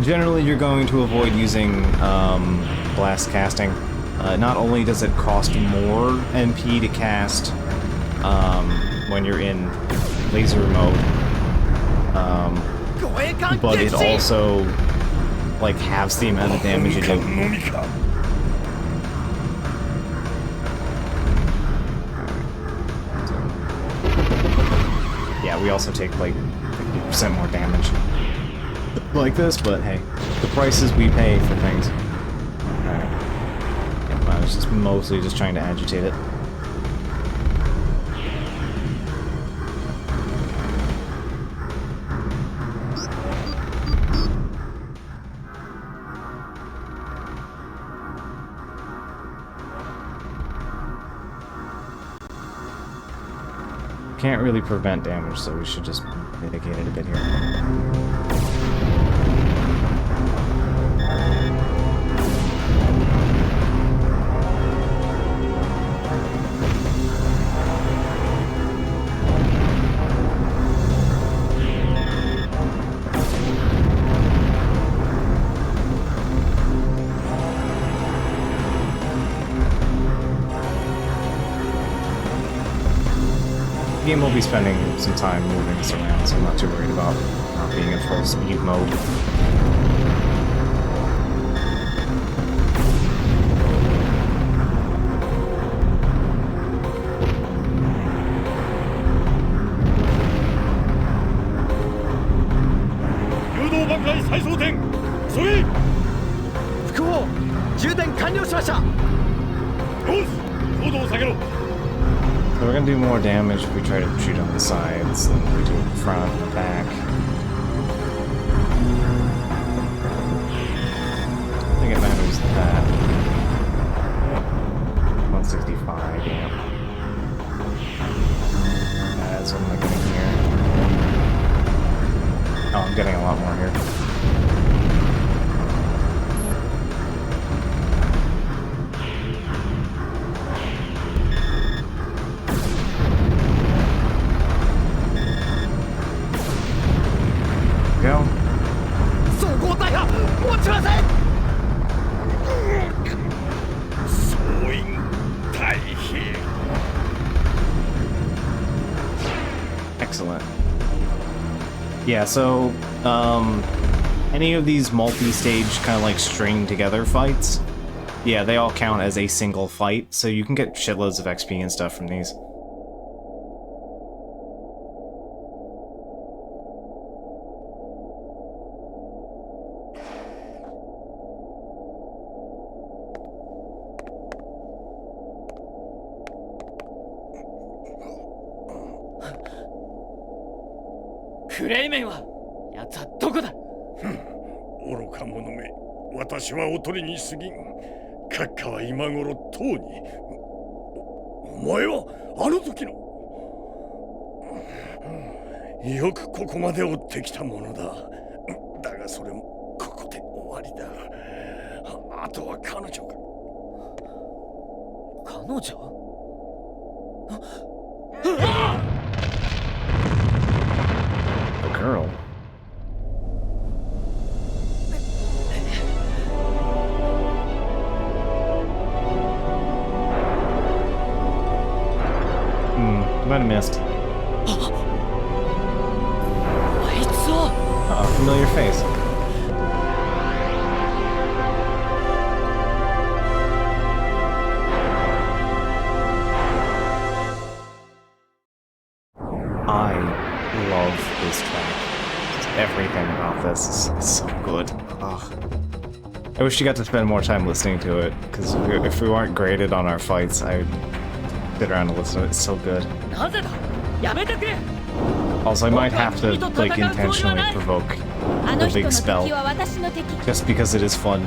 Generally, you're going to avoid using blast casting. Not only does it cost more MP to cast when you're in laser mode, but it also like halves the amount of damage you do. Yeah, we also take like 50% more damage like this, but hey, the prices we pay for things. Alright. Yeah, I was just mostly just trying to agitate it. Can't really prevent damage, so we should just mitigate it a bit here. The game will be spending some time moving us around, so I'm not too worried about not being in full speed mode. So we're gonna do more damage if we try to shoot on the sides than we do in the front and the back. I think it matters that. 165, yeah. That's what am I getting here? Oh, I'm getting a lot more here. Go. Excellent. Yeah, so any of these multi-stage kind of like string together fights, yeah, they all count as a single fight, so you can get shitloads of XP and stuff from these.愚か者め、私はおとりに過ぎん。閣下は今頃塔に。お前はあの時の。よくここまで追ってきたものだ。だがそれもここで終わりだ。あとは彼女か。彼女？A girl. Might have missed. Uh-oh, familiar face. I love this track. Everything about this is so good. Ugh. I wish you got to spend more time listening to it, because if we weren't graded on our fights, I'd sit around and listen to it. It's so good. Also, I might have to, like, intentionally provoke the big spell, just because it is fun.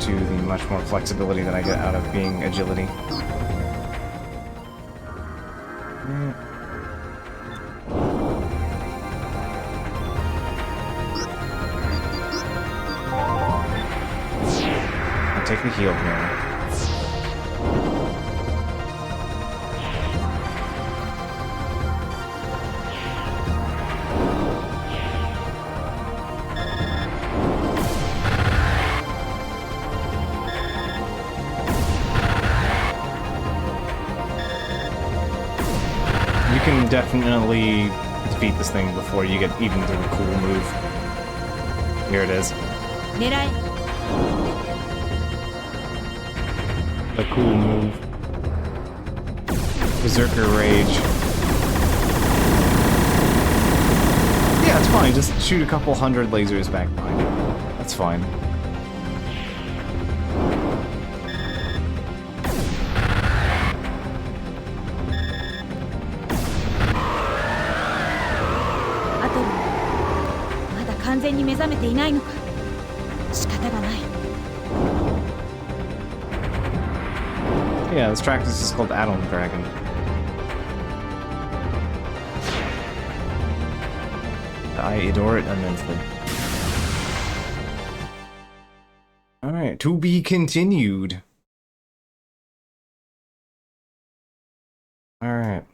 To the much more flexibility that I get out of being agility. I'll take the heal here. You can definitely defeat this thing before you get even to the cool move. Here it is. The cool move. Berserker Rage. Yeah, it's fine. Just shoot a couple hundred lasers back behind it. That's fine. Yeah, this practice is called Atom Dragon. I adore it immensely. Alright, to be continued. Alright.